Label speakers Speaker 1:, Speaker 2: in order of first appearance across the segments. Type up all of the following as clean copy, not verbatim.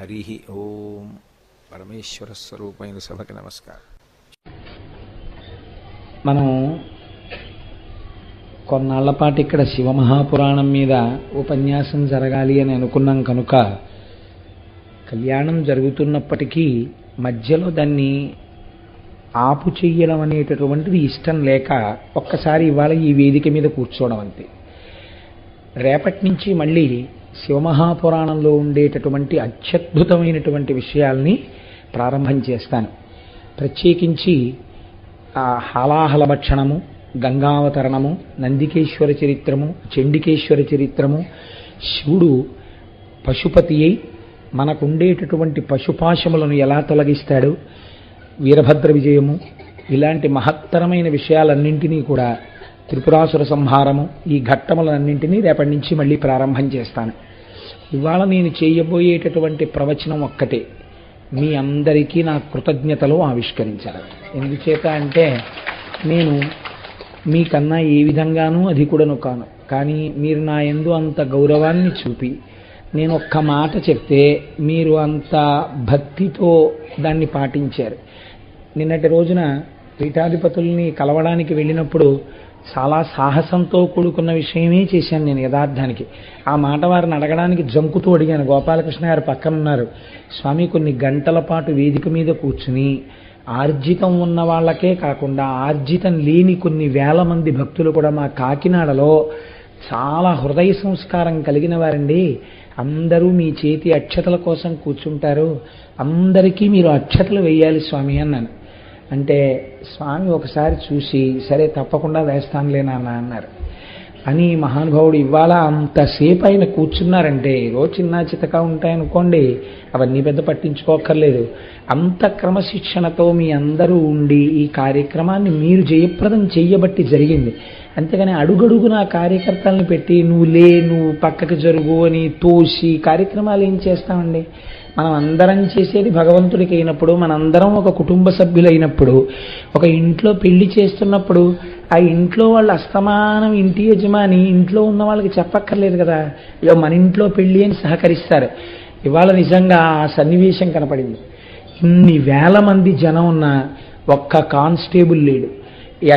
Speaker 1: హరి ఓం. పరమేశ్వర స్వరూపమైన సభకి నమస్కారం.
Speaker 2: మనం కొన్నాళ్ల పాటు ఇక్కడ శివమహాపురాణం మీద ఉపన్యాసం జరగాలి అని అనుకున్నాం కనుక కళ్యాణం జరుగుతున్నప్పటికీ మధ్యలో దాన్ని ఆపు చెయ్యడం అనేటటువంటిది ఇష్టం లేక ఒక్కసారి ఇవాళ ఈ వేదిక మీద కూర్చోవడం అంతే. రేపటి నుంచి మళ్ళీ శివమహాపురాణంలో ఉండేటటువంటి అత్యద్భుతమైనటువంటి విషయాల్ని ప్రారంభం చేస్తాను. ప్రత్యేకించి హాలాహల భక్షణము, గంగావతరణము, నందికేశ్వర చరిత్రము, చండికేశ్వర చరిత్రము, శివుడు పశుపతి అయి మనకుండేటటువంటి పశుపాశములను ఎలా తొలగిస్తాడు, వీరభద్ర విజయము, ఇలాంటి మహత్తరమైన విషయాలన్నింటినీ కూడా, త్రిపురాసుర సంహారము, ఈ ఘట్టములన్నింటినీ రేపటి నుంచి మళ్ళీ ప్రారంభం చేస్తాను. ఇవాళ నేను చేయబోయేటటువంటి ప్రవచనం ఒక్కటే, మీ అందరికీ నా కృతజ్ఞతలు ఆవిష్కరించాలి. ఎందుచేత అంటే నేను మీకన్నా ఏ విధంగానూ అధికుడను కాను, కానీ మీరు నా యందు అంత గౌరవాన్ని చూపి నేను ఒక్క మాట చెప్తే మీరు అంత భక్తితో దాన్ని పాటించారు. నిన్నటి రోజున పీఠాధిపతుల్ని కలవడానికి వెళ్ళినప్పుడు చాలా సాహసంతో కూడుకున్న విషయమే చేశాను నేను యథార్థానికి. ఆ మాట వారిని అడగడానికి జంకుతూ అడిగాను. గోపాలకృష్ణ గారు పక్కన ఉన్నారు. స్వామి, కొన్ని గంటల పాటు వేదిక మీద కూర్చుని ఆర్జితం ఉన్న వాళ్ళకే కాకుండా ఆర్జితం లేని కొన్ని వేల మంది భక్తులు కూడా మా కాకినాడలో చాలా హృదయ సంస్కారం కలిగిన వారండి. అందరూ మీ చేతి అక్షతల కోసం కూర్చుంటారు, అందరికీ మీరు అక్షతలు వేయాలి స్వామి అన్నాను. అంటే స్వామి ఒకసారి చూసి సరే తప్పకుండా వేస్తానులే నాన్న అన్నారు. అని మహానుభావుడు ఇవాళ అంతసేపు ఆయన కూర్చున్నారంటే, రోజు చిన్న చితక ఉంటాయనుకోండి, అవన్నీ పెద్ద పట్టించుకోక్కర్లేదు. అంత క్రమశిక్షణతో మీ అందరూ ఉండి ఈ కార్యక్రమాన్ని మీరు జయప్రదం చెయ్యబట్టి జరిగింది. అంతేగాని అడుగడుగున కార్యకర్తల్ని పెట్టి నువ్వు పక్కకి జరుగు అని తోసి కార్యక్రమాలు ఏం చేస్తామండి? మనం అందరం చేసేది భగవంతుడికి అయినప్పుడు, మనందరం ఒక కుటుంబ సభ్యులైనప్పుడు, ఒక ఇంట్లో పెళ్లి చేస్తున్నప్పుడు ఆ ఇంట్లో వాళ్ళు అస్తమానం ఇంటి యజమాని ఇంట్లో ఉన్న వాళ్ళకి చెప్పక్కర్లేదు కదా, ఇక మన ఇంట్లో పెళ్లి అని సహకరిస్తారు. ఇవాళ నిజంగా ఆ సన్నివేశం కనపడింది. ఇన్ని వేల మంది జనం ఉన్న ఒక్క కానిస్టేబుల్ లేడు,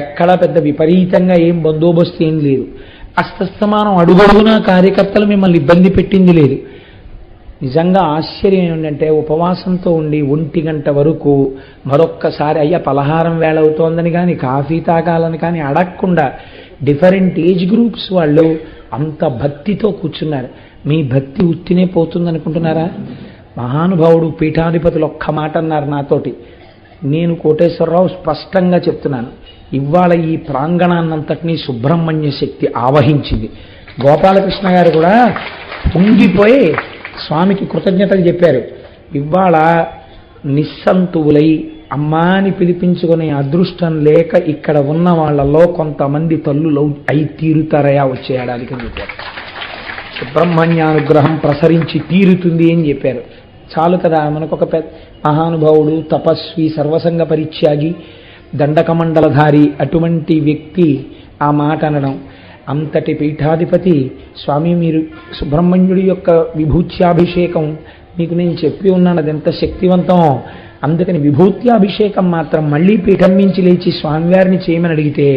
Speaker 2: ఎక్కడ పెద్ద విపరీతంగా ఏం బందోబస్తు ఏం లేదు, అస్తమానం అడుగడుగున కార్యకర్తలు మిమ్మల్ని ఇబ్బంది పెట్టింది లేదు. నిజంగా ఆశ్చర్యం ఏమిటంటే ఉపవాసంతో ఉండి 1 గంట వరకు మరొక్కసారి అయ్యా పలహారం వేళ అవుతోందని కానీ కాఫీ తాగాలని కానీ అడగకుండా డిఫరెంట్ ఏజ్ గ్రూప్స్ వాళ్ళు అంత భక్తితో కూర్చున్నారు. మీ భక్తి ఉత్తినే పోతుందనుకుంటున్నారా? మహానుభావుడు పీఠాధిపతులు ఒక్క మాట అన్నారు నాతోటి. నేను కోటేశ్వరరావు స్పష్టంగా చెప్తున్నాను, ఇవాళ ఈ ప్రాంగణాన్నంతటినీ సుబ్రహ్మణ్య శక్తి ఆవహించింది. గోపాలకృష్ణ గారు కూడా పొంగిపోయి స్వామికి కృతజ్ఞతలు చెప్పారు. ఇవాళ నిస్సంతువులై అమ్మాని పిలిపించుకునే అదృష్టం లేక ఇక్కడ ఉన్న వాళ్ళలో కొంతమంది తల్లులు అయి తీరుతారయా వచ్చే ఏడాదికి అని చెప్పారు. సుబ్రహ్మణ్యానుగ్రహం ప్రసరించి తీరుతుంది అని చెప్పారు. చాలు కదా, మనకొక మహానుభావుడు, తపస్వి, సర్వసంగ పరిత్యాగి, దండకమండలధారి అటువంటి వ్యక్తి ఆ మాట అనడం. అంతటి పీఠాధిపతి స్వామి, మీరు సుబ్రహ్మణ్యుడి యొక్క విభూత్యాభిషేకం మీకు నేను చెప్పి ఉన్నాను, అది ఎంత శక్తివంతమో, అందుకని విభూత్యాభిషేకం మాత్రం మళ్ళీ పీఠం నుంచి లేచి స్వామివారిని చేయమని అడిగితే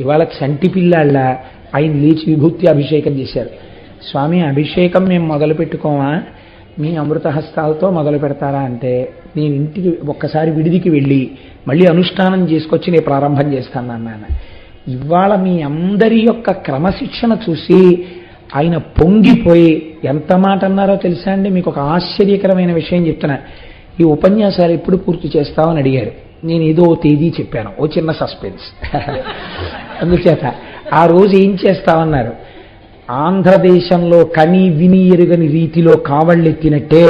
Speaker 2: ఇవాళ చంటి పిల్లాళ్ళ ఆయన లేచి విభూత్యాభిషేకం చేశారు. స్వామి, అభిషేకం మేము మొదలు పెట్టుకోమా, మీ అమృత హస్తాలతో మొదలు పెడతారా అంటే, నేను ఇంటికి ఒక్కసారి విడిదికి వెళ్ళి మళ్ళీ అనుష్ఠానం చేసుకొచ్చి నేను ప్రారంభం చేస్తాను అన్నాను. ఇవాళ మీ అందరి యొక్క క్రమశిక్షణ చూసి ఆయన పొంగిపోయి ఎంత మాట అన్నారో తెలుసా అండి? మీకు ఒక ఆశ్చర్యకరమైన విషయం చెప్తున్నా. ఈ ఉపన్యాసాలు ఎప్పుడు పూర్తి చేస్తామని అడిగారు. నేను ఏదో తేదీ చెప్పాను, ఓ చిన్న సస్పెన్స్. అందుచేత ఆ రోజు ఏం చేస్తామన్నారు? ఆంధ్రదేశంలో కని విని ఎరుగని రీతిలో కావళ్ళెత్తినట్టే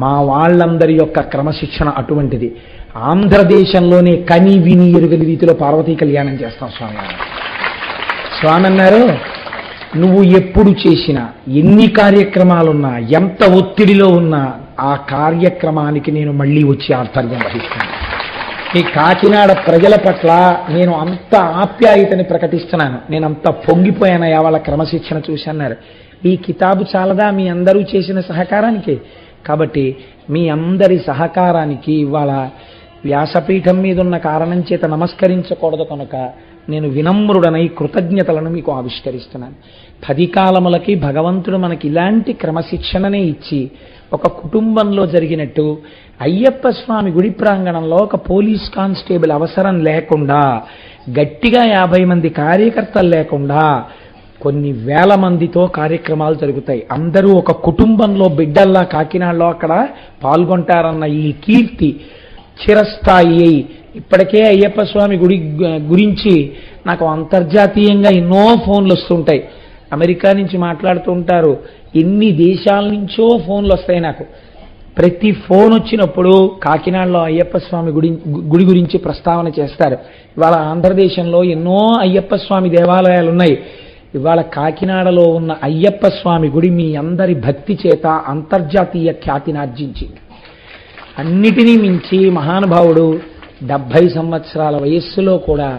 Speaker 2: మా వాళ్ళందరి యొక్క క్రమశిక్షణ అటువంటిది. ఆంధ్రదేశంలోనే కని విని ఎరుగని రీతిలో పార్వతీ కళ్యాణం చేస్తాం స్వామి. స్వామి అన్నారు, నువ్వు ఎప్పుడు చేసినా, ఎన్ని కార్యక్రమాలున్నా, ఎంత ఒత్తిడిలో ఉన్నా ఆ కార్యక్రమానికి నేను మళ్ళీ వచ్చి ఆధ్వర్యం వహిస్తాను. ఈ కాకినాడ ప్రజల పట్ల నేను అంత ఆప్యాయతని ప్రకటిస్తున్నాను. నేను అంత పొంగిపోయానయా వాళ్ళ క్రమశిక్షణ చూసి అన్నారు. ఈ కితాబు చాలదా మీ అందరూ చేసిన సహకారానికి? కాబట్టి మీ అందరి సహకారానికి ఇవాళ వ్యాసపీఠం మీద ఉన్న కారణం చేత నమస్కరించకూడదు కనుక నేను వినమ్రుడనై కృతజ్ఞతలను మీకు ఆవిష్కరిస్తున్నాను. 10 కాలములకి భగవంతుడు మనకి ఇలాంటి క్రమశిక్షణనే ఇచ్చి ఒక కుటుంబంలో జరిగినట్టు అయ్యప్ప స్వామి గుడి ప్రాంగణంలో ఒక పోలీస్ కానిస్టేబుల్ అవసరం లేకుండా, గట్టిగా 50 మంది కార్యకర్తలు లేకుండా కొన్ని వేల మందితో కార్యక్రమాలు జరుగుతాయి. అందరూ ఒక కుటుంబంలో బిడ్డల్లా కాకినాడలో అక్కడ పాల్గొంటారన్న ఈ కీర్తి చిరస్థాయి అయి ఇప్పటికే అయ్యప్ప స్వామి గుడి గురించి నాకు అంతర్జాతీయంగా ఎన్నో ఫోన్లు వస్తుంటాయి. అమెరికా నుంచి మాట్లాడుతూ ఉంటారు, ఎన్ని దేశాల నుంచో ఫోన్లు వస్తాయి నాకు. ప్రతి ఫోన్ వచ్చినప్పుడు కాకినాడలో అయ్యప్ప స్వామి గుడి గురించి ప్రస్తావన చేస్తారు. ఇవాళ ఆంధ్రదేశంలో ఎన్నో అయ్యప్ప స్వామి దేవాలయాలు ఉన్నాయి. ఇవాళ కాకినాడలో ఉన్న అయ్యప్ప స్వామి గుడి మీ అందరి భక్తి చేత అంతర్జాతీయ ఖ్యాతిని ఆర్జించింది. అన్నిటినీ మించి మహానుభావుడు 70 సంవత్సరాల వయస్సులో కూడా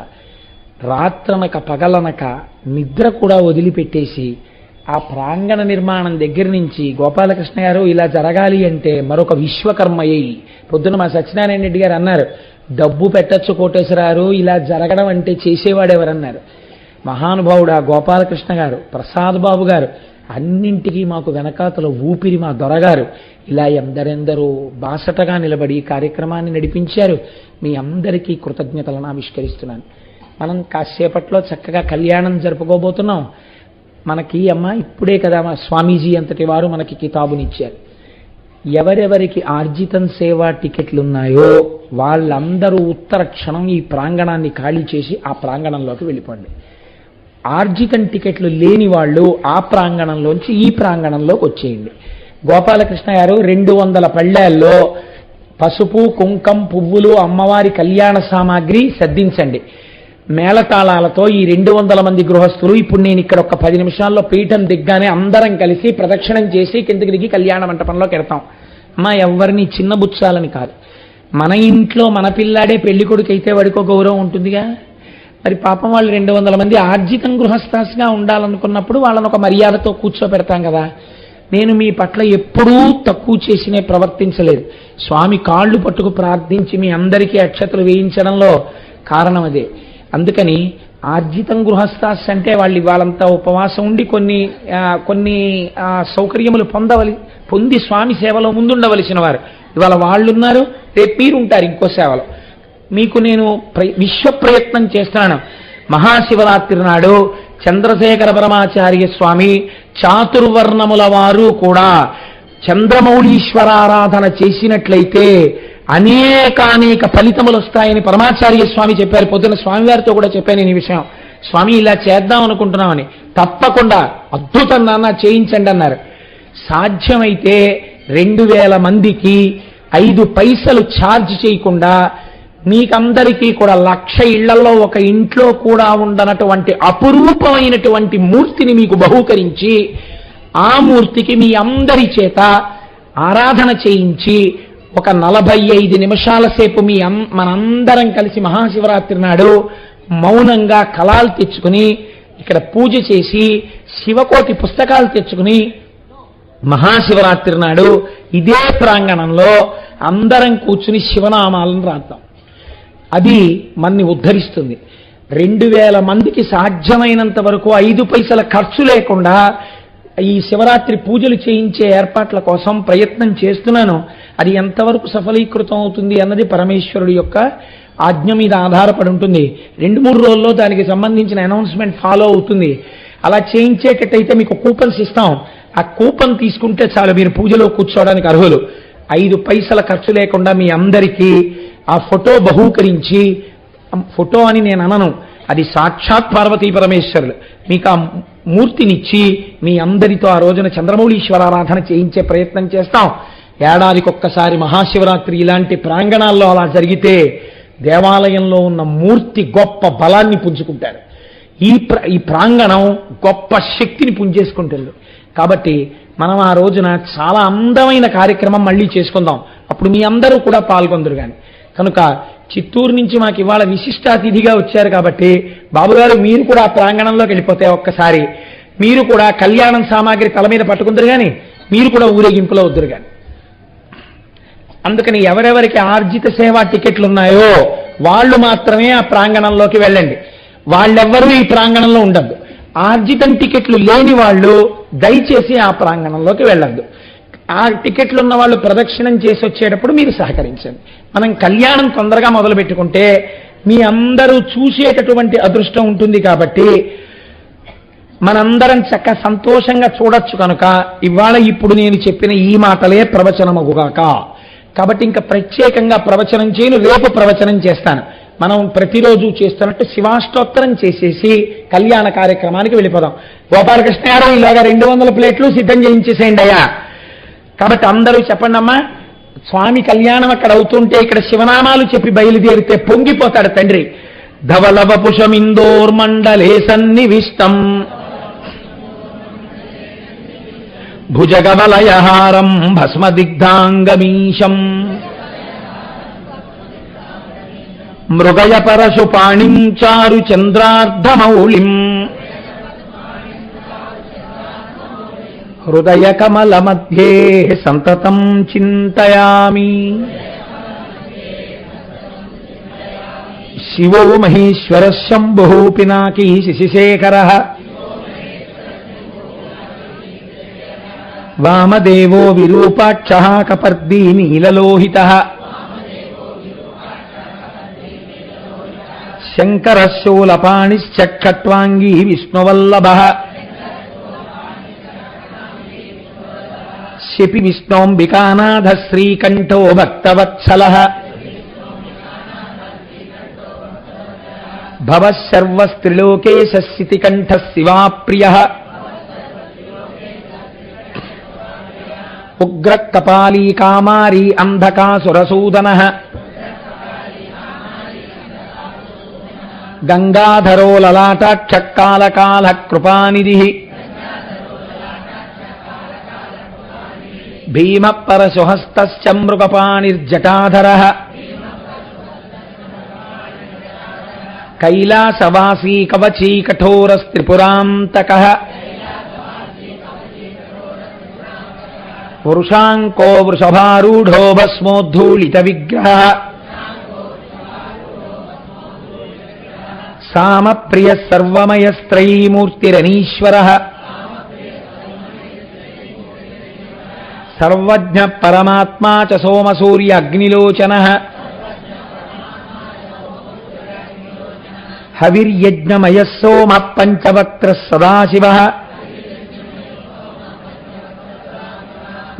Speaker 2: రాత్రనక పగలనక నిద్ర కూడా వదిలిపెట్టేసి ఆ ప్రాంగణ నిర్మాణం దగ్గర నుంచి గోపాలకృష్ణ గారు ఇలా జరగాలి అంటే మరొక విశ్వకర్మయ్యి. పొద్దున మా సత్యనారాయణ రెడ్డి గారు అన్నారు, డబ్బు పెట్టచ్చు కోటేశ్వరారు, ఇలా జరగడం అంటే చేసేవాడెవరన్నారు. మహానుభావుడు ఆ గోపాలకృష్ణ గారు, ప్రసాద్ బాబు గారు, అన్నింటికీ మాకు వెనకాతల ఊపిరి మా దొరగారు ఇలా ఎందరెందరూ బాసటగా నిలబడి ఈ కార్యక్రమాన్ని నడిపించారు. మీ అందరికీ కృతజ్ఞతలను ఆవిష్కరిస్తున్నాను. మనం కాసేపట్లో చక్కగా కళ్యాణం జరుపుకోబోతున్నాం. మనకి ఇప్పుడే కదా మా స్వామీజీ అంతటి వారు మనకి కితాబునిచ్చారు. ఎవరెవరికి ఆర్జితం సేవా టికెట్లు ఉన్నాయో వాళ్ళందరూ ఉత్తర క్షణం ఈ ప్రాంగణాన్ని ఖాళీ చేసి ఆ ప్రాంగణంలోకి వెళ్ళిపోండి. ఆర్జితం టికెట్లు లేని వాళ్ళు ఆ ప్రాంగణంలోంచి ఈ ప్రాంగణంలోకి వచ్చేయండి. గోపాలకృష్ణ గారు 200 పళ్ళాల్లో పసుపు, కుంకం, పువ్వులు, అమ్మవారి కళ్యాణ సామాగ్రి సర్దించండి. మేళతాళాలతో ఈ 200 మంది గృహస్థులు ఇప్పుడు నేను ఇక్కడ ఒక 10 నిమిషాల్లో పీఠం దిగ్గానే అందరం కలిసి ప్రదక్షిణం చేసి కిందకి దిగి కళ్యాణ మంటపంలోకి వెడతాం. ఎవరిని చిన్నబుచ్చాలని కాదు, మన ఇంట్లో మన పిల్లాడే పెళ్లి కొడుకు అయితే వాడికో గౌరవం ఉంటుందిగా. మరి పాపం వాళ్ళు 200 మంది ఆర్జితం గృహస్థాసిగా ఉండాలనుకున్నప్పుడు వాళ్ళని ఒక మర్యాదతో కూర్చోపెడతాం కదా. నేను మీ పట్ల ఎప్పుడూ తక్కువ చేసినే ప్రవర్తించలేదు. స్వామి కాళ్ళు పట్టుకు ప్రార్థించి మీ అందరికీ అక్షతలు వేయించడంలో కారణం అదే. అందుకని ఆర్జితం గృహస్థాస్ అంటే వాళ్ళంతా ఉపవాసం ఉండి కొన్ని సౌకర్యములు పొంది స్వామి సేవలో ముందుండవలసిన వారు. ఇవాళ వాళ్ళున్నారు, రేపు మీరుంటారు ఇంకో సేవలో. మీకు నేను విశ్వ ప్రయత్నం చేస్తాను. మహాశివరాత్రి నాడు చంద్రశేఖర పరమాచార్య స్వామి చాతుర్వర్ణముల వారు కూడా చంద్రమౌళీశ్వరారాధన చేసినట్లయితే అనేక ఫలితములు వస్తాయని పరమాచార్య స్వామి చెప్పారు. పొద్దున స్వామివారితో కూడా చెప్పాను నేను ఈ విషయం. స్వామి ఇలా చేద్దాం అనుకుంటున్నామని. తప్పకుండా అద్భుతం నాన్న చేయించండి అన్నారు. సాధ్యమైతే 2000 మందికి 5 పైసలు ఛార్జ్ చేయకుండా మీకందరికీ కూడా 1,00,000 ఇళ్లలో ఒక ఇంట్లో కూడా ఉండనటువంటి అపురూపమైనటువంటి మూర్తిని మీకు బహూకరించి ఆ మూర్తికి మీ అందరి చేత ఆరాధన చేయించి ఒక 45 నిమిషాల సేపు మనందరం కలిసి మహాశివరాత్రి నాడు మౌనంగా కళాలు తెచ్చుకుని ఇక్కడ పూజ చేసి శివకోటి పుస్తకాలు తెచ్చుకుని మహాశివరాత్రి నాడు ఇదే ప్రాంగణంలో అందరం కూర్చుని శివనామాలను రాద్దాం. అది మన్ని ఉద్ధరిస్తుంది. 2000 మందికి సాధ్యమైనంత వరకు 5 పైసల ఖర్చు లేకుండా ఈ శివరాత్రి పూజలు చేయించే ఏర్పాట్ల కోసం ప్రయత్నం చేస్తున్నాను. అది ఎంతవరకు సఫలీకృతం అవుతుంది అన్నది పరమేశ్వరుడి యొక్క ఆజ్ఞ మీద ఆధారపడి ఉంటుంది. 2-3 రోజుల్లో దానికి సంబంధించిన అనౌన్స్మెంట్ ఫాలో అవుతుంది. అలా చేయించేటట్టయితే మీకు కూపన్స్ ఇస్తాం. ఆ కూపన్ తీసుకుంటే చాలు, మీరు పూజలో కూర్చోవడానికి అర్హులు. 5 పైసల ఖర్చు లేకుండా మీ అందరికీ ఆ ఫోటో బహూకరించి, ఫోటో అని నేను అనను, అది సాక్షాత్ పార్వతీ పరమేశ్వరులు మీకు ఆ మూర్తినిచ్చి మీ అందరితో ఆ రోజున చంద్రమౌళీశ్వరారాధన చేయించే ప్రయత్నం చేస్తాం. ఏడాదికొక్కసారి మహాశివరాత్రి ఇలాంటి ప్రాంగణాల్లో అలా జరిగితే దేవాలయంలో ఉన్న మూర్తి గొప్ప బలాన్ని పుంజుకుంటాడు. ఈ ప్రాంగణం గొప్ప శక్తిని పుంజేసుకుంటుంది. కాబట్టి మనం ఆ రోజున చాలా అందమైన కార్యక్రమం మళ్ళీ చేసుకుందాం. అప్పుడు మీ అందరూ కూడా పాల్గొందరు. కానీ కనుక చిత్తూరు నుంచి మాకు ఇవాళ విశిష్టాతిథిగా వచ్చారు కాబట్టి బాబుగారు మీరు కూడా ఆ ప్రాంగణంలోకి వెళ్ళిపోతే ఒక్కసారి మీరు కూడా కళ్యాణం సామాగ్రి తల మీద పట్టుకుందరు, కానీ మీరు కూడా ఊరేగింపులో వద్దురు. కానీ అందుకని ఎవరెవరికి ఆర్జిత సేవా టికెట్లు ఉన్నాయో వాళ్ళు మాత్రమే ఆ ప్రాంగణంలోకి వెళ్ళండి. వాళ్ళెవ్వరూ ఈ ప్రాంగణంలో ఉండద్దు. ఆర్జితం టికెట్లు లేని వాళ్ళు దయచేసి ఆ ప్రాంగణంలోకి వెళ్ళద్దు. ఆ టికెట్లు ఉన్న వాళ్ళు ప్రదక్షిణం చేసి వచ్చేటప్పుడు మీరు సహకరించండి. మనం కళ్యాణం తొందరగా మొదలు పెట్టుకుంటే మీ అందరూ చూసేటటువంటి అదృష్టం ఉంటుంది. కాబట్టి మనందరం చక్కగా సంతోషంగా చూడొచ్చు. కనుక ఇవాళ ఇప్పుడు నేను చెప్పిన ఈ మాటలే ప్రవచనమగుగాక. కాబట్టి ఇంకా ప్రత్యేకంగా ప్రవచనం చేయను, రేపు ప్రవచనం చేస్తాను. మనం ప్రతిరోజు చేస్తున్నట్టు శివాష్టోత్తరం చేసేసి కళ్యాణ కార్యక్రమానికి వెళ్ళిపోదాం. గోపాలకృష్ణ గారు ఇలాగా 200 ప్లేట్లు సిద్ధం చేయించేసేయండి అయ్యా. కాబట్టి అందరూ చెప్పండి అమ్మా. స్వామి కళ్యాణం అక్కడ అవుతుంటే ఇక్కడ శివనామాలు చెప్పి బయలుదేరితే పొంగిపోతాడు తండ్రి. ధవలవ పుషమిందోర్మండలే సన్నివిష్టం భుజగవలయహారం భస్మదిగ్ధాంగమీశం మృగయ పరశుపాణిం చారు చంద్రార్ధమౌళిం హృదయ కమల మధ్యే సంతతం చింతయామి. శివో మహేశ్వర శంభో పినాకీ శశిశేఖర వామదేవో విరూపాక్ష కపర్దీ నీలలోహిత శంకర శూలపాణిశ్చక్కట్వాంగీ విష్ణువల్లభ శపి విష్ణోంబికానాథ శ్రీకంఠో భక్తవత్సల భవశర్వస్త్రిలోకేశ శితికంఠ శివాప్రియ ఉగ్ర కపాలీ కామారీ అంధకాసురసూదన గంగాధరో లలాటాక్షకాలకాల కృపానిధి భీమ పరశుహస్త మృగపాణిర్జటాధర కైలాసవాసీ కవచీ కఠోరస్త్రిపురాంతక పురుషాంకో వృషభారూఢో భస్మోద్ధూళిత విగ్రహ సామప్రియ సర్వమయస్త్రైమూర్తిరనీశ్వర సర్వజ్ఞ పరమాత్మా చ సోమసూర్య అగ్నిలోచన హవిర్యజ్ఞమయ సోమ పంచవక్త్ర సదాశివ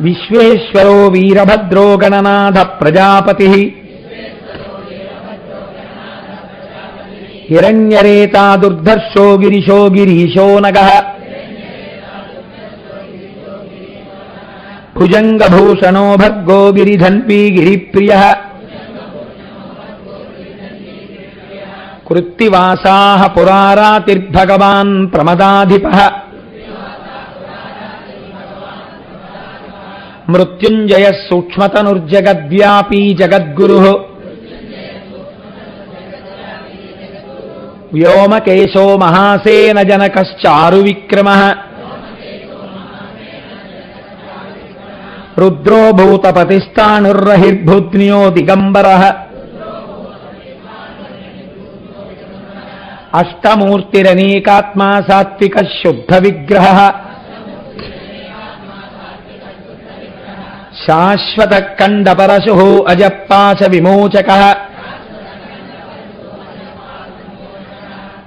Speaker 2: విశ్వేశ్వరో వీరభద్రో గణనాథ ప్రజాపతి హిరణ్యరేతా దుర్ధర్షో గిరిశో గిరీశో నగః భుజంగభూషణో భర్గో గిరిధన్వీ గిరిప్రియః కృత్తివాసాః పురారాతిర్భగవాన్ ప్రమదాధిపః మృత్యుంజయః సూక్ష్మతనుర్జగద్వ్యాపీ జగద్గురుః వ్యోమకేశో మహాసేన జనకశ్చారు విక్రమః రుద్రో భూతపతిస్థాణుర్రహిర్భూత్న్యో దిగంబరః అష్టమూర్తిరనేకాత్మా సాత్విక శుద్ధ విగ్రహః శాశ్వత కండపరశుః అజపాశ విమోచకః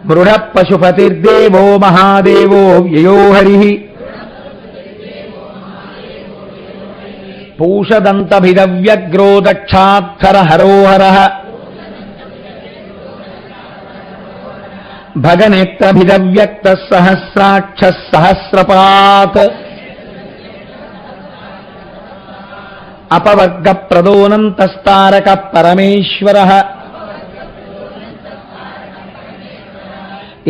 Speaker 2: మృఢ పశుపతిర్దేవో మహాదేవో వ్యయో హరిః పూషదంతభిదవ్యగ్రో దక్షాక్షర హరోహరః భగనేత్రభిదవ్యక్త సహస్రాక్ష సహస్రపాత్ అపవర్గ ప్రదోనంతస్తారక పరమేశ్వరః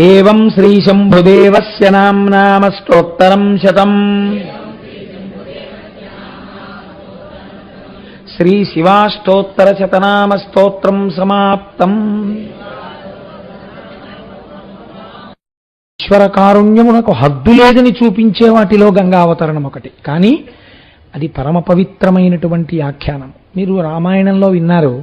Speaker 2: ఏవం శ్రీ శంభుదేవస్య నామ్నామష్టోత్తరం శతం. శ్రీ శివాష్టోత్తర శతనామ స్తోత్రం సమాప్తం. ఈశ్వర కారుణ్యమునకు హద్దు లేదని చూపించే వాటిలో గంగావతరణం ఒకటి. కానీ అది పరమ పవిత్రమైనటువంటి ఆఖ్యానం. మీరు రామాయణంలో విన్నారు,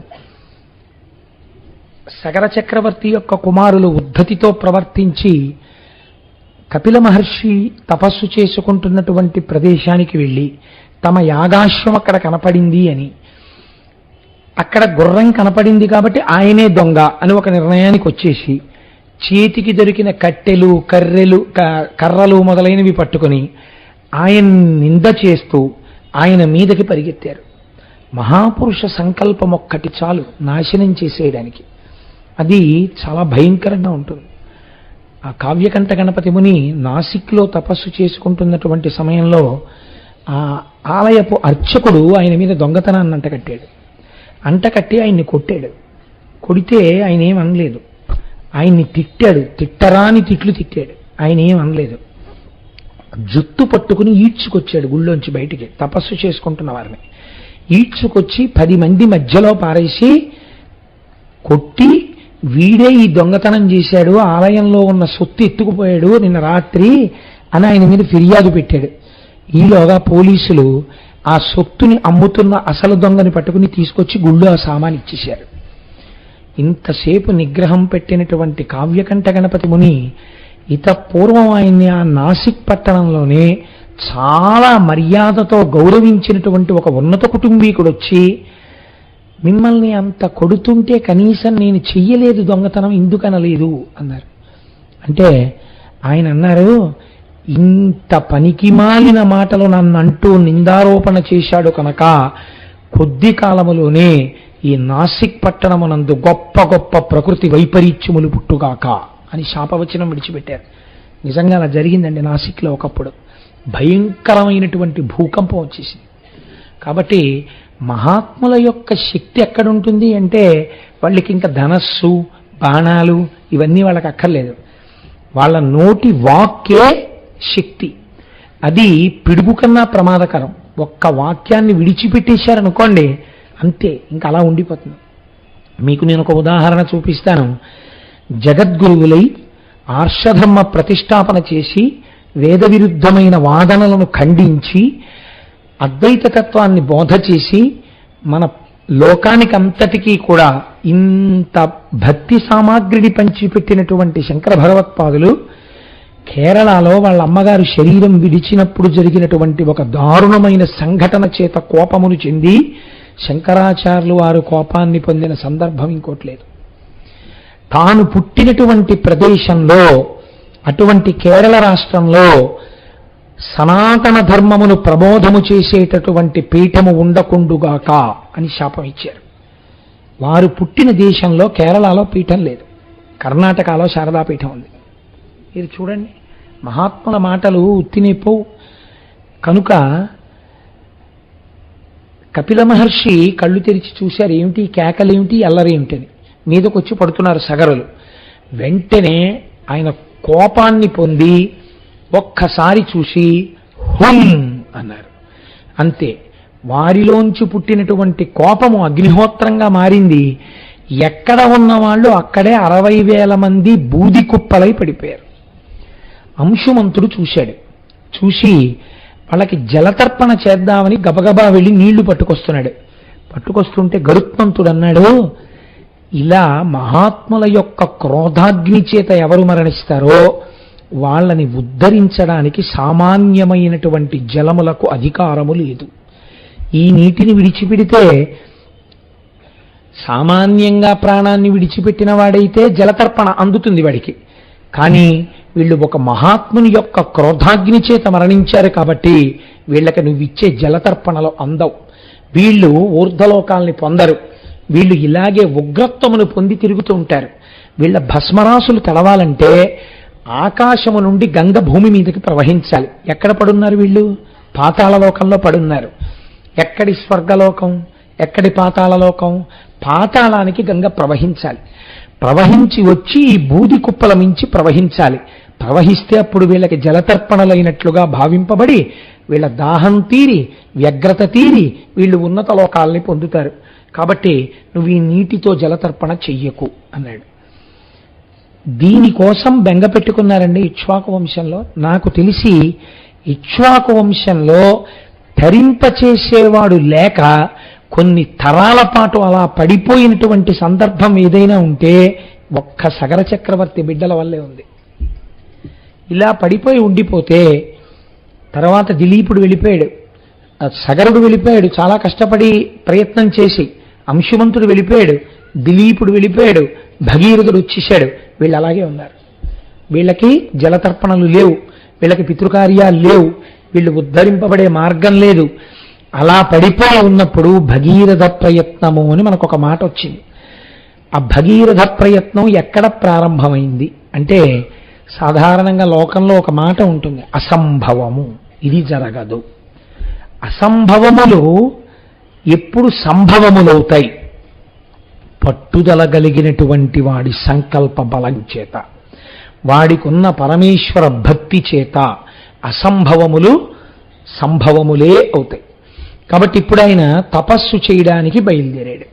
Speaker 2: సగర చక్రవర్తి యొక్క కుమారులు ఉద్ధతితో ప్రవర్తించి కపిల మహర్షి తపస్సు చేసుకుంటున్నటువంటి ప్రదేశానికి వెళ్ళి తమ యాగాశ్వం అక్కడ కనపడింది అని, అక్కడ గుర్రం కనపడింది కాబట్టి ఆయనే దొంగ అని ఒక నిర్ణయానికి వచ్చేసి చేతికి దొరికిన కట్టెలు కర్రలు మొదలైనవి పట్టుకొని ఆయన నింద చేస్తూ ఆయన మీదకి పరిగెత్తారు. మహాపురుష సంకల్పం ఒక్కటి చాలు నాశనం చేసేయడానికి. అది చాలా భయంకరంగా ఉంటుంది. ఆ కావ్యకంఠ గణపతి ముని నాసిక్లో తపస్సు చేసుకుంటున్నటువంటి సమయంలో ఆ ఆలయపు అర్చకుడు ఆయన మీద దొంగతనాన్ని అంటకట్టాడు. అంటకట్టి ఆయన్ని కొట్టాడు. కొడితే ఆయన ఏం అనలేదు. ఆయన్ని తిట్టాడు, తిట్టరాని తిట్లు తిట్టాడు. ఆయన ఏం అనలేదు. జుట్టు పట్టుకుని ఈడ్చుకొచ్చాడు గుళ్ళోంచి బయటికి, తపస్సు చేసుకుంటున్న వారిని ఈడ్చుకొచ్చి 10 మంది మధ్యలో పారేసి కొట్టి, వీడే ఈ దొంగతనం చేశాడు, ఆలయంలో ఉన్న సొత్తు ఎత్తుకుపోయాడు నిన్న రాత్రి అని ఆయన మీద ఫిర్యాదు పెట్టాడు. ఈలోగా పోలీసులు ఆ సొత్తుని అమ్ముతున్న అసలు దొంగని పట్టుకుని తీసుకొచ్చి గుళ్ళో ఆ సామాన్ ఇచ్చేశారు. ఇంతసేపు నిగ్రహం పెట్టినటువంటి కావ్యకంఠ గణపతి ముని పూర్వం ఆయన్ని ఆ నాసిక్ పట్టణంలోనే చాలా మర్యాదతో గౌరవించినటువంటి ఒక ఉన్నత కుటుంబీకుడు వచ్చి, మిమ్మల్ని అంత కొడుతుంటే కనీసం నేను చెయ్యలేదు దొంగతనం ఎందుకనలేదు అన్నారు. అంటే ఆయన అన్నారు, ఇంత పనికిమాలిన మాటలు నన్ను అంటూ నిందారోపణ చేశాడు కనుక కొద్ది కాలములోనే ఈ నాసిక్ పట్టణమునందు గొప్ప గొప్ప ప్రకృతి వైపరీత్యములు పుట్టుగాక అని శాపవచనం విడిచిపెట్టారు. నిజంగా అలా జరిగిందండి. నాసిక్లో ఒకప్పుడు భయంకరమైనటువంటి భూకంపం వచ్చేసింది. కాబట్టి మహాత్ముల యొక్క శక్తి ఎక్కడుంటుంది అంటే వాళ్ళకి ఇంకా ధనస్సు బాణాలు ఇవన్నీ వాళ్ళకి అక్కర్లేదు. వాళ్ళ నోటి వాక్యే శక్తి. అది పిడుగు కన్నా ప్రమాదకరం. ఒక్క వాక్యాన్ని విడిచిపెట్టేశారనుకోండి అంతే, ఇంకా అలా ఉండిపోతుంది. మీకు నేను ఒక ఉదాహరణ చూపిస్తాను. జగద్గురువులై ఆర్షధర్మ ప్రతిష్టాపన చేసి వేద విరుద్ధమైన వాదనలను ఖండించి అద్వైత తత్వాన్ని బోధ చేసి మన లోకానికంతటికీ కూడా ఇంత భక్తి సామాగ్రిని పంచిపెట్టినటువంటి శంకర భగవత్పాదులు కేరళలో వాళ్ళ అమ్మగారు శరీరం విడిచినప్పుడు జరిగినటువంటి ఒక దారుణమైన సంఘటన చేత కోపమును చెంది శంకరాచార్యులు వారు కోపాన్ని పొందిన సందర్భం ఇంకోట్లేదు. తాను పుట్టినటువంటి ప్రదేశంలో, అటువంటి కేరళ రాష్ట్రంలో సనాతన ధర్మమును ప్రబోధము చేసేటటువంటి పీఠము ఉండకుండుగాక అని శాపం ఇచ్చారు. వారు పుట్టిన దేశంలో కేరళలో పీఠం లేదు, కర్ణాటకలో శారదా పీఠం ఉంది. మీరు చూడండి, మహాత్ముల మాటలు ఉత్తినేపోవు. కనుక కపిల మహర్షి కళ్ళు తెరిచి చూశారు, ఏమిటి కేకలేమిటి అల్లరేమిటని. మీదకొచ్చి పడుతున్నారు సగరులు. వెంటనే ఆయన కోపాన్ని పొంది ఒక్కసారి చూసి హుం అన్నారు. అంతే, వారిలోంచి పుట్టినటువంటి కోపము అగ్నిహోత్రంగా మారింది. ఎక్కడ ఉన్నవాళ్ళు అక్కడే 60,000 మంది బూది కుప్పలై పడిపోయారు. అంశుమంతుడు చూశాడు. చూసి వాళ్ళకి జలతర్పణ చేద్దామని గబగబా వెళ్ళి నీళ్లు పట్టుకొస్తున్నాడు. పట్టుకొస్తుంటే గరుత్మంతుడు అన్నాడు, ఇలా మహాత్ముల యొక్క క్రోధాగ్ని చేత ఎవరు మరణిస్తారో వాళ్ళని ఉద్ధరించడానికి సామాన్యమైనటువంటి జలములకు అధికారము లేదు. ఈ నీటిని విడిచిపెడితే, సామాన్యంగా ప్రాణాన్ని విడిచిపెట్టిన వాడైతే జలతర్పణ అందుతుంది వాడికి. కానీ వీళ్ళు ఒక మహాత్ముని యొక్క క్రోధాగ్ని చేత మరణించారు కాబట్టి వీళ్ళకి నువ్వు ఇచ్చే జలతర్పణలో అందవు. వీళ్ళు ఊర్ధ్వలోకాల్ని పొందరు. వీళ్ళు ఇలాగే ఉగ్రత్వమును పొంది తిరుగుతూ ఉంటారు. వీళ్ళ భస్మరాసులు తడవాలంటే ఆకాశము నుండి గంగ భూమి మీదకి ప్రవహించాలి. ఎక్కడ పడున్నారు వీళ్ళు? పాతాళలోకంలో పడున్నారు. ఎక్కడి స్వర్గలోకం, ఎక్కడి పాతాళలోకం? పాతాళానికి గంగ ప్రవహించాలి. ప్రవహించి వచ్చి ఈ బూది కుప్పల మించి ప్రవహించాలి. ప్రవహిస్తే అప్పుడు వీళ్ళకి జలతర్పణలైనట్లుగా భావింపబడి వీళ్ళ దాహం తీరి, వ్యగ్రత తీరి వీళ్ళు ఉన్నత లోకాలని పొందుతారు. కాబట్టి నువ్వు ఈ నీటితో జలతర్పణ చెయ్యకు అన్నాడు. దీనికోసం బెంగ పెట్టుకున్నారండి ఇక్ష్వాకు వంశంలో. నాకు తెలిసి ఇక్ష్వాకు వంశంలో ధరింపచేసేవాడు లేక కొన్ని తరాల పాటు అలా పడిపోయినటువంటి సందర్భం ఏదైనా ఉంటే ఒక్క సగర చక్రవర్తి బిడ్డల వల్లే ఉంది. ఇలా పడిపోయి ఉండిపోతే తర్వాత దిలీపుడు వెళ్ళిపోయాడు, సగరుడు వెళ్ళిపోయాడు చాలా కష్టపడి ప్రయత్నం చేసి, అంశుమంతుడు వెళ్ళిపోయాడు, దిలీపుడు వెళ్ళిపోయాడు, భగీరథుడు వచ్చేసాడు. వీళ్ళు అలాగే ఉన్నారు. వీళ్ళకి జలతర్పణలు లేవు, వీళ్ళకి పితృకార్యాలు లేవు, వీళ్ళు ఉద్ధరింపబడే మార్గం లేదు. అలా పడిపోయి ఉన్నప్పుడు భగీరథ ప్రయత్నము అని మనకు ఒక మాట వచ్చింది. ఆ భగీరథ ప్రయత్నం ఎక్కడ ప్రారంభమైంది అంటే, సాధారణంగా లోకంలో ఒక మాట ఉంటుంది, అసంభవము, ఇది జరగదు. అసంభవములు ఎప్పుడు సంభవములవుతాయి? పట్టుదల కలిగినటువంటి వాడి సంకల్ప బలం చేత, వాడికున్న పరమేశ్వర భక్తి చేత అసంభవములు సంభవములే అవుతాయి. కాబట్టి ఇప్పుడు ఆయన తపస్సు చేయడానికి బయలుదేరాడు.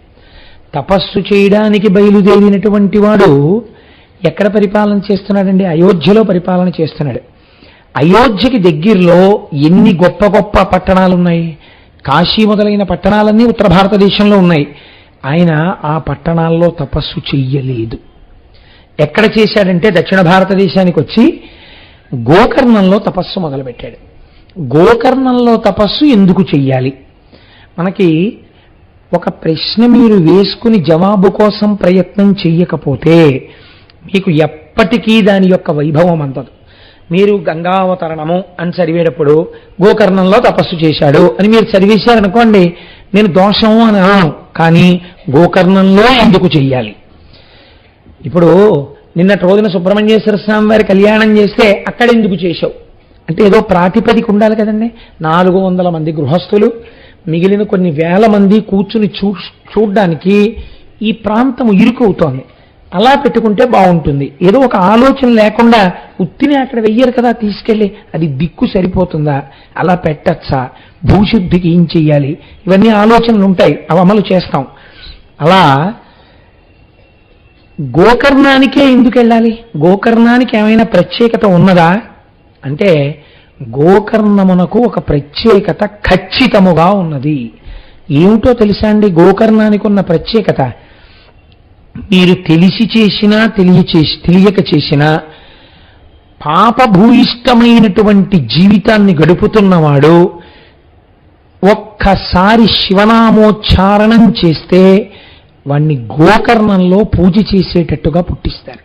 Speaker 2: తపస్సు చేయడానికి బయలుదేరినటువంటి వాడు ఎక్కడ పరిపాలన చేస్తున్నాడండి? అయోధ్యలో పరిపాలన చేస్తున్నాడు. అయోధ్యకి దగ్గరలో ఎన్ని గొప్ప గొప్ప పట్టణాలు ఉన్నాయి. కాశీ మొదలైన పట్టణాలన్నీ ఉత్తర భారతదేశంలో ఉన్నాయి. ఆయన ఆ పట్టణాల్లో తపస్సు చెయ్యలేదు. ఎక్కడ చేశాడంటే దక్షిణ భారతదేశానికి వచ్చి గోకర్ణంలో తపస్సు మొదలుపెట్టాడు. గోకర్ణంలో తపస్సు ఎందుకు చెయ్యాలి? మనకి ఒక ప్రశ్న మీరు వేసుకుని జవాబు కోసం ప్రయత్నం చెయ్యకపోతే మీకు ఎప్పటికీ దాని యొక్క వైభవం అందదు. మీరు గంగావతరణము అని చదివేటప్పుడు గోకర్ణంలో తపస్సు చేశాడు అని మీరు చదివేశారనుకోండి, నేను దోషము అని అన్నాను, కానీ గోకర్ణంలో ఎందుకు చెయ్యాలి? ఇప్పుడు నిన్నటి రోజున సుబ్రహ్మణ్యేశ్వర స్వామి వారి కళ్యాణం చేస్తే అక్కడ ఎందుకు చేశావు అంటే ఏదో ప్రాతిపదిక ఉండాలి కదండి. 400 మంది గృహస్థులు, మిగిలిన కొన్ని వేల మంది కూర్చుని చూడ్డానికి ఈ ప్రాంతం ఇరుకవుతోంది. అలా పెట్టుకుంటే బాగుంటుంది. ఏదో ఒక ఆలోచన లేకుండా ఉత్తిని అక్కడ వెయ్యరు కదా తీసుకెళ్ళి, అది దిక్కు సరిపోతుందా, అలా పెట్టచ్చా, భూశుద్ధికి ఏం చెయ్యాలి, ఇవన్నీ ఆలోచనలు ఉంటాయి, అవి అమలు చేస్తాం. అలా గోకర్ణానికే ఎందుకు వెళ్ళాలి? గోకర్ణానికి ఏమైనా ప్రత్యేకత ఉన్నదా అంటే, గోకర్ణమునకు ఒక ప్రత్యేకత ఖచ్చితముగా ఉన్నది. ఏమిటో తెలుసా అండి గోకర్ణానికి ఉన్న ప్రత్యేకత? మీరు తెలిసి చేసినా తెలియక చేసినా పాపభూయిష్టమైనటువంటి జీవితాన్ని గడుపుతున్నవాడు ఒక్కసారి శివనామోచ్చారణం చేస్తే వాణ్ణి గోకర్ణంలో పూజ చేసేటట్టుగా పుట్టిస్తారు.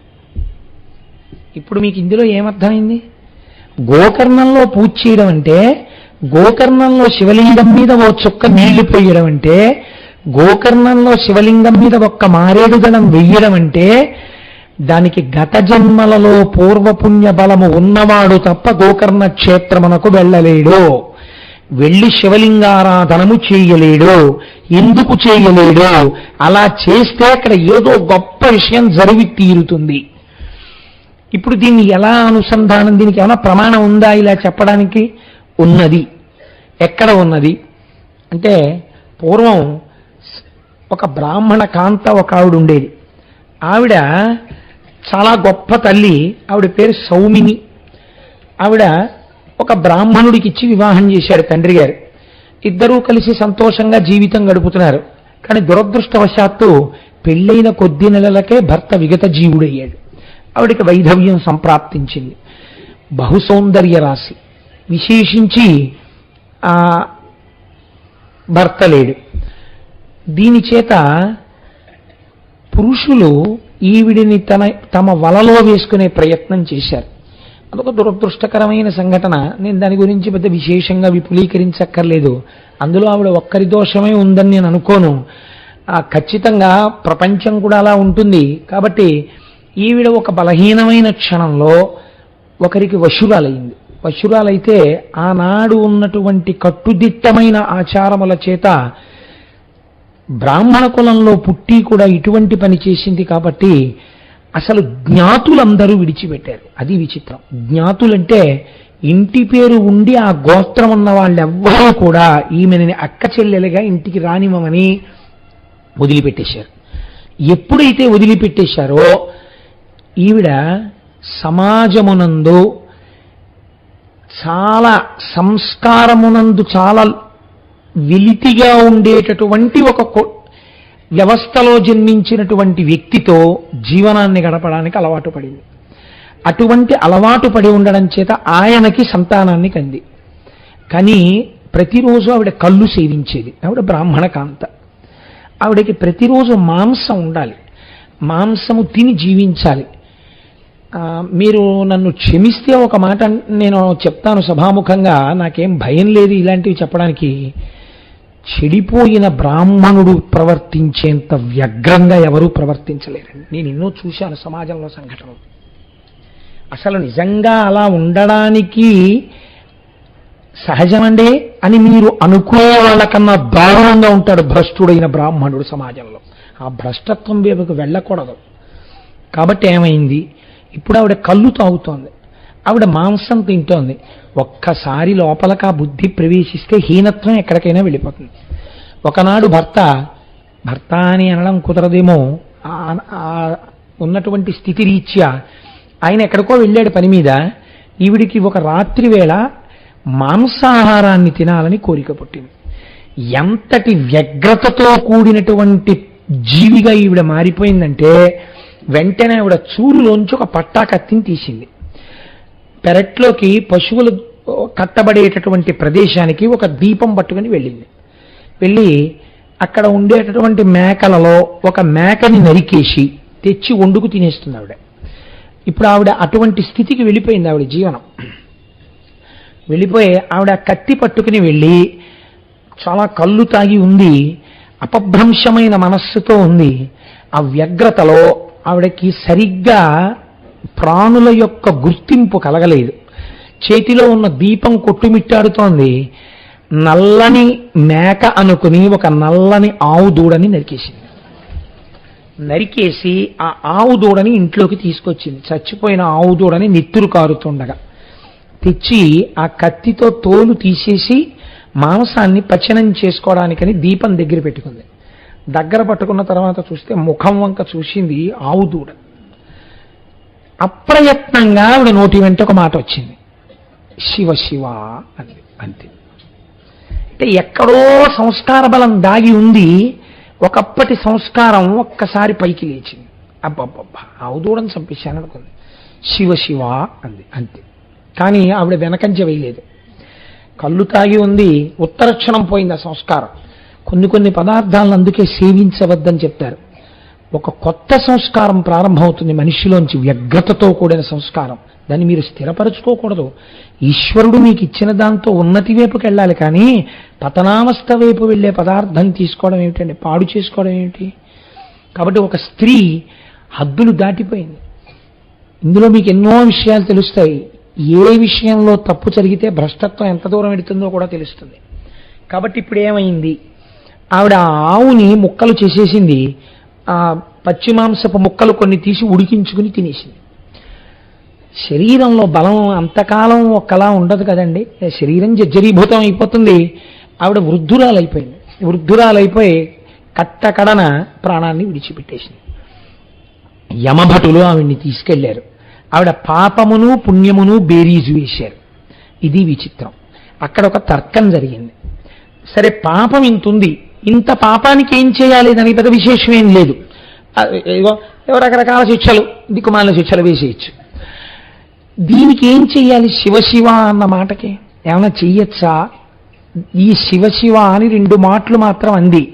Speaker 2: ఇప్పుడు మీకు ఇందులో ఏమర్థమైంది? గోకర్ణంలో పూజ చేయడం అంటే, గోకర్ణంలో శివలింగం మీద ఓ చుక్క నీళ్లు పోయడం అంటే, గోకర్ణంలో శివలింగం మీద ఒక్క మారేడుదనం వెయ్యడం అంటే, దానికి గత జన్మలలో పూర్వపుణ్య బలము ఉన్నవాడు తప్ప గోకర్ణ క్షేత్రమునకు వెళ్ళలేడు, వెళ్ళి శివలింగారాధనము చేయలేడు. ఎందుకు చేయలేడు? అలా చేస్తే అక్కడ ఏదో గొప్ప విషయం జరిగి తీరుతుంది. ఇప్పుడు దీన్ని ఎలా అనుసంధానం, దీనికి ఏమైనా ప్రమాణం ఉందా ఇలా చెప్పడానికి? ఉన్నది. ఎక్కడ ఉన్నది అంటే, పూర్వం ఒక బ్రాహ్మణ కాంత ఒక ఆవిడ ఉండేది. ఆవిడ చాలా గొప్ప తల్లి. ఆవిడ పేరు సౌమిని. ఆవిడ ఒక బ్రాహ్మణుడికి ఇచ్చి వివాహం చేశాడు తండ్రి గారు. ఇద్దరూ కలిసి సంతోషంగా జీవితం గడుపుతున్నారు. కానీ దురదృష్టవశాత్తు పెళ్ళైన కొద్ది నెలలకే భర్త విగత జీవుడయ్యాడు. ఆవిడికి వైధవ్యం సంప్రాప్తించింది. బహుసౌందర్య రాశి, విశేషించి ఆ భర్త లేడు. దీని చేత పురుషులు ఈవిడిని తమ వలలో వేసుకునే ప్రయత్నం చేశారు. అదొక దురదృష్టకరమైన సంఘటన. నేను దాని గురించి పెద్ద విశేషంగా విపులీకరించక్కర్లేదు. అందులో ఆవిడ ఒక్కరి దోషమే ఉందని నేను అనుకోను. ఖచ్చితంగా ప్రపంచం కూడా అలా ఉంటుంది. కాబట్టి ఈవిడ ఒక బలహీనమైన క్షణంలో ఒకరికి వశురాలైంది. వశురాలైతే ఆనాడు ఉన్నటువంటి కట్టుదిట్టమైన ఆచారముల చేత బ్రాహ్మణ కులంలో పుట్టి కూడా ఇటువంటి పని చేసింది. కాబట్టి అసలు జ్ఞాతులందరూ విడిచిపెట్టారు. అది విచిత్రం. జ్ఞాతులంటే ఇంటి పేరు ఉండి ఆ గోత్రం ఉన్న వాళ్ళెవ్వరూ కూడా ఈమెని అక్క చెల్లెలుగా ఇంటికి రానివ్వమని వదిలిపెట్టేశారు. ఎప్పుడైతే వదిలిపెట్టేశారో ఈవిడ సమాజమునందు చాలా సంస్కారమునందు చాలా వెలితిగా ఉండేటటువంటి ఒక వ్యవస్థలో జన్మించినటువంటి వ్యక్తితో జీవనాన్ని గడపడానికి అలవాటు పడింది. అటువంటి అలవాటు పడి ఉండడం చేత ఆయనకి సంతానాన్ని కంది. కానీ ప్రతిరోజు ఆవిడ కళ్ళు సేవించేది. ఆవిడ బ్రాహ్మణ కాంత. ఆవిడకి ప్రతిరోజు మాంసం ఉండాలి, మాంసము తిని జీవించాలి. మీరు నన్ను క్షమిస్తే ఒక మాట నేను చెప్తాను సభాముఖంగా, నాకేం భయం లేదు ఇలాంటివి చెప్పడానికి. చెడిపోయిన బ్రాహ్మణుడు ప్రవర్తించేంత వ్యగ్రంగా ఎవరూ ప్రవర్తించలేరండి. నేను ఎన్నో చూశాను సమాజంలో సంఘటనలు. అసలు నిజంగా అలా ఉండడానికి సహజమండే అని మీరు అనుకునే వాళ్ళకన్నా దారుణంగా ఉంటాడు భ్రష్టుడైన బ్రాహ్మణుడు సమాజంలో. ఆ భ్రష్టత్వం వైపుకు వెళ్ళకూడదు. కాబట్టి ఏమైంది, ఇప్పుడు ఆవిడ కళ్ళు తాగుతోంది, ఆవిడ మాంసం తింటోంది. ఒక్కసారి లోపలకి ఆ బుద్ధి ప్రవేశిస్తే హీనత్వం ఎక్కడికైనా వెళ్ళిపోతుంది. ఒకనాడు భర్త అని అనడం కుదరదేమో, ఉన్నటువంటి స్థితి రీత్యా ఆయన ఎక్కడికో వెళ్ళాడు పని మీద. ఈవిడికి ఒక రాత్రి వేళ మాంసాహారాన్ని తినాలని కోరిక పుట్టింది. ఎంతటి వ్యగ్రతతో కూడినటువంటి జీవిగా ఈవిడ మారిపోయిందంటే, వెంటనే ఆవిడ చూరులోంచి ఒక పట్టా కత్తిని తీసింది. పెరట్లోకి పశువులు కట్టబడేటటువంటి ప్రదేశానికి ఒక దీపం పట్టుకుని వెళ్ళింది. వెళ్ళి అక్కడ ఉండేటటువంటి మేకలలో ఒక మేకని నరికేసి తెచ్చి వండుకు తినేస్తుంది ఆవిడ. ఇప్పుడు ఆవిడ అటువంటి స్థితికి వెళ్ళిపోయింది ఆవిడ జీవనం. వెళ్ళిపోయి ఆవిడ కత్తి పట్టుకుని వెళ్ళి చాలా కళ్ళు తాగి ఉంది, అపభ్రంశమైన మనస్సుతో ఉంది. ఆ వ్యగ్రతలో ఆవిడకి సరిగ్గా ప్రాణుల యొక్క గుర్తింపు కలగలేదు. చేతిలో ఉన్న దీపం కొట్టుమిట్టాడుతోంది. నల్లని మేక అనుకుని ఒక నల్లని ఆవు దూడని నరికేసింది. నరికేసి ఆ ఆవు దూడని ఇంట్లోకి తీసుకొచ్చింది. చచ్చిపోయిన ఆవు దూడని నెత్తురు కారుతుండగా తెచ్చి ఆ కత్తితో తోలు తీసేసి మాంసాన్ని పచనం చేసుకోవడానికని దీపం దగ్గర పెట్టుకుంది. దగ్గర పట్టుకున్న తర్వాత చూస్తే ముఖం వంక చూసింది ఆవు దూడ. అప్రయత్నంగా ఆవిడ నోటి వెంట ఒక మాట వచ్చింది, శివ శివ అంది. అంతే. అంటే ఎక్కడో సంస్కార బలం దాగి ఉంది. ఒకప్పటి సంస్కారం ఒక్కసారి పైకి లేచింది. అబ్బబ్బబ్బా, ఆవు దూడని చంపేశాను అనుకుంది. శివ శివ అంది. అంతే. కానీ ఆవిడ వెనకంజ వేయలేదు. కళ్ళు తాగి ఉంది, ఉత్తరక్షణం పోయింది ఆ సంస్కారం. కొన్ని పదార్థాలను అందుకే సేవించవద్దని చెప్తారు. ఒక కొత్త సంస్కారం ప్రారంభమవుతుంది మనిషిలోంచి, వ్యగ్రతతో కూడిన సంస్కారం. దాన్ని మీరు స్థిరపరచుకోకూడదు. ఈశ్వరుడు మీకు ఇచ్చిన దాంతో ఉన్నతి వైపుకి వెళ్ళాలి, కానీ పతనావస్థ వైపు వెళ్ళే పదార్థం తీసుకోవడం ఏమిటండి, పాడు చేసుకోవడం ఏమిటి? కాబట్టి ఒక స్త్రీ హద్దులు దాటిపోయింది. ఇందులో మీకు ఎన్నో విషయాలు తెలుస్తాయి. ఏ విషయంలో తప్పు జరిగితే భ్రష్టత్వం ఎంత దూరం ఎడుతుందో కూడా తెలుస్తుంది. కాబట్టి ఇప్పుడు ఏమైంది, ఆవిడ ఆవుని ముక్కలు చేసేసింది. ఆ పచ్చిమాంసపు ముక్కలు కొన్ని తీసి ఉడికించుకుని తినేసింది. శరీరంలో బలం అంతకాలం ఒక్కలా ఉండదు కదండి, శరీరం జర్జరీభూతం అయిపోతుంది. ఆవిడ వృద్ధురాలైపోయింది. వృద్ధురాలైపోయి కట్టకడన ప్రాణాన్ని విడిచిపెట్టేసింది. యమభటులు ఆవిడ్ని తీసుకెళ్లారు. ఆవిడ పాపమును పుణ్యమును బేరీజు వేశారు. ఇది విచిత్రం. అక్కడ ఒక తర్కం జరిగింది. సరే, పాపం ఇంతుంది, ఇంత పాపానికి ఏం చేయాలి, దానికి పెద్ద విశేషం ఏం లేదు. రకరకాల శిక్షలు, దిక్కుమాలిన శిక్షలు వేసేయచ్చు. దీనికి ఏం చెయ్యాలి, శివశివ అన్న మాటకి ఏమైనా చెయ్యొచ్చా? ఈ శివశివ అని 2 మాటలు మాత్రం అంది.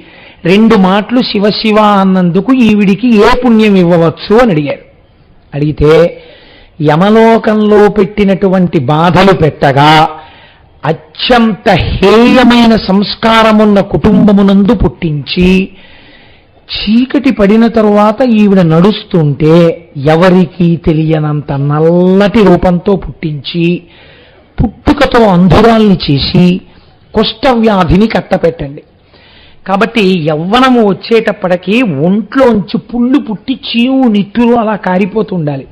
Speaker 2: 2 మాటలు శివశివ అన్నందుకు ఈవిడికి ఏ పుణ్యం ఇవ్వవచ్చు అని అడిగారు. అడిగితే యమలోకంలో పెట్టినటువంటి బాధలు పెట్టగా అత్యంత హేయమైన సంస్కారమున్న కుటుంబమునందు పుట్టించి, చీకటి పడిన తరువాత ఈవిడ నడుస్తుంటే ఎవరికీ తెలియనంత నల్లటి రూపంతో పుట్టించి, పుట్టుకతో అంధురాల్ని చేసి కుష్ఠవ్యాధిని కట్టపెట్టండి. కాబట్టి యవ్వనము వచ్చేటప్పటికీ ఒంట్లోంచి పుళ్ళు పుట్టి చీవు నిట్టులు అలా కారిపోతుండాలి.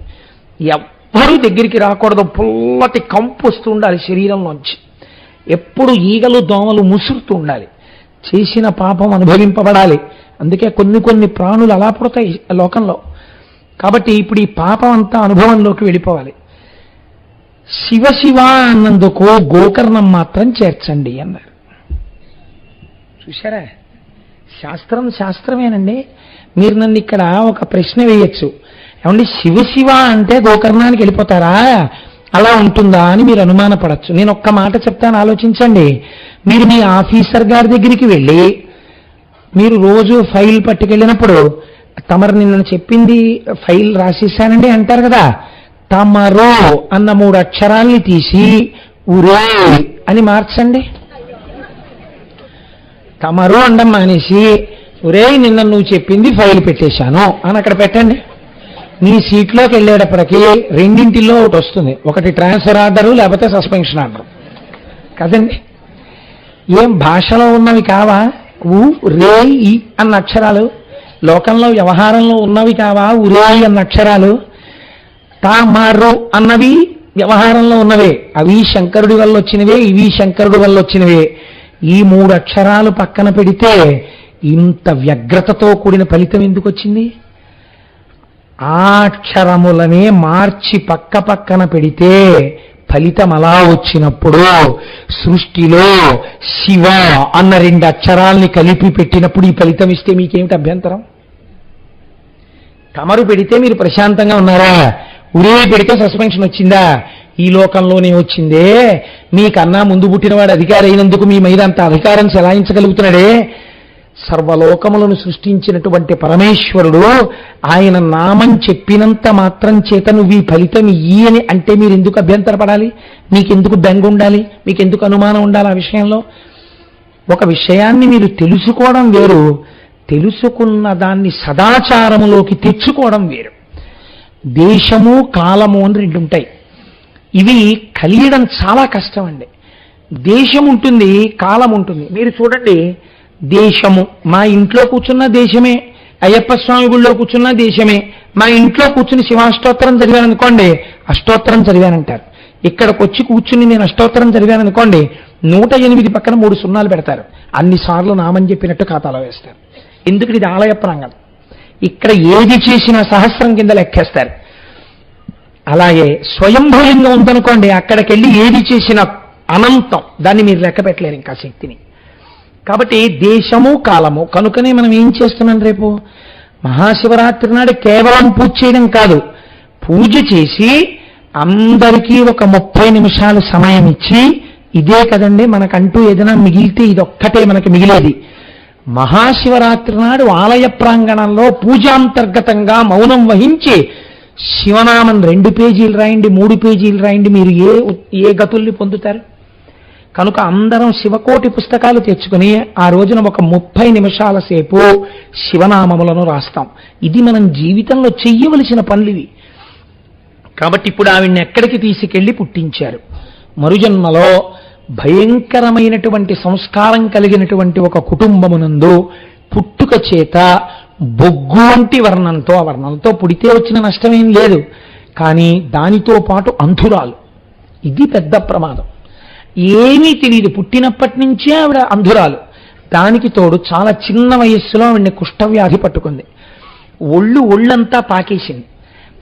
Speaker 2: ఎవ్వరూ దగ్గరికి రాకూడదు. పుల్లటి కంపు వస్తూ ఉండాలి శరీరంలోంచి. ఎప్పుడు ఈగలు దోమలు ముసురుతూ ఉండాలి. చేసిన పాపం అనుభవింపబడాలి. అందుకే కొన్ని ప్రాణులు అలా పుడతాయి లోకంలో. కాబట్టి ఇప్పుడు ఈ పాపం అంతా అనుభవంలోకి వెళ్ళిపోవాలి. శివశివ అన్నందుకు గోకర్ణం మాత్రం చేర్చండి అన్నారు. చూశారా? శాస్త్రం శాస్త్రమేనండి. మీరు నన్ను ఇక్కడ ఒక ప్రశ్న వేయచ్చు, ఏమండి శివ అంటే గోకర్ణానికి వెళ్ళిపోతారా, అలా ఉంటుందా అని మీరు అనుమానపడచ్చు. నేను ఒక్క మాట చెప్తాను, ఆలోచించండి. మీరు మీ ఆఫీసర్ గారి దగ్గరికి వెళ్ళి మీరు రోజు ఫైల్ పట్టుకెళ్ళినప్పుడు తమరు నిన్న చెప్పింది ఫైల్ రాసేసానండి అంటారు కదా, తమరో అన్న 3 అక్షరాల్ని తీసి ఉరే అని మార్చండి. తమరు అండం మానేసి ఒరే నిన్న నువ్వు చెప్పింది ఫైల్ పెట్టేశాను అని అక్కడ పెట్టండి. మీ సీట్లోకి వెళ్ళేటప్పటికి రెండింటిలో ఒకటి వస్తుంది, ఒకటి ట్రాన్స్ఫర్ ఆర్డరు లేకపోతే సస్పెన్షన్ ఆర్డర్ కదండి. ఏం భాషలో ఉన్నవి కావా ఉ రే ఈ అన్న అక్షరాలు, లోకంలో వ్యవహారంలో ఉన్నవి కావా ఉరే అన్న అక్షరాలు, తామరు అన్నవి వ్యవహారంలో ఉన్నవే, అవి శంకరుడి వల్ల వచ్చినవే, ఇవి శంకరుడి వల్ల వచ్చినవే. ఈ 3 అక్షరాలు పక్కన పెడితే ఇంత వ్యగ్రతతో కూడిన ఫలితం ఎందుకు వచ్చింది? ఆ అక్షరములనే మార్చి పక్కన పెడితే ఫలితం అలా వచ్చినప్పుడు, సృష్టిలో శివ అన్న 2 అక్షరాల్ని కలిపి పెట్టినప్పుడు ఈ ఫలితం ఇస్తే మీకేమిటి అభ్యంతరం? తమరు పెడితే మీరు ప్రశాంతంగా ఉన్నారా, ఉరే పెడితే సస్పెన్షన్ వచ్చిందా? ఈ లోకంలోనే వచ్చిందే. మీకన్నా ముందు పుట్టినవాడు అధికారి అయినందుకు మీ మీద అంత అధికారం చెలాయించగలుగుతున్నాడే. సర్వలోకములను సృష్టించినటువంటి పరమేశ్వరుడు ఆయన నామం చెప్పినంత మాత్రం చేత నువ్వు ఈ ఫలితం ఇయ్యి అని అంటే మీరు ఎందుకు అభ్యంతరపడాలి? మీకెందుకు బెంగ ఉండాలి? మీకెందుకు అనుమానం ఉండాలి ఆ విషయంలో? ఒక విషయాన్ని మీరు తెలుసుకోవడం వేరు, తెలుసుకున్న దాన్ని సదాచారములోకి తెచ్చుకోవడం వేరు. దేశము కాలము అని 2 ఉంటాయి. ఇవి కలియడం చాలా కష్టం అండి. దేశం ఉంటుంది, కాలం ఉంటుంది. మీరు చూడండి, దేశము మా ఇంట్లో కూర్చున్న దేశమే, అయ్యప్ప స్వామి గుళ్ళో కూర్చున్న దేశమే. మా ఇంట్లో కూర్చుని శివాష్టోత్తరం చదివాననుకోండి, అష్టోత్తరం చదివానంటారు. ఇక్కడికి వచ్చి కూర్చుని నేను అష్టోత్తరం చదివాననుకోండి, 108 పక్కన 3 సున్నాలు పెడతారు. అన్నిసార్లు నామని చెప్పినట్టు ఖాతాలో వేస్తారు. ఎందుకు? ఇది ఆలయ ప్రాంగణం. ఇక్కడ ఏది చేసినా సహస్రం కింద లెక్కేస్తారు. అలాగే స్వయంభూయంగా ఉందనుకోండి, అక్కడికి వెళ్ళి ఏది చేసినా అనంతం, దాన్ని మీరు లెక్క పెట్టలేరు ఇంకా శక్తిని. కాబట్టి దేశము కాలము కనుకనే మనం ఏం చేస్తున్నాం, రేపు మహాశివరాత్రి నాడు కేవలం పూజ చేయడం కాదు, పూజ చేసి అందరికీ ఒక 30 నిమిషాలు సమయం ఇచ్చి, ఇదే కదండి మనకంటూ ఏదైనా మిగిలితే ఇదొక్కటే మనకి మిగిలేది. మహాశివరాత్రి నాడు ఆలయ ప్రాంగణంలో పూజాంతర్గతంగా మౌనం వహించి శివనామం 2 పేజీలు రాయండి, 3 పేజీలు రాయండి, మీరు ఏ గతుల్ని పొందుతారు? కనుక అందరం శివకోటి పుస్తకాలు తెచ్చుకుని ఆ రోజున ఒక 30 నిమిషాల సేపు శివనామములను రాస్తాం. ఇది మనం జీవితంలో చెయ్యవలసిన పనులివి. కాబట్టి ఇప్పుడు ఆవిడ్ని ఎక్కడికి తీసుకెళ్లి పుట్టించారు? మరుజన్మలో భయంకరమైనటువంటి సంస్కారం కలిగినటువంటి ఒక కుటుంబమునందు పుట్టుక చేత బొగ్గు వంటి వర్ణంతో, ఆ వర్ణంతో పుడితే వచ్చిన నష్టమేం లేదు, కానీ దానితో పాటు అంధురాలు. ఇది పెద్ద ప్రమాదం. ఏమీ తెలియదు, పుట్టినప్పటి నుంచే ఆవిడ అంధురాలు. దానికి తోడు చాలా చిన్న వయస్సులో ఆవిడ్ని కుష్ఠవ్యాధి పట్టుకుంది. ఒళ్ళంతా పాకేసింది.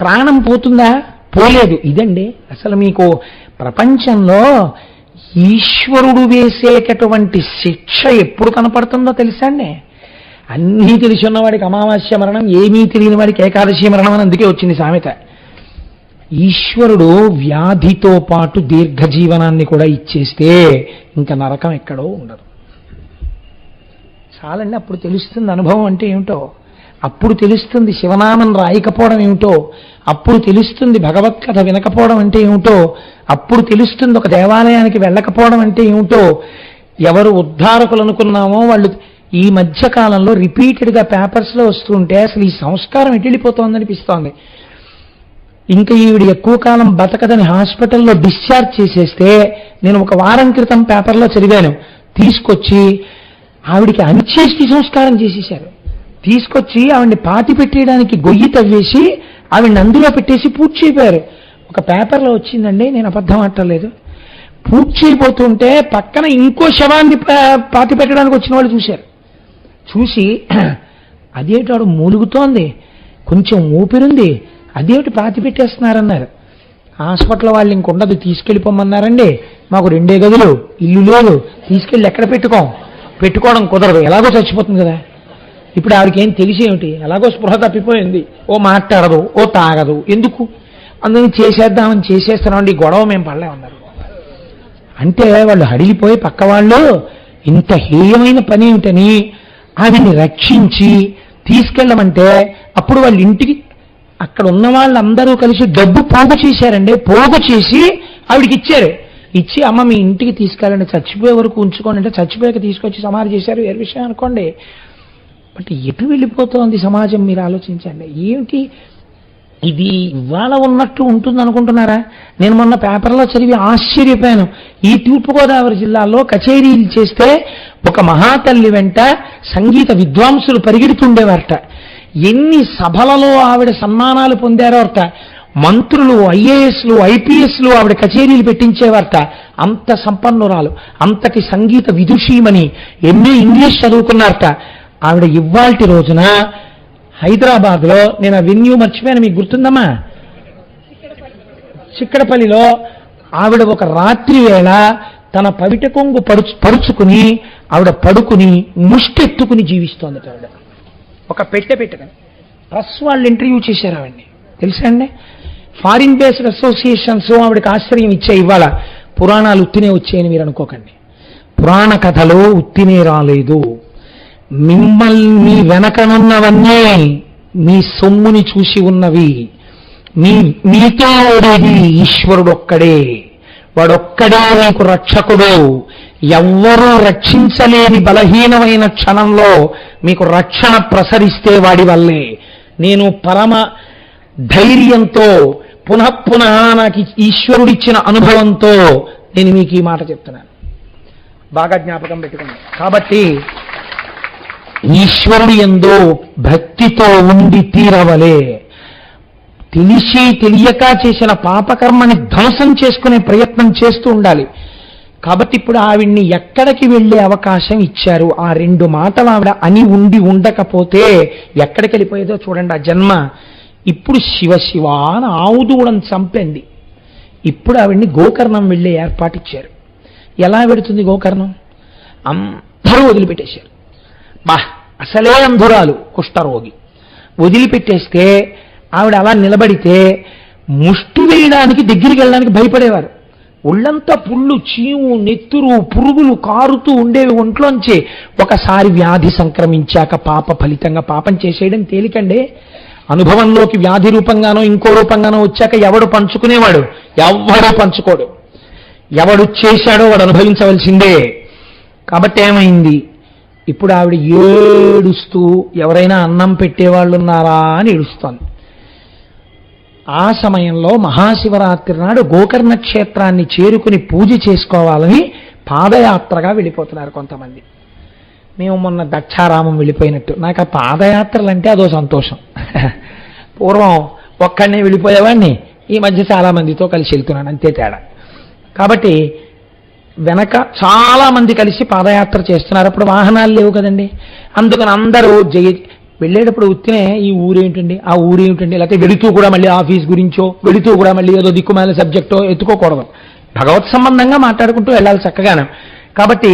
Speaker 2: ప్రాణం పోతుందా? పోలేదు. ఇదండి అసలు మీకు ప్రపంచంలో ఈశ్వరుడు వేసేటటువంటి శిక్ష ఎప్పుడు కనపడుతుందో తెలుసా అండి? అన్నీ తెలిసిన వాడికి అమావాస్య మరణం, ఏమీ తెలియని వాడికి ఏకాదశి మరణం అని అందుకే వచ్చింది సామెత. ఈశ్వరుడు వ్యాధితో పాటు దీర్ఘజీవనాన్ని కూడా ఇచ్చేస్తే ఇంకా నరకం ఎక్కడో ఉండదు. చాలండి, అప్పుడు తెలుస్తుంది అనుభవం అంటే ఏమిటో, అప్పుడు తెలుస్తుంది శివనామం రాయకపోవడం ఏమిటో, అప్పుడు తెలుస్తుంది భగవత్కథ వినకపోవడం అంటే ఏమిటో, అప్పుడు తెలుస్తుంది ఒక దేవాలయానికి వెళ్ళకపోవడం అంటే ఏమిటో. ఎవరు ఉద్ధారకులు అనుకున్నామో వాళ్ళు ఈ మధ్య కాలంలో రిపీటెడ్గా పేపర్స్లో వస్తుంటే అసలు ఈ సంస్కారం ఎటు వెళ్ళిపోతోందనిపిస్తోంది. ఇంకా ఈవిడ ఎక్కువ కాలం బతకదని హాస్పిటల్లో డిశ్చార్జ్ చేసేస్తే, నేను ఒక వారం క్రితం పేపర్లో చదివాను, తీసుకొచ్చి ఆవిడికి అంత్యేష్టి సంస్కారం చేసేశారు. తీసుకొచ్చి ఆవిడ్ని పాతి పెట్టేయడానికి గొయ్యి తవ్వేసి ఆవిడ్ని అందులో పెట్టేసి పూజ చేయపోయారు. ఒక పేపర్లో వచ్చిందండి, నేను అబద్ధం ఆడలేదు. పూజ చేయబోతుంటే పక్కన ఇంకో శవాన్ని పాతి పెట్టడానికి వచ్చిన వాళ్ళు చూశారు. చూసి అదేమిటాడు మూలుగుతోంది, కొంచెం ఊపిరుంది, అదేమిటి పాతి పెట్టేస్తున్నారన్నారు. హాస్పిటల్ వాళ్ళు ఇంకొండదు, తీసుకెళ్ళిపోమన్నారండి. మాకు 2 గదులు, ఇల్లు లేదు, తీసుకెళ్ళి ఎక్కడ పెట్టుకోం పెట్టుకోవడం కుదరదు, ఎలాగో చచ్చిపోతుంది కదా. ఇప్పుడు ఆవిడకి ఏం తెలిసేమిటి, ఎలాగో స్పృహ తప్పిపోయింది, ఓ మాట్లాడదు, ఓ తాగదు, ఎందుకు అందుకని చేసేద్దామని చేసేస్తున్నామండి, ఈ గొడవ మేము పడలేమన్నారు. అంటే వాళ్ళు హడిలిపోయి పక్క వాళ్ళు ఇంత హేయమైన పని ఏమిటని ఆవిడ్ని రక్షించి తీసుకెళ్ళమంటే అప్పుడు వాళ్ళ ఇంటికి అక్కడ ఉన్న వాళ్ళందరూ కలిసి డబ్బు పోగు చేశారండి. పోగు చేసి ఆవిడికి ఇచ్చారు. ఇచ్చి అమ్మ మీ ఇంటికి తీసుకెళ్ళండి, చచ్చిపోయే వరకు ఉంచుకోండి అంటే చచ్చిపోయాక తీసుకొచ్చి సమాధి చేశారు. వేరే విషయం అనుకోండి. బట్ ఎటు వెళ్ళిపోతోంది సమాజం మీరు ఆలోచించండి. ఏమిటి ఇది ఇవాళ ఉన్నట్టు ఉంటుంది అనుకుంటున్నారా? నేను మొన్న పేపర్లో చదివి ఆశ్చర్యపోయాను. ఈ తూర్పుగోదావరి జిల్లాలో కచేరీలు చేస్తే ఒక మహాతల్లి వెంట సంగీత విద్వాంసులు పరిగెడుతుండేవారట. ఎన్ని సభలలో ఆవిడ సన్మానాలు పొందారో అట. మంత్రులు, ఐఏఎస్లు, ఐపీఎస్లు ఆవిడ కచేరీలు పెట్టించేవారట. అంత సంపన్నురాలు, అంతటి సంగీత విదుషీమని, ఎంఏ ఇంగ్లీష్ చదువుకున్నారట. ఆవిడ ఇవాల్టి రోజున హైదరాబాద్లో, నేను ఆ వెన్యూ మర్చిపోయాను, మీకు గుర్తుందమ్మా, చిక్కడపల్లిలో ఆవిడ ఒక రాత్రి వేళ తన పవిట కొంగు పరుచుకుని ఆవిడ పడుకుని ముష్టెత్తుకుని జీవిస్తోందట. ఆవిడ ఒక పెట్టుకుని ప్రెస్ వాళ్ళు ఇంటర్వ్యూ చేశారు ఆవిడ్ని, తెలుసా అండి? ఫారిన్ బేస్డ్ అసోసియేషన్స్ ఆవిడకి ఆశ్రయం ఇచ్చాయి. ఇవాళ పురాణాలు ఉత్తినే వచ్చాయని మీరు అనుకోకండి. పురాణ కథలు ఉత్తినే రాలేదు. మిమ్మల్ని వెనకనున్నవన్నీ మీ సొమ్ముని చూసి ఉన్నవి. మీతో ఉండేది ఈశ్వరుడు ఒక్కడే. వాడొక్కడే మీకు రక్షకుడు. ఎవ్వరూ రక్షించలేని బలహీనమైన క్షణంలో మీకు రక్షణ ప్రసరిస్తే వాడి వల్లే. నేను పరమ ధైర్యంతో పునఃపునః నాకు ఈశ్వరుడిచ్చిన అనుభవంతో నేను మీకు ఈ మాట చెప్తున్నాను. బాగా జ్ఞాపకం పెట్టుకున్నాను. కాబట్టి ఈశ్వరుడు యందు భక్తితో ఉండి తీరవలే. తెలిసి తెలియక చేసిన పాపకర్మని ధ్వంసం చేసుకునే ప్రయత్నం చేస్తూ ఉండాలి. కాబట్టి ఇప్పుడు ఆవిడ్ని ఎక్కడికి వెళ్ళే అవకాశం ఇచ్చారు? ఆ రెండు మాటలు ఆవిడ అని ఉండి ఉండకపోతే ఎక్కడికి వెళ్ళిపోయేదో చూడండి ఆ జన్మ. ఇప్పుడు శివ శివ అని ఆవుదూడని చంపింది. ఇప్పుడు ఆవిడ్ని గోకర్ణం వెళ్ళే ఏర్పాటు ఇచ్చారు. ఎలా పెడుతుంది గోకర్ణం? అందరూ వదిలిపెట్టేశారు. అసలే అంధురాలు, కుష్ఠరోగి, వదిలిపెట్టేస్తే ఆవిడ అలా నిలబడితే ముష్టి వేయడానికి దగ్గరికి వెళ్ళడానికి భయపడేవారు. ఒళ్ళంతా పుళ్ళు, చీము, నెత్తురు, పురుగులు కారుతూ ఉండేవి ఒంట్లోంచి. ఒకసారి వ్యాధి సంక్రమించాక పాప ఫలితంగా పాపం చేసేయడం తేలికండే. అనుభవంలోకి వ్యాధి రూపంగానో ఇంకో రూపంగానో వచ్చాక ఎవడు పంచుకునేవాడు? ఎవడో పంచుకోడు. ఎవడు చేశాడో వాడు అనుభవించవలసిందే. కాబట్టి ఏమైంది? ఇప్పుడు ఆవిడ ఏడుస్తూ ఎవరైనా అన్నం పెట్టేవాళ్ళు ఉన్నారా అని ఏడుస్తోంది. ఆ సమయంలో మహాశివరాత్రి నాడు గోకర్ణ క్షేత్రాన్ని చేరుకుని పూజ చేసుకోవాలని పాదయాత్రగా వెళ్ళిపోతున్నారు కొంతమంది. మేము మొన్న దక్షారామం వెళ్ళిపోయినట్టు. నాకు ఆ పాదయాత్రలు అంటే అదో సంతోషం. పూర్వం ఒక్కడనే వెళ్ళిపోయేవాడిని, ఈ మధ్య చాలా మందితో కలిసి వెళ్తున్నాను, అంతే తేడా. కాబట్టి వెనక చాలా మంది కలిసి పాదయాత్ర చేస్తున్నారు. అప్పుడు వాహనాలు లేవు కదండి. అందుకని అందరూ వెళ్ళేటప్పుడు ఉత్తినే ఈ ఊరేమిటండి, ఆ ఊరేమిటండి, లేకపోతే వెళుతూ కూడా మళ్ళీ ఆఫీస్ గురించో, వెళుతూ కూడా మళ్ళీ ఏదో దిక్కుమాల సబ్జెక్టో ఎత్తుకోకూడదు. భగవత్ సంబంధంగా మాట్లాడుకుంటూ వెళ్ళాలి చక్కగానే. కాబట్టి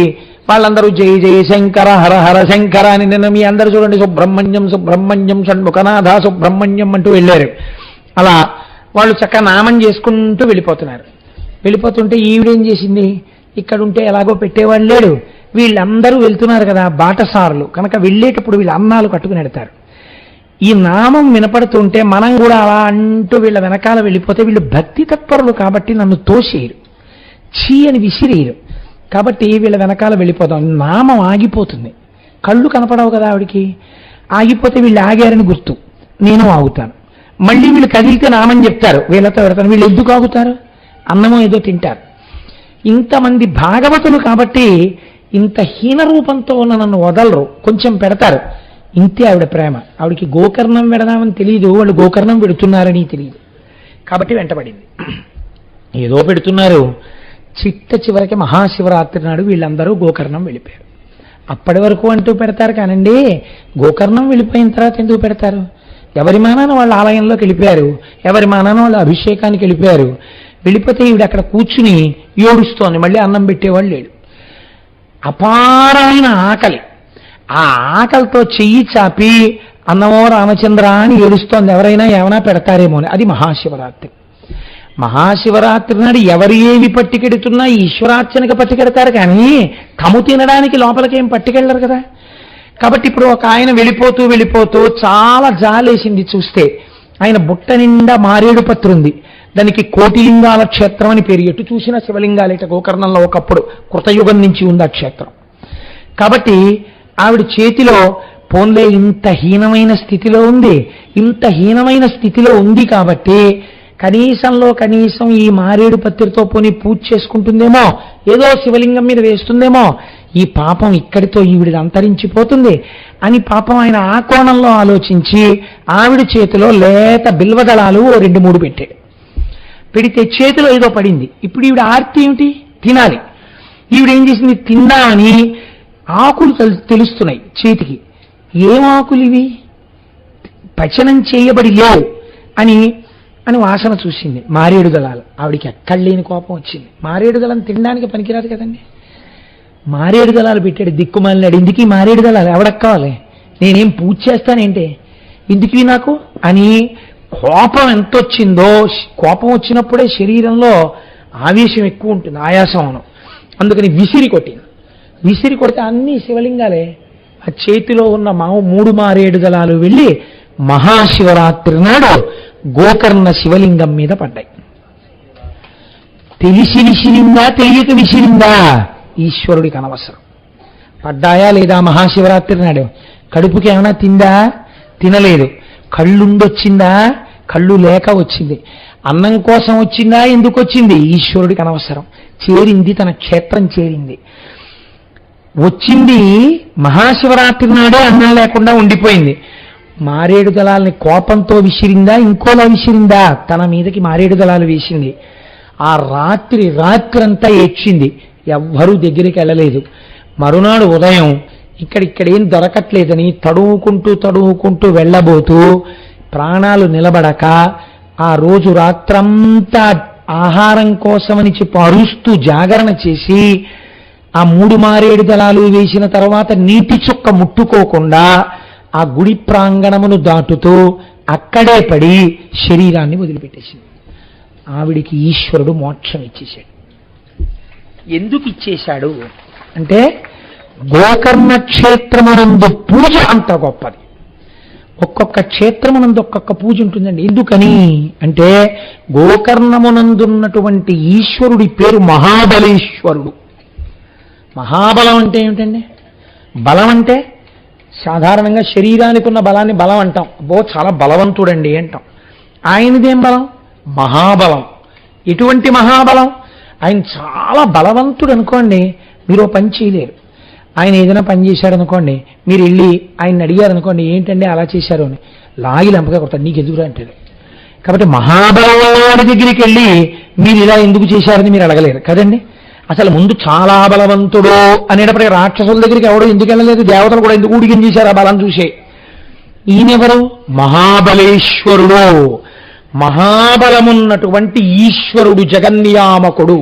Speaker 2: వాళ్ళందరూ జయ జయ శంకర, హర హర శంకర అని నిన్న మీ అందరూ చూడండి, సుబ్రహ్మణ్యం సుబ్రహ్మణ్యం షణ్ముఖనాథ సుబ్రహ్మణ్యం అంటూ వెళ్ళారు. అలా వాళ్ళు చక్కగా నామం చేసుకుంటూ వెళ్ళిపోతున్నారు. వెళ్ళిపోతుంటే ఈవిడేం చేసింది? ఇక్కడ ఉంటే ఎలాగో పెట్టేవాళ్ళు లేడు, వీళ్ళందరూ వెళ్తున్నారు కదా బాటసారులు కనుక వెళ్ళేటప్పుడు వీళ్ళు అన్నాలు కట్టుకుని వెడతారు. ఈ నామం వినపడుతుంటే మనం కూడా అలా అంటూ వీళ్ళ వెనకాల వెళ్ళిపోతే వీళ్ళు భక్తి తత్పరులు కాబట్టి నన్ను తోసేయరు, చీ అని విసిరేయరు. కాబట్టి వీళ్ళ వెనకాల వెళ్ళిపోతాం. నామం ఆగిపోతుంది, కళ్ళు కనపడవు కదా ఆవిడికి. ఆగిపోతే వీళ్ళు ఆగారని గుర్తు, నేను ఆగుతాను. మళ్ళీ వీళ్ళు కదిలితే నామం చెప్తారు, వీళ్ళతో పెడతాను. వీళ్ళు ఎందుకు ఆగుతారు? అన్నమో ఏదో తింటారు. ఇంతమంది భాగవతులు కాబట్టి ఇంత హీన రూపంతో ఉన్న నన్ను వదలరు, కొంచెం పెడతారు. ఇంతే ఆవిడ ప్రేమ. ఆవిడికి గోకర్ణం పెడదామని తెలియదు, వాళ్ళు గోకర్ణం పెడుతున్నారని తెలియదు. కాబట్టి వెంటబడింది. ఏదో పెడుతున్నారు. చివరికి మహాశివరాత్రి నాడు వీళ్ళందరూ గోకర్ణం వెళ్ళిపోయారు. అప్పటి వరకు అంటూ పెడతారు కానండి, గోకర్ణం వెళ్ళిపోయిన తర్వాత ఎందుకు పెడతారు? ఎవరి మానాన వాళ్ళ ఆలయంలోకి వెళ్ళిపోయారు, ఎవరి మానాన వాళ్ళ అభిషేకానికి వెళ్ళిపోయారు. వెళ్ళిపోతే ఈవిడ అక్కడ కూర్చుని ఏడుస్తోంది. మళ్ళీ అన్నం పెట్టేవాళ్ళు లేడు. అపారమైన ఆకలి. ఆ ఆకలితో చెయ్యి చాపి అన్నమో రామచంద్ర అని ఏడుస్తోంది. ఎవరైనా ఏమైనా పెడతారేమో అని. అది మహాశివరాత్రి. మహాశివరాత్రి నాడు ఎవరు ఏవి పట్టుకెడుతున్నా ఈశ్వరార్చనకు పట్టుకెడతారు, కానీ తము తినడానికి లోపలికేం పట్టుకెళ్ళరు కదా. కాబట్టి ఇప్పుడు ఒక ఆయన వెళ్ళిపోతూ చాలా జాలేసింది చూస్తే. ఆయన బుట్ట నిండా మారేడు పత్రి ఉంది. దానికి కోటిలింగాల క్షేత్రం అని పేరు. ఎటు చూసినా శివలింగాలు. ఇట గోకర్ణంలో ఒకప్పుడు కృతయుగం నుంచి ఉంది ఆ క్షేత్రం. కాబట్టి ఆవిడ చేతిలో పోన్లే ఇంత హీనమైన స్థితిలో ఉంది. ఇంత హీనమైన స్థితిలో ఉంది కాబట్టి కనీసం ఈ మారేడు పత్రితో పోని పూజ చేసుకుంటుందేమో, ఏదో శివలింగం మీద వేస్తుందేమో, ఈ పాపం ఇక్కడితో ఈవిడిది అంతరించిపోతుంది అని పాపం ఆయన ఆ కోణంలో ఆలోచించి ఆవిడ చేతిలో లేత బిల్వదళాలు 2-3 పెట్టాడు. పెడితే చేతిలో ఏదో పడింది. ఇప్పుడు ఈవిడ ఆర్తి ఏమిటి? తినాలి. ఈవిడ ఏం చేసింది? తిందా అని ఆకులు తెలుస్తున్నాయి చేతికి. ఏం ఆకులు ఇవి? పచనం చేయబడి లేవు అని వాసన చూసింది. మారేడు దళాలు. ఆవిడికి ఎక్కడ లేని కోపం వచ్చింది. మారేడు దళం తినడానికి పనికిరాదు కదండి. మారేడు దళాలు పెట్టాడు. దిక్కుమాలినాడు. ఎందుకు ఈ మారేడు దళాలు? ఎవడకు కావాలి? నేనేం పూజ చేస్తానేంటే, ఎందుకు నాకు అని కోపం ఎంత వచ్చిందో. కోపం వచ్చినప్పుడే శరీరంలో ఆవేశం ఎక్కువ ఉంటుంది, ఆయాసం. అందుకని విసిరి కొడితే అన్ని శివలింగాలే. ఆ చేతిలో ఉన్న 3 మారేడు దళాలు వెళ్ళి మహాశివరాత్రి నాడు గోకర్ణ శివలింగం మీద పడ్డాయి. తెలిసి విసిరిందా తెలియక విసిరిందా ఈశ్వరుడికి అనవసరం. పడ్డాయా లేదా మహాశివరాత్రి నాడు? కడుపుకి ఏమైనా తిందా? తినలేదు. కళ్ళుండొచ్చిందా? కళ్ళు లేక వచ్చింది. అన్నం కోసం వచ్చిందా? ఎందుకు వచ్చింది? ఈశ్వరుడికి అనవసరం. చేరింది, తన క్షేత్రం చేరింది. వచ్చింది మహాశివరాత్రి నాడే అన్నం లేకుండా ఉండిపోయింది. మారేడు దళాలని కోపంతో విసిరిందా? ఇంకోలా విసిరిందా? తన మీదకి మారేడు దళాలు వేసింది. ఆ రాత్రంతా ఏడ్చింది. ఎవ్వరూ దగ్గరికి వెళ్ళలేదు. మరునాడు ఉదయం ఇక్కడేం దొరకట్లేదని తడువుకుంటూ వెళ్ళబోతూ ప్రాణాలు నిలబడక ఆ రోజు రాత్రంతా ఆహారం కోసమని చెప్పి అరుస్తూ జాగరణ చేసి ఆ 3 మారేడు దళాలు వేసిన తర్వాత నీటి చుక్క ముట్టుకోకుండా ఆ గుడి ప్రాంగణమును దాటుతూ అక్కడే పడి శరీరాన్ని వదిలిపెట్టేసింది. ఆవిడికి ఈశ్వరుడు మోక్షం ఇచ్చేశాడు. ఎందుకు ఇచ్చేశాడు అంటే, గోకర్ణ క్షేత్రమునందు పూజ అంత గొప్పది. ఒక్కొక్క క్షేత్రమునందు ఒక్కొక్క పూజ ఉంటుందండి. ఎందుకని అంటే, గోకర్ణమునందున్నటువంటి ఈశ్వరుడి పేరు మహాబలేశ్వరుడు. మహాబలం అంటే ఏమిటండి? బలం అంటే సాధారణంగా శరీరానికి ఉన్న బలాన్ని బలం అంటాం. చాలా బలవంతుడండి అంటాం. ఆయనదేం బలం? మహాబలం. ఎటువంటి మహాబలం? ఆయన చాలా బలవంతుడు అనుకోండి, మీరు పని చేయలేరు. ఆయన ఏదైనా పని చేశారనుకోండి, మీరు వెళ్ళి ఆయన అడిగారనుకోండి, ఏంటండి అలా చేశారు అని, లాగి లంపగా కొడతాడు. నీకు ఎందుకు అంటాడు. కాబట్టి మహాబలం వాడి దగ్గరికి వెళ్ళి మీరు ఇలా ఎందుకు చేశారని మీరు అడగలేరు కదండి. అసలు ముందు చాలా బలవంతుడు అనేటప్పటికీ రాక్షసుల దగ్గరికి ఎవడో ఎందుకు వెళ్ళలేదు, దేవతలు కూడా ఎందుకు ఊడిగం చేశారు ఆ బలం చూసే. ఈయనెవరు? మహాబలేశ్వరుడు. మహాబలమున్నటువంటి ఈశ్వరుడు, జగన్నియామకుడు.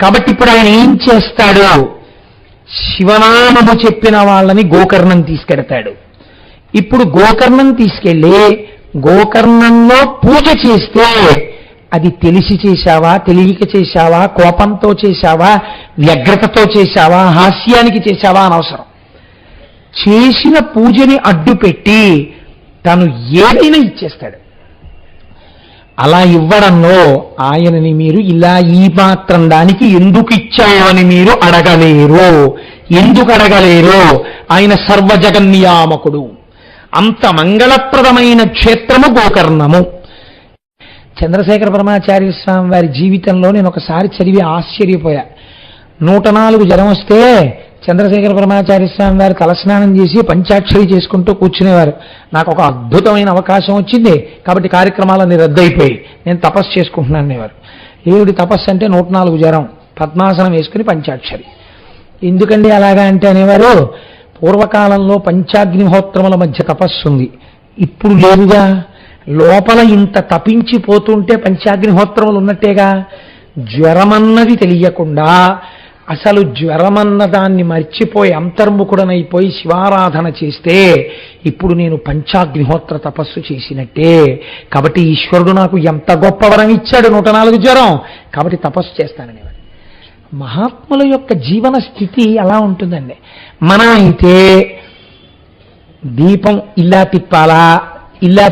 Speaker 2: కాబట్టి ఇప్పుడు ఆయన ఏం చేస్తాడు? శివనామము చెప్పిన వాళ్ళని గోకర్ణం తీసుకెడతాడు. ఇప్పుడు గోకర్ణం తీసుకెళ్ళి గోకర్ణంలో పూజ చేస్తే అది తెలిసి చేశావా, తెలియక చేశావా, కోపంతో చేశావా, వ్యగ్రతతో చేశావా, హాస్యానికి చేశావా అనవసరం. చేసిన పూజని అడ్డుపెట్టి తను ఏదైనా ఇచ్చేస్తాడు. అలా ఇవ్వడంలో ఆయనని మీరు ఇలా ఈ మాత్రం దానికి ఎందుకు ఇచ్చావని మీరు అడగలేరు. ఎందుకు అడగలేరు? ఆయన సర్వజగన్నియామకుడు. అంత మంగళప్రదమైన క్షేత్రము గోకర్ణము. చంద్రశేఖర పరమాచార్య స్వామి వారి జీవితంలో నేను ఒకసారి చదివి ఆశ్చర్యపోయా. 104 జ్వరం వస్తే చంద్రశేఖర పరమాచార్య స్వామి వారు తలస్నానం చేసి పంచాక్షరి చేసుకుంటూ కూర్చునేవారు. నాకు ఒక అద్భుతమైన అవకాశం వచ్చింది కాబట్టి కార్యక్రమాలన్నీ రద్దయిపోయి నేను తపస్సు చేసుకుంటున్నాను అనేవారు. ఏమిటి తపస్సు అంటే 104 జ్వరం, పద్మాసనం వేసుకుని పంచాక్షరి. ఎందుకండి అలాగా అంటే అనేవారు, పూర్వకాలంలో పంచాగ్నిహోత్రముల మధ్య తపస్సు ఉంది, ఇప్పుడు లేదుగా. లోపల ఇంత తపించిపోతుంటే పంచాగ్నిహోత్రములు ఉన్నట్టేగా. జ్వరమన్నది తెలియకుండా అసలు జ్వరమన్న దాన్ని మర్చిపోయి అంతర్ముఖుడనైపోయి శివారాధన చేస్తే ఇప్పుడు నేను పంచాగ్నిహోత్ర తపస్సు చేసినట్టే. కాబట్టి ఈశ్వరుడు నాకు ఎంత గొప్ప వరం ఇచ్చాడు, 104 జ్వరం, కాబట్టి తపస్సు చేస్తాననేవాడు. మహాత్ముల యొక్క జీవన స్థితి అలా ఉంటుందండి. మనం అయితే దీపం ఇలా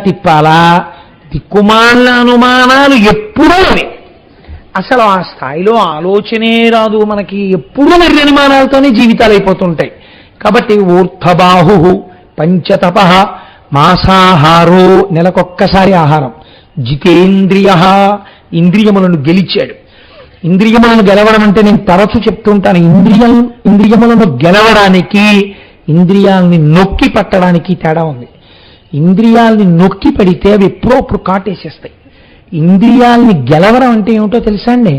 Speaker 2: తిప్పాలా దిక్కుమాలిన అనుమానాలు ఎప్పుడూ అవి. అసలు ఆ స్థాయిలో ఆలోచనే రాదు మనకి, ఎప్పుడూ నిర్మాణాలతోనే జీవితాలు అయిపోతుంటాయి. కాబట్టి ఊర్ధబాహు పంచతప మాసాహారో, నెలకొక్కసారి ఆహారం, జితేంద్రియ, ఇంద్రియములను గెలిచాడు. ఇంద్రియములను గెలవడం అంటే నేను తరచు చెప్తుంటాను, ఇంద్రియములను గెలవడానికి ఇంద్రియాలని నొక్కి పట్టడానికి తేడా ఉంది. ఇంద్రియాలని నొక్కి పడితే అవి ఎప్పుడో అప్పుడు కాటేసేస్తాయి. ఇంద్రియాలని గెలవడం అంటే ఏమిటో తెలుసా అండి?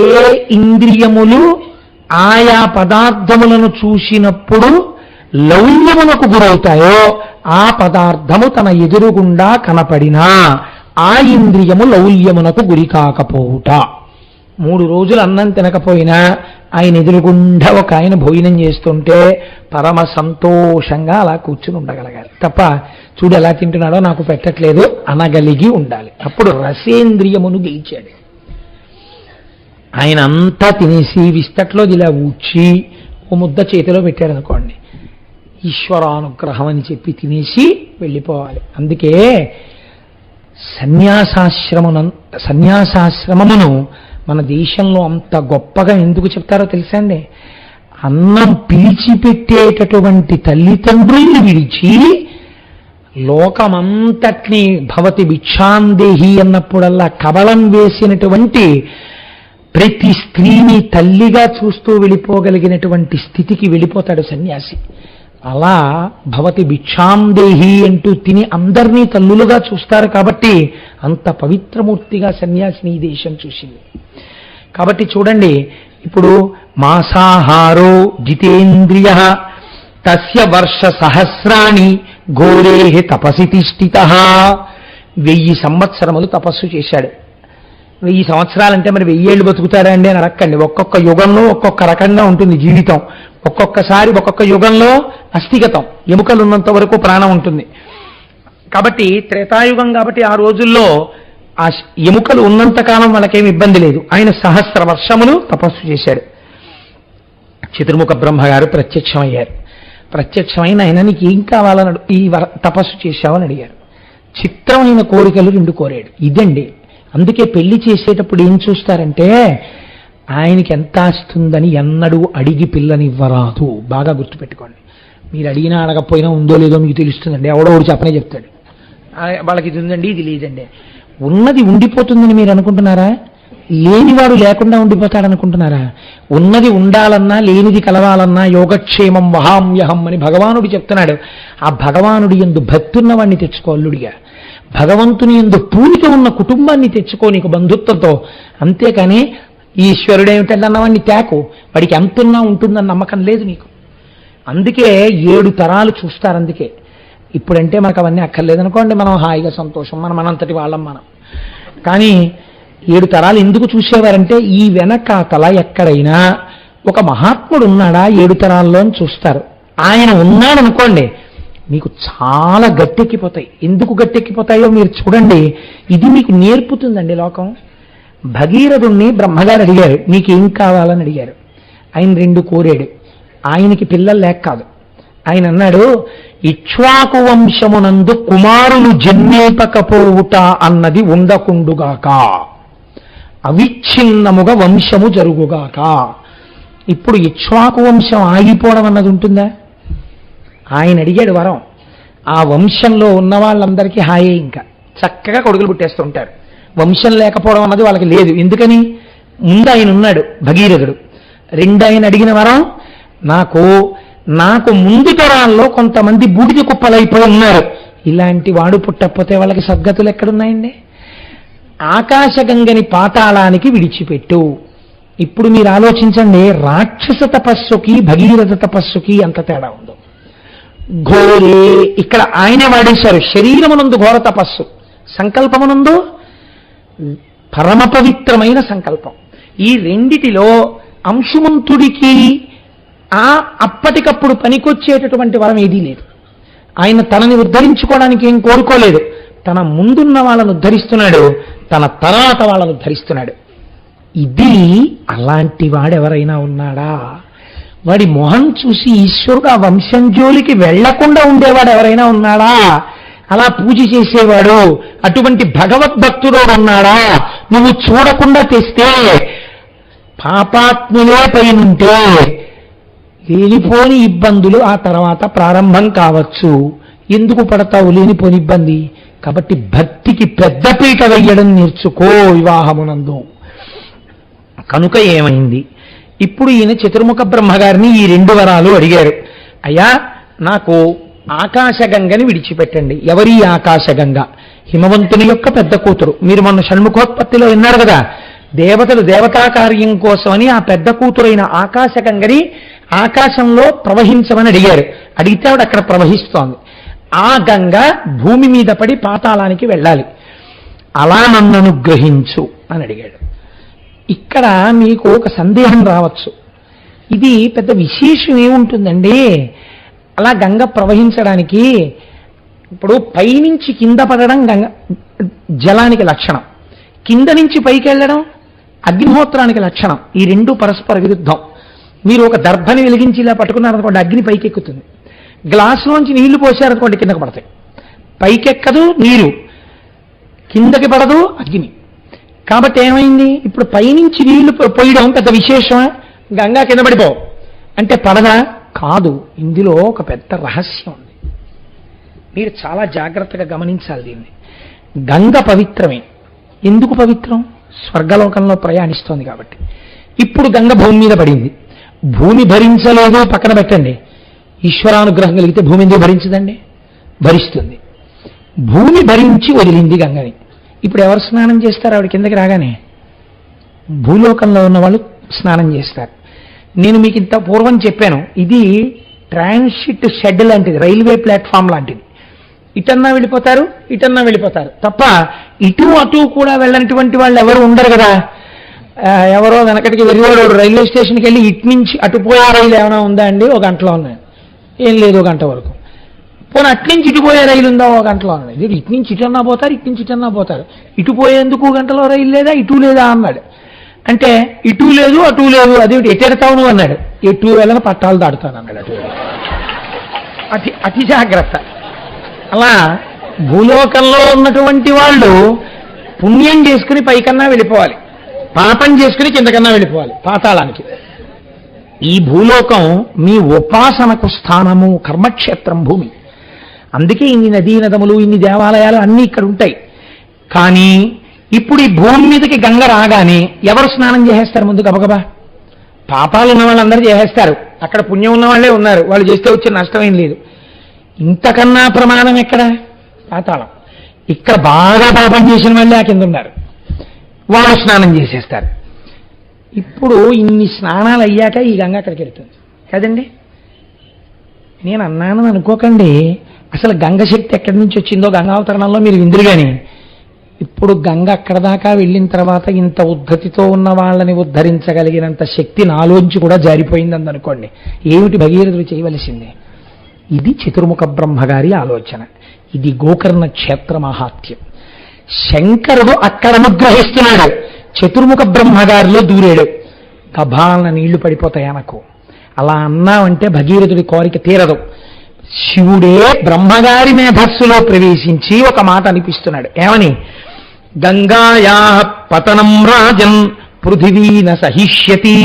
Speaker 2: ఏ ఇంద్రియములు ఆయా పదార్థములను చూసినప్పుడు లౌల్యమునకు గురవుతాయో ఆ పదార్థము తన ఎదురుగుండా కనపడినా ఆ ఇంద్రియము లౌల్యమునకు గురి కాకపోవుట. 3 రోజులు అన్నం తినకపోయినా ఆయన ఎదురుగుండా ఒక ఆయన భోజనం చేస్తుంటే పరమ సంతోషంగా అలా కూర్చుని ఉండగలగాలి తప్ప, చూడు ఎలా తింటున్నాడో నాకు పెట్టట్లేదు అనగలిగి ఉండాలి. అప్పుడు రసేంద్రియమును గెలిచాడు. ఆయన అంతా తినేసి విస్తట్లో ఇలా ఊడ్చి ఓ ముద్ద చేతిలో పెట్టాడు అనుకోండి, ఈశ్వరానుగ్రహం అని చెప్పి తినేసి వెళ్ళిపోవాలి. అందుకే సన్యాసాశ్రమమును మన దేశంలో అంత గొప్పగా ఎందుకు చెప్తారో తెలుసా అండి? అన్నం పీల్చిపెట్టేటటువంటి తల్లిదండ్రుల్ని విడిచి లోకమంతటిని భవతి భిక్షాందేహి అన్నప్పుడల్లా కబళం వేసినటువంటి ప్రతి స్త్రీని తల్లిగా చూస్తూ వెళ్ళిపోగలిగినటువంటి స్థితికి వెళ్ళిపోతాడు సన్యాసి. అలా భవతి భిక్షాందేహి అంటూ తిని అందరినీ తల్లులుగా చూస్తారు. కాబట్టి అంత పవిత్రమూర్తిగా సన్యాసిని ఈ దేశం చూసింది. కాబట్టి చూడండి, ఇప్పుడు మాసాహారో జితేంద్రియ తస్య వర్ష సహస్రాణి ఘోరే తపసి తిష్ఠిత. 1000 సంవత్సరములు తపస్సు చేశాడు. 1000 సంవత్సరాలంటే మరి 1000 ఏళ్ళు బతుకుతారా అండి అని అడక్కండి. ఒక్కొక్క యుగంలో ఒక్కొక్క రకంగా ఉంటుంది జీవితం. ఒక్కొక్కసారి ఒక్కొక్క యుగంలో అస్థిగతం, ఎముకలు ఉన్నంత వరకు ప్రాణం ఉంటుంది. కాబట్టి త్రేతాయుగం కాబట్టి ఆ రోజుల్లో ఆ ఎముకలు ఉన్నంతకాలం వాళ్ళకేమి ఇబ్బంది లేదు. ఆయన 1000 వర్షములు తపస్సు చేశాడు. చతుర్ముఖ బ్రహ్మగారు ప్రత్యక్షమయ్యారు. ప్రత్యక్షమైన ఆయన నీకు ఏం కావాలని ఈ తపస్సు చేశావని అడిగారు. చిత్రమైన కోరికలు 2 కోరాడు. ఇదండి, అందుకే పెళ్లి చేసేటప్పుడు ఏం చూస్తారంటే ఆయనకి ఎంత ఆస్తుందని ఎన్నడూ అడిగి పిల్లనివ్వరాదు. బాగా గుర్తుపెట్టుకోండి. మీరు అడిగినా అడగకపోయినా ఉందో లేదో మీకు తెలుస్తుందండి. ఎవడో ఒకటి చెప్పనే చెప్తాడు, వాళ్ళకి ఇది ఉందండి ఇది లేదండి. ఉన్నది ఉండిపోతుందని మీరు అనుకుంటున్నారా? లేనివాడు లేకుండా ఉండిపోతాడనుకుంటున్నారా? ఉన్నది ఉండాలన్నా లేనిది కలవాలన్నా యోగక్షేమం వహామ్యహం అని భగవానుడు చెప్తున్నాడు. ఆ భగవానుడి యందు భక్తి ఉన్నవాడిని తెచ్చుకో అల్లుడిగా, భగవంతుని యందు పూనిక ఉన్న కుటుంబాన్ని తెచ్చుకో నీకు బంధుత్వంతో. అంతేకాని ఈశ్వరుడేమిటంటే అన్నవాడిని తేకు, వాడికి ఎంతున్నా ఉంటుందన్న నమ్మకం లేదు నీకు. అందుకే 7 తరాలు చూస్తారు. అందుకే ఇప్పుడంటే మనకు అవన్నీ అక్కర్లేదనుకోండి, మనం హాయిగా సంతోషం, మనంతటి వాళ్ళం మనం. కానీ 7 తరాలు ఎందుకు చూసేవారంటే ఈ వెనకాతల ఎక్కడైనా ఒక మహాత్ముడు ఉన్నాడా 7 తరాల్లో అని చూస్తారు. ఆయన ఉన్నాడనుకోండి మీకు చాలా గట్టెక్కిపోతాయి. ఎందుకు గట్టెక్కిపోతాయో మీరు చూడండి. ఇది మీకు నేర్పుతుందండి లోకం. భగీరథుణ్ణి బ్రహ్మగారు అడిగారు, నీకేం కావాలని అడిగారు. ఆయన 2 కోరాడు. ఆయనకి పిల్లలు లేక కాదు. ఆయన అన్నాడు, ఇక్ష్వాకు వంశమునందు కుమారులు జన్మేపకపోవుట అన్నది ఉండకుండుగాక, అవిచ్ఛిన్నముగా వంశము జరుగుగాక. ఇప్పుడు ఇక్ష్వాకు వంశం ఆగిపోవడం అన్నది ఉంటుందా? ఆయన అడిగాడు వరం. ఆ వంశంలో ఉన్న వాళ్ళందరికీ హాయే, ఇంకా చక్కగా కొడుకులు పుట్టేస్తుంటారు. వంశం లేకపోవడం అన్నది వాళ్ళకి లేదు. ఎందుకని? ముందు ఆయన ఉన్నాడు భగీరథుడు. 2 ఆయన అడిగిన వరం, నాకు ముందు తరాల్లో కొంతమంది బూడిద కుప్పలైపోయి ఉన్నారు, ఇలాంటి వాడు పుట్టకపోతే వాళ్ళకి సద్గతులు ఎక్కడున్నాయండి? ఆకాశగంగని పాతాళానికి విడిచిపెట్టు. ఇప్పుడు మీరు ఆలోచించండి, రాక్షస తపస్సుకి భగీరథ తపస్సుకి ఎంత తేడా ఉందో. ఘోరే ఇక్కడ ఆయనే వాడేశారు. శరీరమునందు ఘోర తపస్సు, సంకల్పమునందు పరమ పవిత్రమైన సంకల్పం. ఈ రెండిటిలో అంశుమంతుడికి అప్పటికప్పుడు పనికొచ్చేటటువంటి వరం ఏదీ లేదు. ఆయన తనని ఉద్ధరించుకోవడానికి ఏం కోరుకోలేదు. తన ముందున్న వాళ్ళను ఉద్ధరిస్తున్నాడు, తన తర్వాత వాళ్ళను ఉద్ధరిస్తున్నాడు. ఇది అలాంటి వాడెవరైనా ఉన్నాడా? వాడి మొహం చూసి ఈశ్వరుడు ఆ వంశం జోలికి వెళ్లకుండా ఉండేవాడు ఎవరైనా ఉన్నాడా? అలా పూజ చేసేవాడు అటువంటి భగవద్భక్తుడు ఉన్నాడా? నువ్వు చూడకుండా తెస్తే పాపాత్ములే పైనుంటే లేనిపోని ఇబ్బందులు ఆ తర్వాత ప్రారంభం కావచ్చు. ఎందుకు పడతావు లేనిపోని ఇబ్బంది? కాబట్టి భక్తికి పెద్దపీట వెయ్యడం నేర్చుకో వివాహమునందు. కనుక ఏమైంది? ఇప్పుడు ఈయన చతుర్ముఖ బ్రహ్మగారిని ఈ 2 వరాలు అడిగారు. అయ్యా, నాకు ఆకాశగంగని విడిచిపెట్టండి. ఎవరి ఆకాశగంగ? హిమవంతుని యొక్క పెద్ద కూతురు. మీరు మొన్న షణ్ముఖోత్పత్తిలో విన్నారు కదా, దేవతలు దేవతా కార్యం కోసమని ఆ పెద్ద కూతురైన ఆకాశగంగని ఆకాశంలో ప్రవహించమని అడిగారు. అడిగితే ఆవిడ అక్కడ ప్రవహిస్తోంది. ఆ గంగ భూమి మీద పడి పాతాళానికి వెళ్ళాలి. అలా నన్ను అనుగ్రహించు అని అడిగాడు. ఇక్కడ మీకు ఒక సందేహం రావచ్చు, ఇది పెద్ద విశేషం ఏముంటుందండి అలా గంగ ప్రవహించడానికి? ఇప్పుడు పైనుంచి కింద పడడం గంగ జలానికి లక్షణం, కింద నుంచి పైకి వెళ్ళడం అగ్నిహోత్రానికి లక్షణం. ఈ 2 పరస్పర విరుద్ధం. మీరు ఒక దర్భని వెలిగించి ఇలా పట్టుకున్నారనుకోండి, అగ్ని పైకి ఎక్కుతుంది. గ్లాసులోంచి నీళ్లు పోసారనుకోండి, కిందకు పడతాయి. పైకెక్కదు నీరు, కిందకి పడదు అగ్ని. కాబట్టి ఏమైంది? ఇప్పుడు పైనుంచి నీళ్లు పోయడం పెద్ద విశేషమా? గంగా కింద పడిపోవు అంటే పడదా? కాదు. ఇందులో ఒక పెద్ద రహస్యం ఉంది. మీరు చాలా జాగ్రత్తగా గమనించాలి దీన్ని. గంగ పవిత్రమే. ఎందుకు పవిత్రం? స్వర్గలోకంలో ప్రయాణిస్తోంది కాబట్టి. ఇప్పుడు గంగ భూమి మీద పడింది. భూమి భరించలేదో పక్కన పెట్టండి, ఈశ్వరానుగ్రహం కలిగితే భూమి ఎందుకు భరించదండి? భరిస్తుంది. భూమి భరించి వదిలింది గంగని. ఇప్పుడు ఎవరు స్నానం చేస్తారు? ఆవిడ కిందకి రాగానే భూలోకంలో ఉన్న వాళ్ళు స్నానం చేస్తారు. నేను మీకు ఇంత పూర్వం చెప్పాను, ఇది ట్రాన్సిట్ షెడ్ లాంటిది, రైల్వే ప్లాట్ఫామ్ లాంటిది. ఇటన్నా వెళ్ళిపోతారు, ఇటన్నా వెళ్ళిపోతారు తప్ప ఇటు అటు కూడా వెళ్ళనటువంటి వాళ్ళు ఎవరు ఉండరు కదా. ఎవరో వెనకటికి వెరివాడు రైల్వే స్టేషన్కి వెళ్ళి ఇటు నుంచి అటుపోయే రైలు ఏమైనా ఉందా అండి? 1 గంటలో ఉన్నాయి. ఏం లేదు, 1 గంట వరకు. పోనీ అట్నుంచి ఇటుపోయే రైలు ఉందా? 1 గంటలో ఉన్నాయి. ఇటు నుంచి ఇటన్నా పోతారు, ఇటు నుంచి ఇటన్నా పోతారు. ఇటు పోయేందుకు 1 గంటలో రైలు లేదా, ఇటు లేదా అన్నాడు. అంటే ఇటు లేదు అటు లేదు, అదేమిటి ఎటెడతావు నువ్వు అన్నాడు. ఎటు వెళ్ళని పట్టాలు దాడుతాను అన్నాడు. అటు అతి జాగ్రత్త. అలా భూలోకంలో ఉన్నటువంటి వాళ్ళు పుణ్యం చేసుకుని పైకన్నా వెళ్ళిపోవాలి, పాపం చేసుకుని కిందకన్నా వెళ్ళిపోవాలి పాతాళానికి. ఈ భూలోకం మీ ఉపాసనకు స్థానము, కర్మక్షేత్రం భూమి. అందుకే ఇన్ని నదీ నదములు, ఇన్ని దేవాలయాలు అన్నీ ఇక్కడ ఉంటాయి. కానీ ఇప్పుడు ఈ భూమి మీదకి గంగ రాగానే ఎవరు స్నానం చేసేస్తారు? ముందు గబగబా పాపాలు ఉన్న వాళ్ళందరూ చేసేస్తారు. అక్కడ పుణ్యం ఉన్న వాళ్ళే ఉన్నారు, వాళ్ళు చేస్తే వచ్చే నష్టం ఏం లేదు. ఇంతకన్నా ప్రమాణం ఎక్కడ? పాతాళం. ఇక్కడ బాగా పాపం చేసిన వాళ్ళే ఆ కింద ఉన్నారు, వాళ్ళు స్నానం చేసేస్తారు. ఇప్పుడు ఇన్ని స్నానాలు అయ్యాక ఈ గంగ అక్కడికి వెళ్తుంది కదండి. నేను అన్నాను అనుకోకండి, అసలు గంగ శక్తి ఎక్కడి నుంచి వచ్చిందో గంగావతరణంలో మీరు విందురు. కానీ ఇప్పుడు గంగ అక్కడ దాకా వెళ్ళిన తర్వాత ఇంత ఉద్ధతితో ఉన్న వాళ్ళని ఉద్ధరించగలిగినంత శక్తి నాలోంచి కూడా జారిపోయిందని అనుకోండి. ఏమిటి భగీరథుడు చేయవలసింది? ఇది చతుర్ముఖ బ్రహ్మగారి ఆలోచన. ఇది గోకర్ణ క్షేత్ర మహాత్యం. శంకరుడు అక్కడ అనుగ్రహిస్తున్నాడు, చతుర్ముఖ బ్రహ్మగారిలో దూరాడు. గభాలన నీళ్లు పడిపోతాయి అనకు. అలా అన్నావంటే భగీరథుడి కోరిక తీరదు. శివుడే బ్రహ్మగారి మేధస్సులో ప్రవేశించి ఒక మాట అనిపిస్తున్నాడు. ఏమని? గంగాయా పతనం రాజన్ పృథివీన సహిష్యతి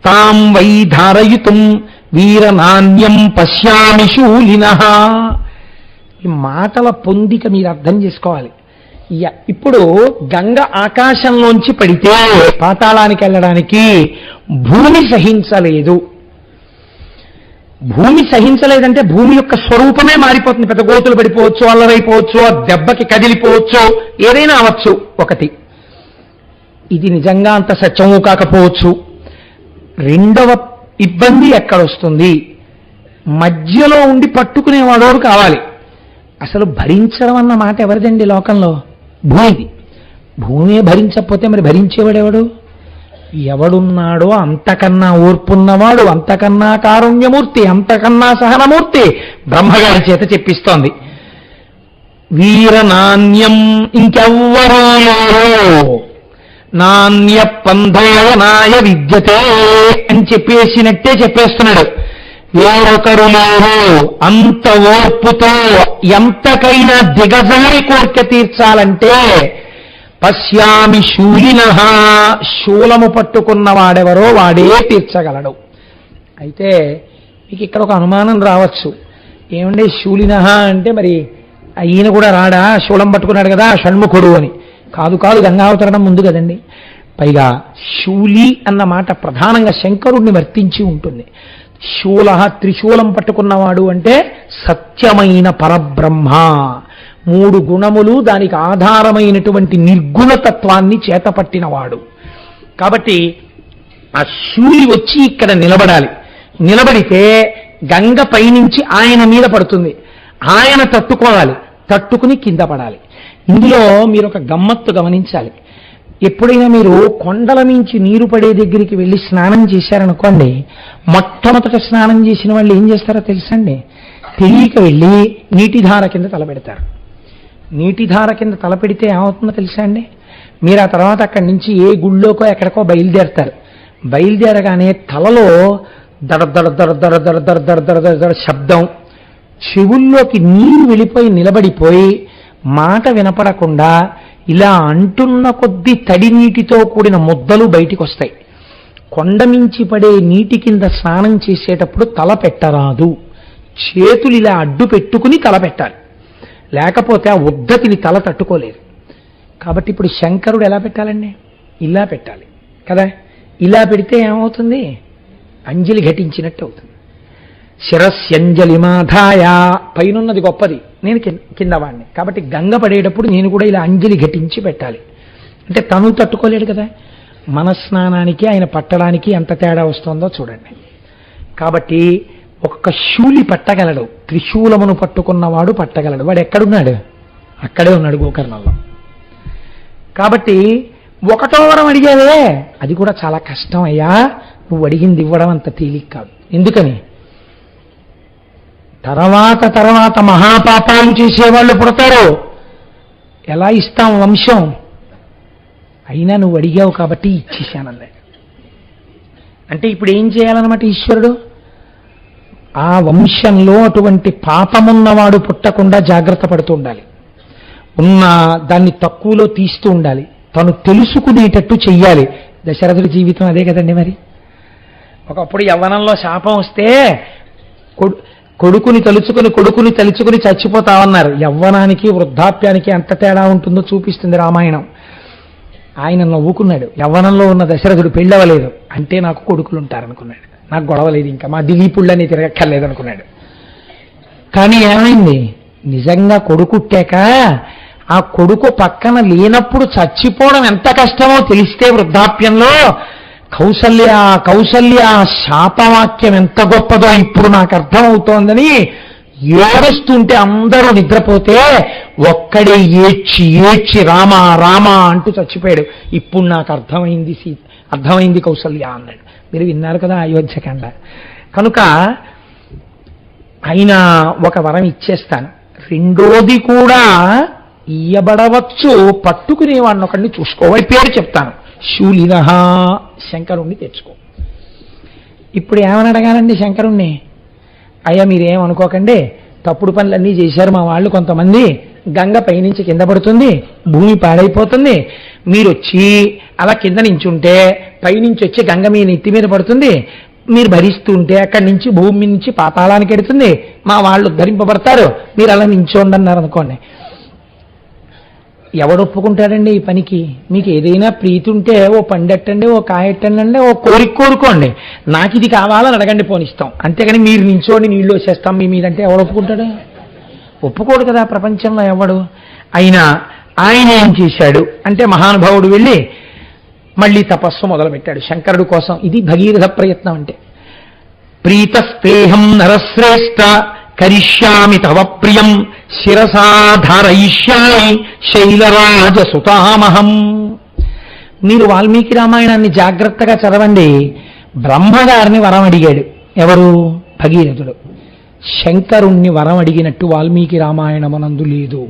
Speaker 2: తాం వై ధారయుతుం వీరనాన్యం పశ్యామి శూలినః. ఈ మాటల పొందిక మీరు అర్థం చేసుకోవాలి. ఇప్పుడు గంగ ఆకాశంలోంచి పడితే పాతాళానికి వెళ్ళడానికి భూమి సహించలేదు. భూమి సహించలేదంటే భూమి యొక్క స్వరూపమే మారిపోతుంది. పెద్ద గోతులు పడిపోవచ్చు, అల్లరైపోవచ్చు, ఆ దెబ్బకి కదిలిపోవచ్చు, ఏదైనా అవచ్చు. ఒకటి, ఇది నిజంగా అంత సత్యము కాకపోవచ్చు. రెండవ ఇబ్బంది ఎక్కడొస్తుంది? మధ్యలో ఉండి పట్టుకునేవాడోడు కావాలి. అసలు భరించడం అన్న మాట ఎవరిదండి లోకంలో? భూమిది. భూమే భరించకపోతే మరి భరించేవాడెవడు? ఎవడున్నాడో అంతకన్నా ఓర్పున్నవాడు, అంతకన్నా కారుణ్యమూర్తి, అంతకన్నా సహనమూర్తి బ్రహ్మగారి చేత చెప్పిస్తోంది. వీర నాణ్యం ఇంకెవ్వరూ నాణ్య పంధాయనాయ విద్యతే అని చెప్పేసినట్టే చెప్పేస్తున్నాడు. వేరొకరు లేరు అంత ఓర్పుతో ఎంతకైనా దిగజారి కోరిక తీర్చాలంటే పశ్యామి శూలిన, శూలము పట్టుకున్నవాడెవరో వాడే తీర్చగలడు. అయితే మీకు ఇక్కడ ఒక అనుమానం రావచ్చు, ఏమంటే శూలిన అంటే మరి ఈయన కూడా రాడా, శూలం పట్టుకున్నాడు కదా షణ్ముఖుడు అని. కాదు కాదు, గంగావతరణం ముందు కదండి. పైగా శూలి అన్న మాట ప్రధానంగా శంకరుణ్ణి వర్తించి ఉంటుంది. శూల, త్రిశూలం పట్టుకున్నవాడు అంటే సత్యమైన పరబ్రహ్మ, 3 గుణములు దానికి ఆధారమైనటువంటి నిర్గుణతత్వాన్ని చేతపట్టినవాడు. కాబట్టి ఆ శూలి వచ్చి ఇక్కడ నిలబడాలి. నిలబడితే గంగ పైనుంచి ఆయన మీద పడుతుంది, ఆయన తట్టుకోవాలి, తట్టుకుని కింద పడాలి. ఇందులో మీరు ఒక గమ్మత్తు గమనించాలి. ఎప్పుడైనా మీరు కొండల నుంచి నీరు పడే దగ్గరికి వెళ్ళి స్నానం చేశారనుకోండి, మొట్టమొదట స్నానం చేసిన వాళ్ళు ఏం చేస్తారో తెలుసండి? తెలియక వెళ్ళి నీటిధార కింద తలపెడతారు. నీటిధార కింద తలపెడితే ఏమవుతుందో తెలుసా అండి? మీరు ఆ తర్వాత అక్కడి నుంచి ఏ గుళ్ళోకో ఎక్కడికో బయలుదేరతారు. బయలుదేరగానే తలలో దడ దడ దడ దడ దడ దడ దడ దడ దడ దడ శబ్దం, చెవుల్లోకి నీరు వెళ్ళిపోయి నిలబడిపోయి మాట వినపడకుండా ఇలా అంటున్న కొద్దీ తడి నీటితో కూడిన ముద్దలు బయటికి వస్తాయి. కొండ మించి పడే నీటి కింద స్నానం చేసేటప్పుడు తల పెట్టరాదు, చేతులు ఇలా అడ్డు పెట్టుకుని తల పెట్టాలి, లేకపోతే ఆ ఉద్ధతిని తల తట్టుకోలేదు. కాబట్టి ఇప్పుడు శంకరుడు ఎలా పెట్టాలండి? ఇలా పెట్టాలి కదా. ఇలా పెడితే ఏమవుతుంది? అంజలి ఘటించినట్టు అవుతుంది. శిరస్యంజలి మాధాయ, పైనున్నది గొప్పది, నేను కింద వాడిని. కాబట్టి గంగ పడేటప్పుడు నేను కూడా ఇలా అంజలి ఘటించి పెట్టాలి. అంటే తను తట్టుకోలేడు కదా. మన స్నానానికి ఆయన పట్టడానికి ఎంత తేడా వస్తుందో చూడండి. కాబట్టి ఒక్క శూలి పట్టగలడు, త్రిశూలమును పట్టుకున్నవాడు పట్టగలడు. వాడు ఎక్కడున్నాడు? అక్కడే ఉన్నాడు, గోకర్ణంలో. కాబట్టి 1వ వరం అడిగావే, అది కూడా చాలా కష్టం అయ్యా, నువ్వు అడిగింది ఇవ్వడం అంత తేలిక కాదు. ఎందుకని? తర్వాత మహాపాపాలు చేసేవాళ్ళు పుడతారు, ఎలా ఇస్తాం వంశం? అయినా నువ్వు అడిగావు కాబట్టి ఇచ్చేశానన్నాడు. అంటే ఇప్పుడు ఏం చేయాలన్నమాట ఈశ్వరుడు? ఆ వంశంలో అటువంటి పాపమున్నవాడు పుట్టకుండా జాగ్రత్త పడుతూ ఉండాలి, ఉన్న దాన్ని తక్కువలో తీస్తూ ఉండాలి, తను తెలుసుకునేటట్టు చెయ్యాలి. దశరథుడి జీవితం అదే కదండి. మరి ఒకప్పుడు యవ్వనంలో శాపం వస్తే కొడుకుని తలుచుకుని చచ్చిపోతామన్నారు. యవ్వనానికి వృద్ధాప్యానికి ఎంత తేడా ఉంటుందో చూపిస్తుంది రామాయణం. ఆయన నవ్వుకున్నాడు. యవ్వనంలో ఉన్న దశరథుడు పెళ్ళవలేదు అంటే నాకు కొడుకులు ఉంటారనుకున్నాడు, నాకు గొడవ లేదు, ఇంకా మా దిలీపుళ్ళని తిరగక్కర్లేదు అనుకున్నాడు. కానీ ఏమైంది? నిజంగా కొడుకుట్టాక ఆ కొడుకు పక్కన లేనప్పుడు చచ్చిపోవడం ఎంత కష్టమో తెలిస్తే వృద్ధాప్యంలో కౌసల్య శాపవాక్యం ఎంత గొప్పదో ఇప్పుడు నాకు అర్థమవుతోందని ఏడుస్తుంటే అందరూ నిద్రపోతే ఒక్కడే ఏడ్చి రామా రామా అంటూ చచ్చిపోయాడు. ఇప్పుడు నాకు అర్థమైంది కౌసల్య అన్నాడు. మీరు విన్నారు కదా అయోధ్యకాండ. కనుక ఆయన ఒక వరం ఇచ్చేస్తాను, రెండోది కూడా ఇయ్యబడవచ్చు, పట్టుకునేవాడిని ఒకడిని చూసుకోవాలి, పేరు చెప్తాను, శూలిన, శంకరుణ్ణి తెచ్చుకో. ఇప్పుడు ఏమని అడగాలండి శంకరుణ్ణి? అయ్యా మీరేమనుకోకండి, తప్పుడు పనులన్నీ చేశారు మా వాళ్ళు కొంతమంది, గంగ పైనుంచి కింద పడుతుంది, భూమి పాడైపోతుంది, మీరు వచ్చి అలా కింద నించుంటే పైనుంచి వచ్చి గంగ మీ నెత్తి మీద పడుతుంది, మీరు భరిస్తుంటే అక్కడి నుంచి భూమి నుంచి పాతాళానికి ఎడుతుంది, మా వాళ్ళు ఉద్ధరింపబడతారు, మీరు అలా నించోండి అన్నారు అనుకోండి. ఎవడు ఒప్పుకుంటాడండి ఈ పనికి? మీకు ఏదైనా ప్రీతి ఉంటే ఓ పండెట్టండి, ఓ కాయెట్టండి, ఓ కోరుకోండి, నాకు ఇది కావాలని అడగండి, పోనిస్తాం. అంతేగాని మీరు నించోండి నీళ్ళు వచ్చేస్తాం మీ మీదంటే ఎవడు ఒప్పుకుంటాడు? ఒప్పుకోడు కదా ప్రపంచంలో ఎవడు. అయినా ఆయన ఏం చేశాడు అంటే మహానుభావుడు వెళ్ళి మళ్ళీ తపస్సు మొదలుపెట్టాడు శంకరుడు కోసం. ఇది భగీరథ ప్రయత్నం అంటే. ప్రీతస్తేహం నరశ్రేష్ఠ కరిష్యామి తవ ప్రియం శిరసాధారయిష్యామి శైలరాజసుతామహం. మీరు వాల్మీకి రామాయణాన్ని జాగ్రత్తగా చదవండి. బ్రహ్మగారిని వరం అడిగాడు ఎవరు? భగీరథుడు. శంకరుణ్ణి వరం అడిగినట్టు వాల్మీకి రామాయణమునందు లేదు.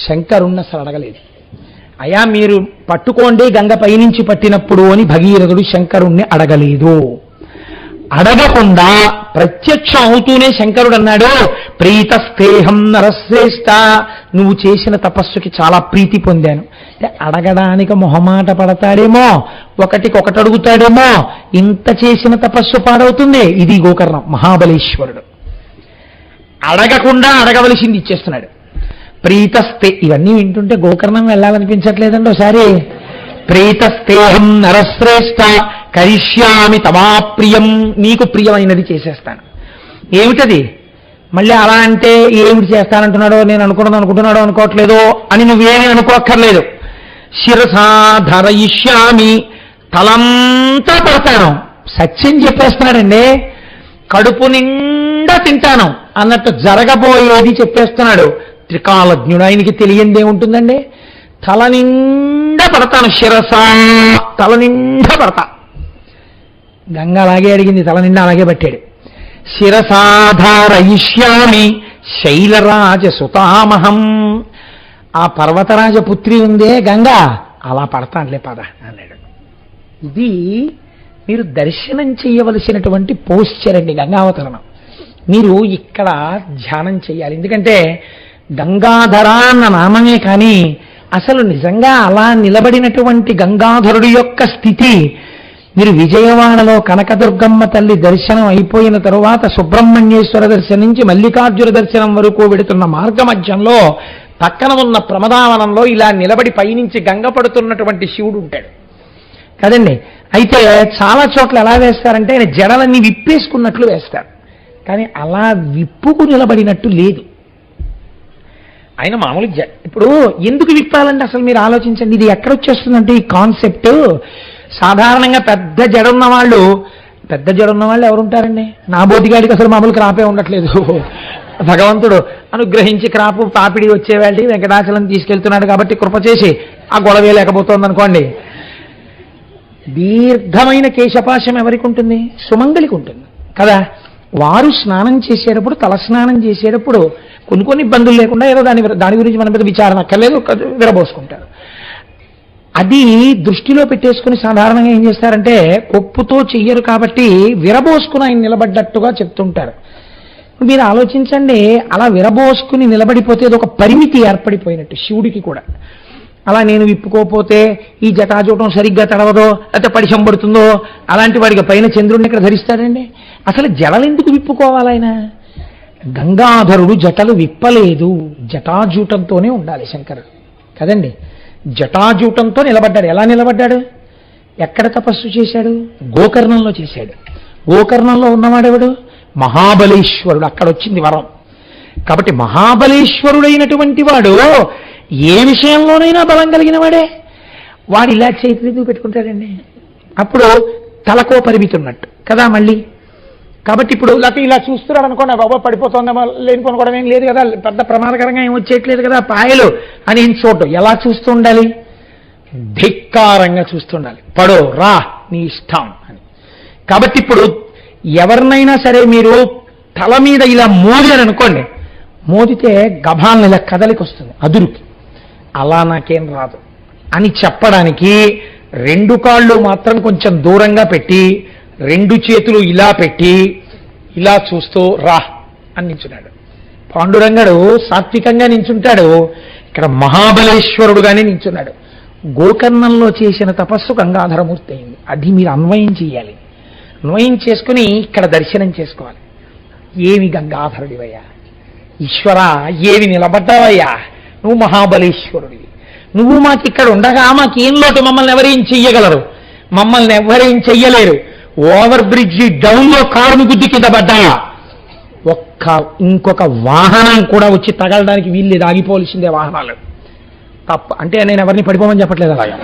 Speaker 2: శంకరుణ్ణి అసలు అడగలేదు. అయా మీరు పట్టుకోండి గంగ పైనుంచి పట్టినప్పుడు అని భగీరథుడు శంకరుణ్ణి అడగలేదు. అడగకుండా ప్రత్యక్షం అవుతూనే శంకరుడు అన్నాడు, ప్రీతస్తేహం నరశ్రేష్ఠ, నువ్వు చేసిన తపస్సుకి చాలా ప్రీతి పొందాను. అడగడానికి మొహమాట పడతాడేమో, ఒకటికొకటి అడుగుతాడేమో, ఇంత చేసిన తపస్సు పాడవుతుంది. ఇది గోకర్ణం. మహాబలేశ్వరుడు అడగకుండా అడగవలసింది ఇచ్చేస్తున్నాడు. ప్రీతస్తే, ఇవన్నీ వింటుంటే గోకర్ణం వెళ్ళాలనిపించట్లేదండి ఒకసారి. ప్రీతస్తేహం నరశ్రేష్ఠ కరిష్యామి తమాప్రియం, నీకు ప్రియమైనది చేసేస్తాను. ఏమిటది? మళ్ళీ అలా అంటే ఏమిటి చేస్తానంటున్నాడో, నేను అనుకుంటున్నాడో అనుకోవట్లేదో అని నువ్వేమీ అనుకోక్కర్లేదు. శిరసా ధరయిష్యామి, తలంతా పడతాను. సత్యం చెప్పేస్తున్నాడండి. కడుపు నిండా తింటాను అన్నట్టు జరగబోయేది చెప్పేస్తున్నాడు. త్రికాలజ్ఞుడు, ఆయనకి తెలియందే ఉంటుందండి. తల నిండా పడతాను. శిరసా, తల నిండా పడతా. గంగ అలాగే అడిగింది, తల నిండా అలాగే పట్టాడు. శిరసాధారయిష్యామి శైలరాజ సుతామహం, ఆ పర్వతరాజ పుత్రి ఉందే గంగ, అలా పడతానులే పద అన్నాడు. ఇది మీరు దర్శనం చేయవలసినటువంటి పోస్చర్ అండి గంగావతరణం. మీరు ఇక్కడ ధ్యానం చేయాలి. ఎందుకంటే గంగాధర అన్న నామమే కానీ అసలు నిజంగా అలా నిలబడినటువంటి గంగాధరుడి యొక్క స్థితి మీరు విజయవాడలో కనకదుర్గమ్మ తల్లి దర్శనం అయిపోయిన తరువాత సుబ్రహ్మణ్యేశ్వర దర్శనం నుంచి మల్లికార్జున దర్శనం వరకు వెడుతున్న మార్గ మధ్యంలో పక్కన ఉన్న ప్రమదావనంలో ఇలా నిలబడి పైనుంచి గంగ పడుతున్నటువంటి శివుడు ఉంటాడు కదండి. అయితే చాలా చోట్ల ఎలా వేస్తారంటే ఆయన జడలన్నీ విప్పేసుకున్నట్లు వేస్తారు, కానీ అలా విప్పుకు నిలబడినట్టు లేదు. ఆయన మామూలు ఇప్పుడు ఎందుకు విప్పాలంటే అసలు మీరు ఆలోచించండి, ఇది ఎక్కడొచ్చేస్తుందంటే ఈ కాన్సెప్ట్. సాధారణంగా పెద్ద జడ ఉన్న వాళ్ళు ఎవరుంటారండి? నా బోటిగాడికి అసలు మామూలు క్రాపే ఉండట్లేదు. భగవంతుడు అనుగ్రహించి క్రాపు పాపిడి వచ్చేవాళ్ళకి వెంకటాచలం తీసుకెళ్తున్నాడు కాబట్టి కృప చేసి ఆ గొడవే లేకపోతుంది అనుకోండి. దీర్ఘమైన కేశపాశం ఎవరికి ఉంటుంది? సుమంగళికి ఉంటుంది కదా. వారు స్నానం చేసేటప్పుడు, తల స్నానం చేసేటప్పుడు కొన్ని ఇబ్బందులు లేకుండా ఏదో దాని గురించి మన మీద విచారణ అక్కర్లేదు, విరబోసుకుంటారు. అది దృష్టిలో పెట్టేసుకుని సాధారణంగా ఏం చేస్తారంటే కొప్పుతో చెయ్యరు కాబట్టి విరబోసుకుని ఆయన నిలబడ్డట్టుగా చెప్తుంటారు. మీరు ఆలోచించండి, అలా విరబోసుకుని నిలబడిపోతే అది ఒక పరిమితి ఏర్పడిపోయినట్టు శివుడికి కూడా. అలా నేను విప్పుకోపోతే ఈ జటాజూటం సరిగ్గా తడవదో లేకపోతే పరిచయం పడుతుందో, అలాంటి వాడికి పైన చంద్రుడిని ఇక్కడ ధరిస్తాడండి. అసలు జడలు ఎందుకు విప్పుకోవాలి? ఆయన గంగాధరుడు జటలు విప్పలేదు, జటాజూటంతోనే ఉండాలి శంకరుడు కదండి. జటాజూటంతో నిలబడ్డాడు. ఎలా నిలబడ్డాడు? ఎక్కడ తపస్సు చేశాడు? గోకర్ణంలో చేశాడు. గోకర్ణంలో ఉన్నవాడెవడు? మహాబలేశ్వరుడు. అక్కడ వచ్చింది వరం. కాబట్టి మహాబలేశ్వరుడైనటువంటి వాడు ఏ విషయంలోనైనా బలం కలిగిన వాడే. వాడు ఇలా చేతులు పెట్టుకుంటాడండి. అప్పుడు తలకో పరిమితి ఉన్నట్టు కదా మళ్ళీ. కాబట్టి ఇప్పుడు లేకపోతే ఇలా చూస్తున్నాడు అనుకోండి, బాబా పడిపోతుందేమో, లేనిపోనుకోవడం ఏం లేదు కదా, పెద్ద ప్రమాదకరంగా ఏం వచ్చేయట్లేదు కదా పాయలు అని ఏం చూడటం. ఎలా చూస్తూ ఉండాలి? ధిక్కారంగా చూస్తుండాలి. పడో రా నీ ఇష్టం అని. కాబట్టి ఇప్పుడు ఎవరినైనా సరే మీరు తల మీద ఇలా మోదారు అనుకోండి, మోదితే గభాలను ఇలా కదలికి వస్తుంది అదురుకి. అలా నాకేం రాదు అని చెప్పడానికి రెండు కాళ్ళు మాత్రం కొంచెం దూరంగా పెట్టి రెండు చేతులు ఇలా పెట్టి ఇలా చూస్తూ రా అని నించున్నాడు. పాండురంగడు సాత్వికంగా నించుంటాడు, ఇక్కడ మహాబలేశ్వరుడుగానే నించున్నాడు. గోకర్ణంలో చేసిన తపస్సు గంగాధరమూర్తి అయింది. అది మీరు అన్వయం చేయాలి. అన్వయం చేసుకుని ఇక్కడ దర్శనం చేసుకోవాలి. ఏమి గంగాధరుడివయ్యా, ఈశ్వర ఏమి నిలబడ్డావయ్యా, నువ్వు మహాబలేశ్వరుడివి. నువ్వు మాకిక్కడ ఉండగా మాకేం లోటు? మమ్మల్ని ఎవరేం చెయ్యగలరు? మమ్మల్ని ఎవరేం చెయ్యలేరు. ఓవర్ బ్రిడ్జి డౌన్లో కారును గుద్ది కింద పడ్డాయా, ఇంకొక వాహనం కూడా వచ్చి తగలడానికి వీళ్ళు ఆగిపోవలసిందే వాహనాలు. తప్ప అంటే నేను ఎవరిని పడిపోమని చెప్పట్లేదు. అలాగా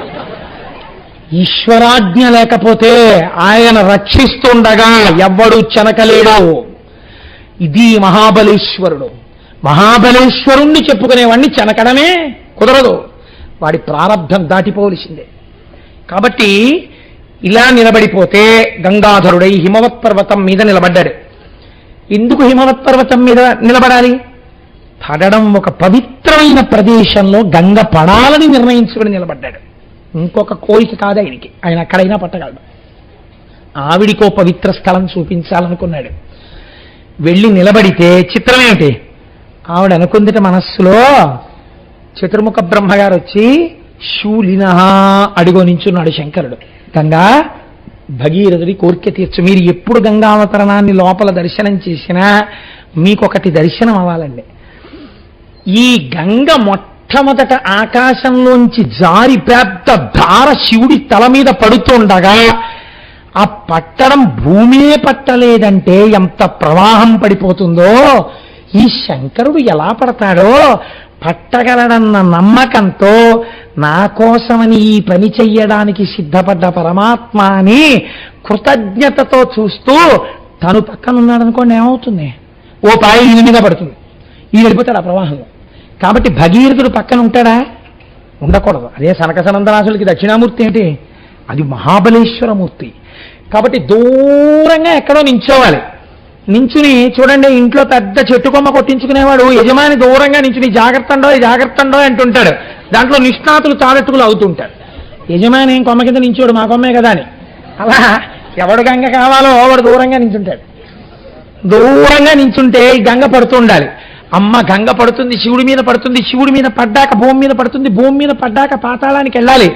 Speaker 2: ఈశ్వరాజ్ఞ లేకపోతే ఆయన రక్షిస్తుండగా ఎవ్వడు చెనకలేడు. ఇది మహాబలేశ్వరుడు. మహాబలేశ్వరుణ్ణి చెప్పుకునేవాడిని చెనకడమే కుదరదు. వాడి ప్రారంధం దాటిపోవలసిందే. కాబట్టి ఇలా నిలబడిపోతే గంగాధరుడై హిమవత్ పర్వతం మీద నిలబడ్డాడు. ఎందుకు హిమవత్ పర్వతం మీద నిలబడాలి? పడడం ఒక పవిత్రమైన ప్రదేశంలో గంగ పడాలని నిర్ణయించుకుని నిలబడ్డాడు. ఇంకొక కోరిక కాదు ఆయనకి, ఆయన అక్కడైనా పట్టగలడు. ఆవిడికో పవిత్ర స్థలం చూపించాలనుకున్నాడు. వెళ్ళి నిలబడితే చిత్రం ఏమిటి? ఆవిడ అనుకుందిట మనస్సులో, చతుర్ముఖ బ్రహ్మగారు వచ్చి శూలిన అడుగో నించున్నాడు శంకరుడు. గంగా, భగీరథుడి కోరిక తీర్చు. మీరు ఎప్పుడు గంగావతరణాన్ని లోపల దర్శనం చేసినా మీకొకటి దర్శనం అవ్వాలండి. ఈ గంగ మొట్టమొదట ఆకాశంలోంచి జారి పెద్ద ధార శివుడి తల మీద పడుతుండగా ఆ పట్టడం భూమే పట్టలేదంటే ఎంత ప్రవాహం పడిపోతుందో, ఈ శంకరుడు ఎలా పడతాడో పట్టగలడన్న నమ్మకంతో నా కోసమని ఈ పని చెయ్యడానికి సిద్ధపడ్డ పరమాత్మ అని కృతజ్ఞతతో చూస్తూ తను పక్కనున్నాడు అనుకోండి, ఏమవుతుంది? ఓ పాయ ఈయన మీద పడుతుంది, ఈయన వెళ్ళిపోతాడు ఆ ప్రవాహంలో. కాబట్టి భగీరథుడు పక్కన ఉంటాడా? ఉండకూడదు. అదే సనక సనందనాథులకి దక్షిణామూర్తి ఏంటి? అది మహాబలేశ్వరమూర్తి. కాబట్టి దూరంగా ఎక్కడో నించోవాలి. నించుని చూడండి, ఇంట్లో పెద్ద చెట్టు కొమ్మ కొట్టించుకునేవాడు యజమాని దూరంగా నించుని జాగ్రత్త అండో అంటుంటాడు. దాంట్లో నిష్ణాతులు తాడెట్టుకులు అవుతుంటాడు. యజమాని ఏం కొమ్మ కింద నించోడు, మా కొమ్మే కదా అని. అలా ఎవడు గంగ కావాలో వాడు దూరంగా నించుంటాడు. దూరంగా నించుంటే ఈ గంగ పడుతూ ఉండాలి. అమ్మ గంగ పడుతుంది, శివుడి మీద పడుతుంది, శివుడి మీద పడ్డాక భూమి మీద పడుతుంది, భూమి మీద పడ్డాక పాతాళానికి వెళ్ళాలి.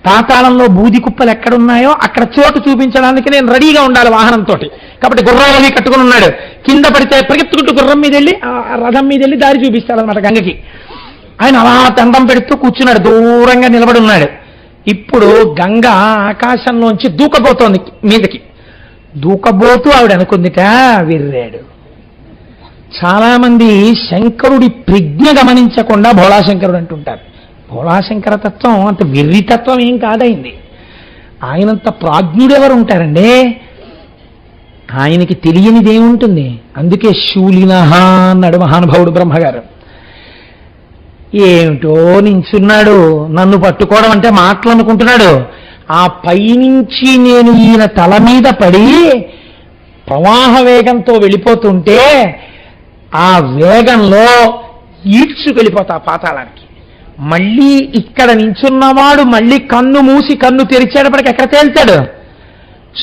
Speaker 2: పాతాళంలో బూది కుప్పలు ఎక్కడున్నాయో అక్కడ చోటు చూపించడానికి నేను రెడీగా ఉండాలి వాహనంతో. కాబట్టి గుర్రాలని కట్టుకుని ఉన్నాడు. కింద పడితే పరిగెత్తుకుంటూ గుర్రం మీద వెళ్ళి రథం మీద వెళ్ళి దారి చూపిస్తాడు అనమాట గంగకి. ఆయన అలా దండం పెడుతూ కూర్చున్నాడు, దూరంగా నిలబడి ఉన్నాడు. ఇప్పుడు గంగ ఆకాశంలోంచి దూకబోతోంది మీదకి. దూకబోతూ ఆవిడ అనుకుందిట, విర్రాడు. చాలా మంది శంకరుడి ప్రజ్ఞ గమనించకుండా భోళాశంకరుడు అంటుంటారు. భోళాశంకర తత్వం అంత వెర్రితత్వం ఏం కాదైంది. ఆయనంత ప్రాజ్ఞుడెవరు ఉంటారండి? ఆయనకి తెలియనిదేముంటుంది? అందుకే శూలినహ అన్నాడు మహానుభావుడు బ్రహ్మగారు. ఏమిటో నించున్నాడు, నన్ను పట్టుకోవడం అంటే మాటలు అనుకుంటున్నాడు. ఆ పైనుంచి నేను ఈయన తల మీద పడి ప్రవాహ వేగంతో వెళ్ళిపోతుంటే ఆ వేగంలో ఈడ్చుకెళ్ళిపోతా పాతాళానికి. మళ్ళీ ఇక్కడ నించున్నవాడు మళ్ళీ కన్ను మూసి కన్ను తెరిచేటప్పటికి ఎక్కడ తేల్తాడు?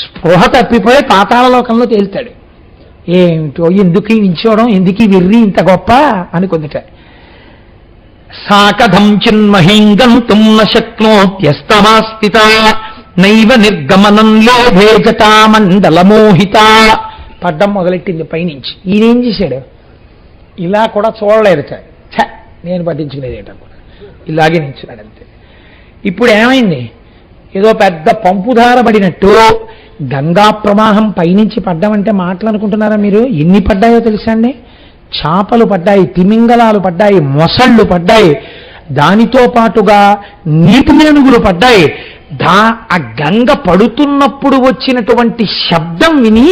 Speaker 2: స్పృహ తప్పిపోయి పాతాళలోకంలో తేల్తాడు. ఏమిటో ఎందుకు నించోవడం, ఎందుకు వెర్రి ఇంత గొప్ప అనుకుందిట. సాకథం చిన్మహీంగం తుమ్న శక్నోత్యస్తమాస్థిత నైవ నిర్గమనం లోభే జటామండలమోహిత. పడ్డం మొదలెట్టింది పైనుంచి. ఈయనేం చేశాడు? ఇలా కూడా చూడలేదు. నేను పట్టించుకునేది ఏంటనుకున్నాడు, ఇలాగే నించున్నాడు అంతే. ఇప్పుడు ఏమైంది? ఏదో పెద్ద పంపుధార పడినట్టు గంగా ప్రవాహం పైనుంచి పడ్డామంటే మాటలు అనుకుంటున్నారా మీరు? ఎన్ని పడ్డాయో తెలుసా అండి? చేపలు పడ్డాయి, తిమింగలాలు పడ్డాయి, మొసళ్ళు పడ్డాయి, దానితో పాటుగా నీటి ఏనుగులు పడ్డాయి. ఆ గంగ పడుతున్నప్పుడు వచ్చినటువంటి శబ్దం విని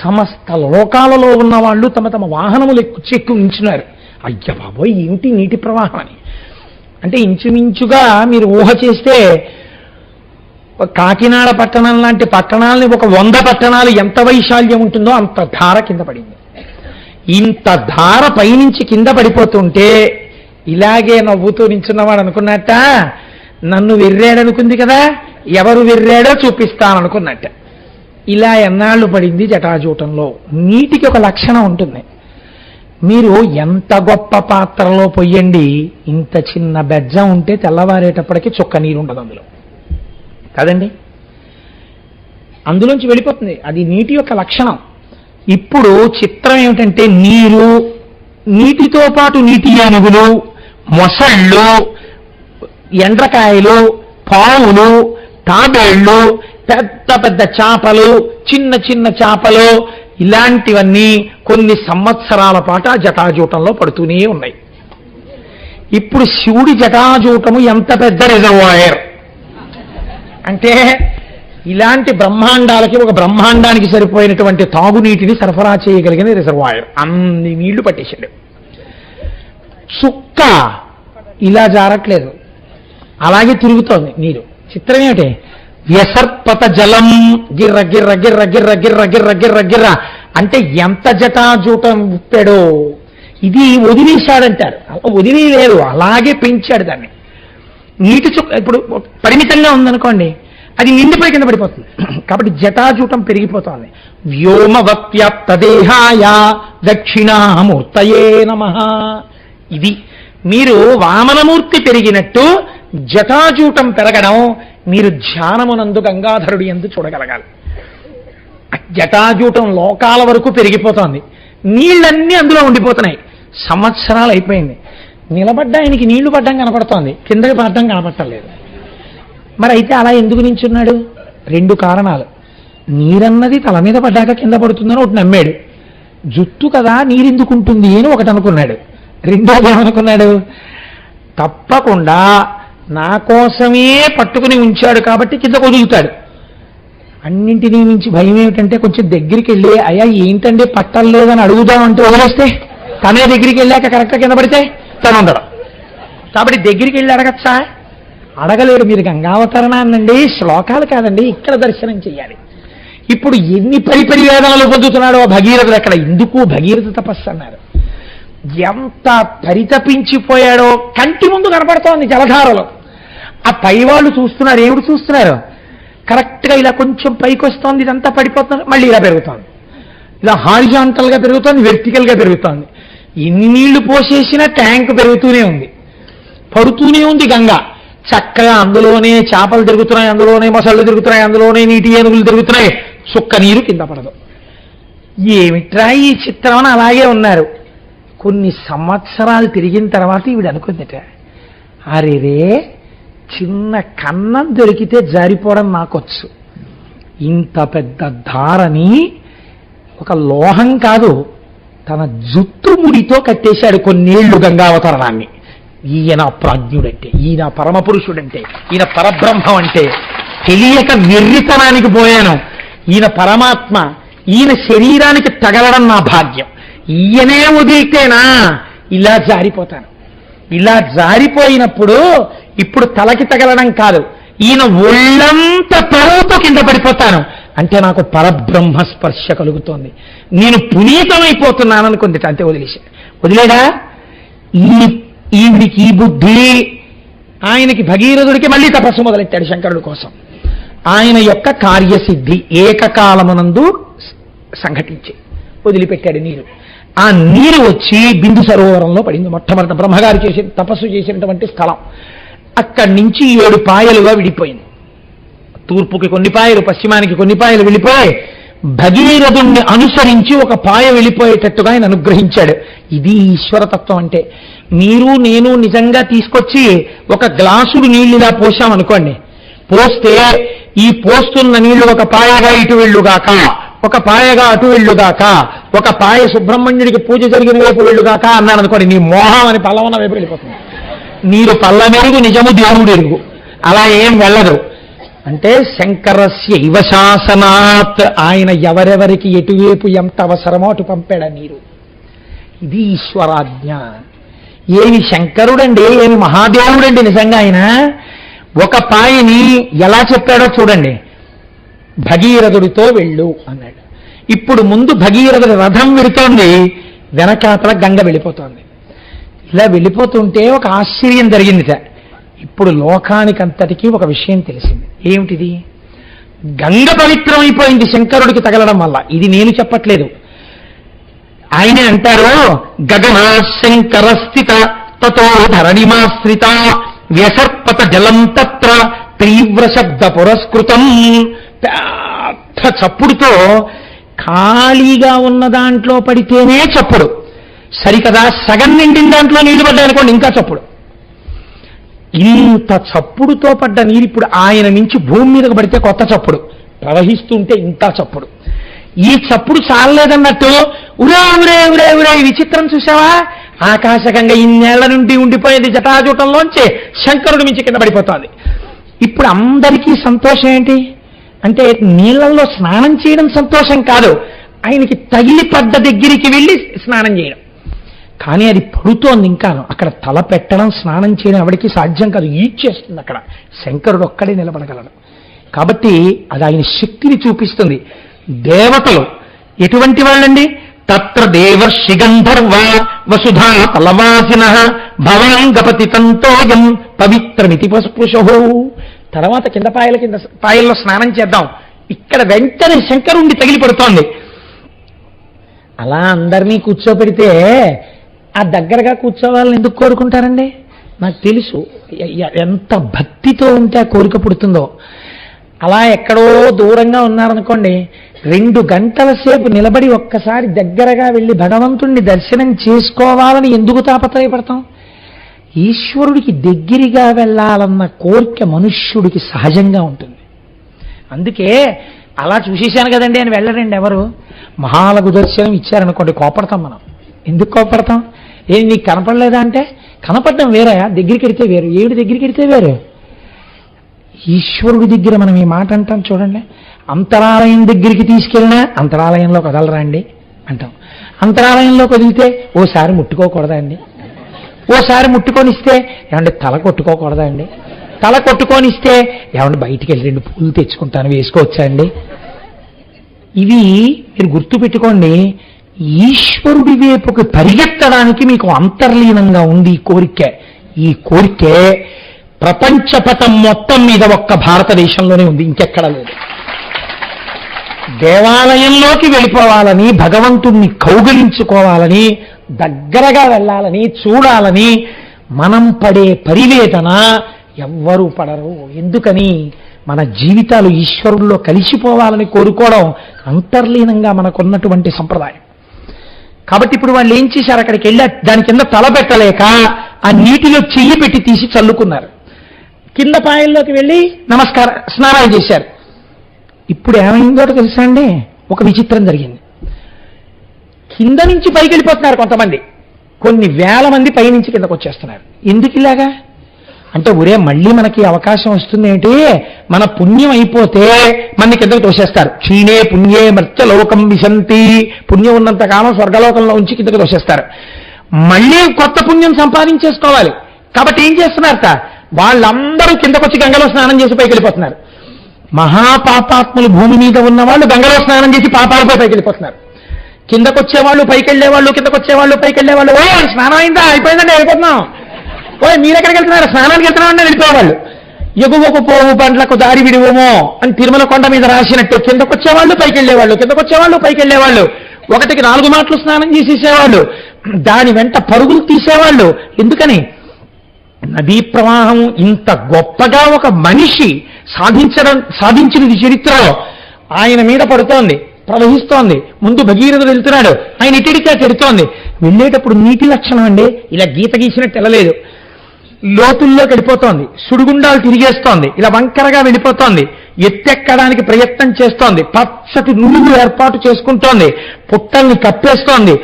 Speaker 2: సమస్త లోకాలలో ఉన్న వాళ్ళు తమ తమ వాహనములు చెక్కు ఉంచున్నారు. అయ్య బాబోయ్, ఏమిటి నీటి ప్రవాహం అని. అంటే ఇంచుమించుగా మీరు ఊహ చేస్తే కాకినాడ పట్టణం లాంటి పట్టణాలని ఒక 100 పట్టణాలు ఎంత వైశాల్యం ఉంటుందో అంత ధార కింద పడింది. ఇంత ధార పైనుంచి కింద పడిపోతుంటే ఇలాగే నవ్వుతూ నించున్నవాడు అనుకున్నట్ట, నన్ను వెర్రాడనుకుంది కదా, ఎవరు వెర్రాడో చూపిస్తాననుకున్నట్ట. ఇలా ఎన్నాళ్ళు పడింది జటాజూటంలో. నీటికి ఒక లక్షణం ఉంటుంది. మీరు ఎంత గొప్ప పాత్రలో పొయ్యండి, ఇంత చిన్న బెజ్జం ఉంటే తెల్లవారేటప్పటికి చుక్క నీరు ఉండదు అందులో కదండి. అందులోంచి వెళ్ళిపోతుంది. అది నీటి యొక్క లక్షణం. ఇప్పుడు చిత్రం ఏమిటంటే నీరు, నీటితో పాటు నీటి ఏనుగులు, మొసళ్ళు, ఎండ్రకాయలు, పావులు, తాబేళ్లు, పెద్ద పెద్ద చేపలు, చిన్న చిన్న చేపలు, ఇలాంటివన్నీ కొన్ని సంవత్సరాల పాటు ఆ జటాజూటంలో పడుతూనే ఉన్నాయి. ఇప్పుడు శివుడి జటాజూటము ఎంత పెద్ద రిజర్వాయర్ అంటే, ఇలాంటి బ్రహ్మాండాలకి ఒక బ్రహ్మాండానికి సరిపోయినటువంటి తాగునీటిని సరఫరా చేయగలిగిన రిజర్వాయర్. అన్ని నీళ్లు పట్టేశాడు. చుక్క ఇలా జారట్లేదు, అలాగే తిరుగుతోంది నీరు. చిత్రం ఏమిటి? వ్యసర్పత జలం గిర్ర గిర్ర గిర్ర గిర్ర గిర్ర గిర్ర గిర్ర గిర్ర అంటే ఎంత జటాజూటం ఉప్పాడో. ఇది వదిలేశాడంటారు. అలా వదిలేయలేదు, అలాగే పెంచాడు దాన్ని. నీటి చుక్క ఇప్పుడు పరిమితంగా ఉందనుకోండి, అది నిండిపోయి కింద పడిపోతుంది. కాబట్టి జటాజూటం పెరిగిపోతోంది. వ్యోమవప్యాప్తదేహాయ దక్షిణామూర్తయే నమః. ఇది మీరు వామనమూర్తి పెరిగినట్టు జటాజూటం పెరగడం మీరు ధ్యానమునందు గంగాధరుడు యందు చూడగలగాలి. జటాజూటం లోకాల వరకు పెరిగిపోతోంది, నీళ్ళన్నీ అందులో ఉండిపోతున్నాయి. సంవత్సరాలు అయిపోయింది, నిలబడ్డా ఆయనకి నీళ్లు పడ్డం కనపడుతోంది, కిందకి పడ్డం కనపడలేదు. మరి అయితే అలా ఎందుకు నించున్నాడు? 2 కారణాలు. నీరన్నది తల మీద పడ్డాక కింద పడుతుందని ఒకటి నమ్మాడు, జుట్టు కదా నీరెందుకుంటుంది అని ఒకటి అనుకున్నాడు. రెండోది ఏమనుకున్నాడు? తప్పకుండా నా కోసమే పట్టుకుని ఉంచాడు కాబట్టి కింద వదులుతాడు. అన్నింటినీ మించి భయం ఏమిటంటే కొంచెం దగ్గరికి వెళ్ళి అయ్యా ఏంటంటే పట్టలేదని అడుగుదామంటే వదిలేస్తే తనే దగ్గరికి వెళ్ళాక కరెక్ట్గా కింద పడితే తను ఉండడం. కాబట్టి దగ్గరికి వెళ్ళి అడగచ్చా? అడగలేడు. మీరు గంగావతరణాన్నండి శ్లోకాలు కాదండి, ఇక్కడ దర్శనం చేయాలి. ఇప్పుడు ఎన్ని పరివేదనలు పొందుతున్నాడో భగీరథుడు అక్కడ. ఎందుకు భగీరథ తపస్సు అన్నారు. ఎంత పరితపించిపోయాడో కంటి ముందు కనపడుతోంది జలధారలో. ఆ పై వాళ్ళు చూస్తున్నారు. ఏమిటి చూస్తున్నారు? కరెక్ట్గా ఇలా కొంచెం పైకి వస్తోంది, ఇదంతా పడిపోతుంది, మళ్ళీ ఇలా పెరుగుతోంది. ఇలా హారిజాంటల్గా పెరుగుతోంది, వెర్టికల్గా పెరుగుతోంది. ఎన్ని నీళ్లు పోసేసినా ట్యాంక్ పెరుగుతూనే ఉంది, పడుతూనే ఉంది గంగ. చక్కగా అందులోనే చేపలు తిరుగుతున్నాయి, అందులోనే మొసళ్ళు తిరుగుతున్నాయి, అందులోనే నీటి ఏనుగులు తిరుగుతున్నాయి, చుక్క నీరు కింద పడదు. ఏమిట్రా ఈ చిత్రం అని అలాగే ఉన్నారు. కొన్ని సంవత్సరాలు తిరిగిన తర్వాత ఈవిడ అనుకుందిట, అరేరే చిన్న కన్నం దొరికితే జారిపోవడం నాకొచ్చు, ఇంత పెద్ద ధారని ఒక లోహం కాదు తన జుట్టు ముడితో కట్టేశాడు కొన్నేళ్లు గంగావతరణాన్ని. ఈయన ప్రాజ్ఞుడంటే, ఈయన పరమపురుషుడంటే, ఈయన పరబ్రహ్మం అంటే తెలియక వెర్రితనానికి పోయాను. ఈయన పరమాత్మ, ఈయన శరీరానికి తగలడం నా భాగ్యం. ఈయనే వదిలితేనా ఇలా జారిపోతాను. ఇలా జారిపోయినప్పుడు ఇప్పుడు తలకి తగలడం కాదు, ఈయన ఒళ్ళంత పరువుతో కింద పడిపోతాను. అంటే నాకు పరబ్రహ్మ స్పర్శ కలుగుతోంది, నేను పునీతమైపోతున్నాను అనుకుంది. అంతే వదిలేడా? ఈవిడికి ఈ బుద్ధి. ఆయనకి భగీరథుడికి మళ్ళీ తపస్సు మొదలెట్టాడు శంకరుడి కోసం. ఆయన యొక్క కార్యసిద్ధి ఏకకాలమునందు సంఘటించి వదిలిపెట్టాడు నీరు. ఆ నీరు వచ్చి బిందు సరోవరంలో పడింది. మొట్టమొదట బ్రహ్మగారు తపస్సు చేసినటువంటి స్థలం. అక్కడి నుంచి 7 పాయలుగా విడిపోయింది. తూర్పుకి కొన్ని పాయలు, పశ్చిమానికి కొన్ని పాయలు వెళ్ళిపోయి భగీరథుణ్ణి అనుసరించి ఒక పాయ వెళ్ళిపోయేటట్టుగా ఆయన అనుగ్రహించాడు. ఇది ఈశ్వరతత్వం అంటే. మీరు నేను నిజంగా తీసుకొచ్చి ఒక గ్లాసుడు నీళ్ళు ఇలా పోసామనుకోండి, పోస్తే ఈ పోస్తున్న నీళ్లు ఒక పాయగా ఇటు వెళ్ళుగాక, ఒక పాయగా అటు వెళ్ళుగాక, ఒక పాయ సుబ్రహ్మణ్యుడికి పూజ జరిగిన వైపు వెళ్ళుగాక అన్నాను అనుకోండి, నీ మోహం అని పల్లవన వైపు వెళ్ళిపోతుంది. నీరు పల్లమెరుగు నిజము దేవుడు ఎరుగు. అలా ఏం వెళ్ళదు. అంటే శంకరస్య ఇవ శాసనాత్, ఆయన ఎవరెవరికి ఎటువైపు ఎంత అవసరమో అటు పంపాడు నీరు. ఇది ఈశ్వరాజ్ఞ. ఏమి శంకరుడండి, ఏమి మహాదేవుడండి నిజంగా. ఆయన ఒక పాయని ఎలా చెప్పాడో చూడండి. భగీరథుడితో వెళ్ళు అన్నాడు. ఇప్పుడు ముందు భగీరథుడి రథం వెళుతోంది, వెనకాతల గంగ వెళ్ళిపోతోంది. ఇలా వెళ్ళిపోతుంటే ఒక ఆశ్చర్యం జరిగిందిట. ఇప్పుడు లోకానికంతటికీ ఒక విషయం తెలిసింది. ఏమిటిది? గంగ పవిత్రమైపోయింది శంకరుడికి తగలడం వల్ల. ఇది నేను చెప్పట్లేదు, ఆయనే అంటారు. గగనా శంకర స్థిత తతో ధరణిమాశ్రిత వ్యసర్పత జలం తత్ర తీవ్ర శబ్ద పురస్కృతం. పెద్ద చప్పుడుతో ఖాళీగా ఉన్న దాంట్లో పడితేనే చప్పుడు సరికదా, సగం నిండిన దాంట్లో నీళ్లు పడ్డాయనుకోండి ఇంకా చప్పుడు. ఇంత చప్పుడుతో పడ్డ నీరు ఇప్పుడు ఆయన నుంచి భూమి మీదకు పడితే కొత్త చప్పుడు, ప్రవహిస్తుంటే ఇంకా చప్పుడు. ఈ చప్పుడు చాలలేదన్నట్టు ఉరే ఉరే ఉరే ఉరే విచిత్రం చూసావా, ఆకాశగంగా ఇన్నేళ్ల నుండి ఉండిపోయేది జటాజూటంలోంచి శంకరుడి మించి కింద పడిపోతుంది. ఇప్పుడు అందరికీ సంతోషం ఏంటి అంటే, నీళ్లలో స్నానం చేయడం సంతోషం కాదు, ఆయనకి తగిలి పడ్డ దగ్గరికి వెళ్ళి స్నానం చేయడం. కానీ అది పడుతోంది ఇంకాను. అక్కడ తల పెట్టడం, స్నానం చేయడం ఎవరికి సాధ్యం కాదు, ఈడ్చేస్తుంది. అక్కడ శంకరుడు ఒక్కడే నిలబడగలడు. కాబట్టి అది ఆయన శక్తిని చూపిస్తుంది. దేవతలు ఎటువంటి వాళ్ళండి? తత్ర దేవర్షి గంధర్వ వసుధా తలవాసిన భవాంగపతి తంతోయం పవిత్రమితి పస్పృశో. తర్వాత కింద పాయల్లో స్నానం చేద్దాం. ఇక్కడ వెంటనే శంకరుణ్ణి తగిలి పడుతోంది. అలా అందరినీ కూర్చోపెడితే ఆ దగ్గరగా కూర్చోవాలని ఎందుకు కోరుకుంటారండి? నాకు తెలుసు ఎంత భక్తితో ఉంటే ఆ కోరిక పుడుతుందో. అలా ఎక్కడో దూరంగా ఉన్నారనుకోండి, 2 గంటల సేపు నిలబడి ఒక్కసారి దగ్గరగా వెళ్ళి భగవంతుణ్ణి దర్శనం చేసుకోవాలని ఎందుకు తాపత్రయపడతాం? ఈశ్వరుడికి దగ్గరగా వెళ్ళాలన్న కోరిక మనుష్యుడికి సహజంగా ఉంటుంది. అందుకే అలా చూసేశాను కదండి అని వెళ్ళరండి ఎవరు. మహాలఘు దర్శనం ఇచ్చారనుకోండి, కోపడతాం మనం. ఎందుకు కోపడతాం? ఏం నీకు కనపడలేదా అంటే, కనపడడం వేరే, దగ్గరికి ఎడితే వేరు. ఏమిటి దగ్గరికి ఎడితే వేరు? ఈశ్వరుడి దగ్గర మనం ఈ మాట అంటాం చూడండి. అంతరాలయం దగ్గరికి తీసుకెళ్ళినా అంతరాలయంలో కదలరా అండి అంటాం. అంతరాలయంలో కదిలితే ఓసారి ముట్టుకోకూడదా అండి? ఓసారి ముట్టుకొనిస్తే ఏమంటే తల కొట్టుకోకూడదా అండి? తల కొట్టుకొనిస్తే ఏమంటే బయటికి వెళ్ళి 2 పూలు తెచ్చుకుంటాను, వేసుకోవచ్చా అండి? ఇవి మీరు గుర్తుపెట్టుకోండి. ఈశ్వరుడి వైపుకి పరిగెత్తడానికి మీకు అంతర్లీనంగా ఉంది ఈ కోరికే. ఈ కోరికే ప్రపంచపటం మొత్తం మీద ఒక్క భారతదేశంలోనే ఉంది, ఇంకెక్కడా లేదు. దేవాలయంలోకి వెళ్ళిపోవాలని, భగవంతుణ్ణి కౌగిలించుకోవాలని, దగ్గరగా వెళ్ళాలని, చూడాలని మనం పడే పరివేదన ఎవ్వరూ పడరు. ఎందుకని? మన జీవితాలు ఈశ్వరుల్లో కలిసిపోవాలని కోరుకోవడం అంతర్లీనంగా మనకున్నటువంటి సంప్రదాయం. కాబట్టి ఇప్పుడు వాళ్ళు ఏం చేశారు? అక్కడికి వెళ్ళి దాని కింద తల పెట్టలేక ఆ నీటిలో చెయ్యి పెట్టి తీసి చల్లుకున్నారు. కింద పాయల్లోకి వెళ్ళి స్నానాలు చేశారు. ఇప్పుడు ఏమైందో తెలుసా అండి? ఒక విచిత్రం జరిగింది. కింద నుంచి పైకి వెళ్ళిపోతున్నారు కొంతమంది, కొన్ని వేల మంది పైనుంచి కిందకు వచ్చేస్తున్నారు. ఎందుకు ఇలాగా అంటే, ఒరే మళ్ళీ మనకి అవకాశం వస్తుంది ఏంటి? మన పుణ్యం అయిపోతే మన కిందకు తోసేస్తారు. క్షీణే పుణ్యే మర్త్యలోకం విశంతి. పుణ్యం ఉన్నంత కాలం స్వర్గలోకంలో ఉంచి కిందకు తోసేస్తారు. మళ్ళీ కొత్త పుణ్యం సంపాదించేసుకోవాలి. కాబట్టి ఏం చేస్తున్నారట? వాళ్ళందరూ కిందకొచ్చి గంగలో స్నానం చేసి పైకి వెళ్ళిపోతున్నారు. మహాపాపాత్ములు భూమి మీద ఉన్న వాళ్ళు గంగలో స్నానం చేసి పాపాలపై పైకి వెళ్ళిపోతున్నారు. కిందకొచ్చేవాళ్ళు పైకి వెళ్ళేవాళ్ళు, కిందకొచ్చేవాళ్ళు పైకి వెళ్ళేవాళ్ళు. ఓ స్నానం అయిందా? అయిపోయిందండి, వెళ్ళిపోతున్నాం. ఓ మీరెక్కడికి వెళ్తున్నారు? స్నానానికి వెళ్తున్నామంటే వెళ్ళిపోయేవాళ్ళు. ఎగువకు పోవు పండ్లకు దారి విడివమో అని తిరుమల కొండ మీద రాసినట్టు కిందకొచ్చేవాళ్ళు పైకి వెళ్ళేవాళ్ళు, కిందకొచ్చేవాళ్ళు పైకి వెళ్ళేవాళ్ళు. 1కి 4 మాటలు స్నానం చేసేసేవాళ్ళు. దాని వెంట పరుగులు తీసేవాళ్ళు. నదీ ప్రవాహం ఇంత గొప్పగా ఒక మనిషి సాధించినది చరిత్రలో. ఆయన మీద పడుతోంది, ప్రవహిస్తోంది. ముందు భగీరథుడు వెళ్తున్నాడు, ఆయన ఇటుడికే చెడుతోంది. వెళ్ళేటప్పుడు నీటి లక్షణం అండి, ఇలా గీత గీసినట్టు వెళ్ళలేదు. లోతుల్లోకి వెళ్ళిపోతోంది, సుడిగుండాలు తిరిగేస్తోంది, ఇలా వంకరగా వెళ్ళిపోతోంది. ఎత్తెక్కడానికి ప్రయత్నం చేస్తోంది, పచ్చటి నులుగు ఏర్పాటు చేసుకుంటోంది, పుట్టల్ని కప్పేస్తోంది,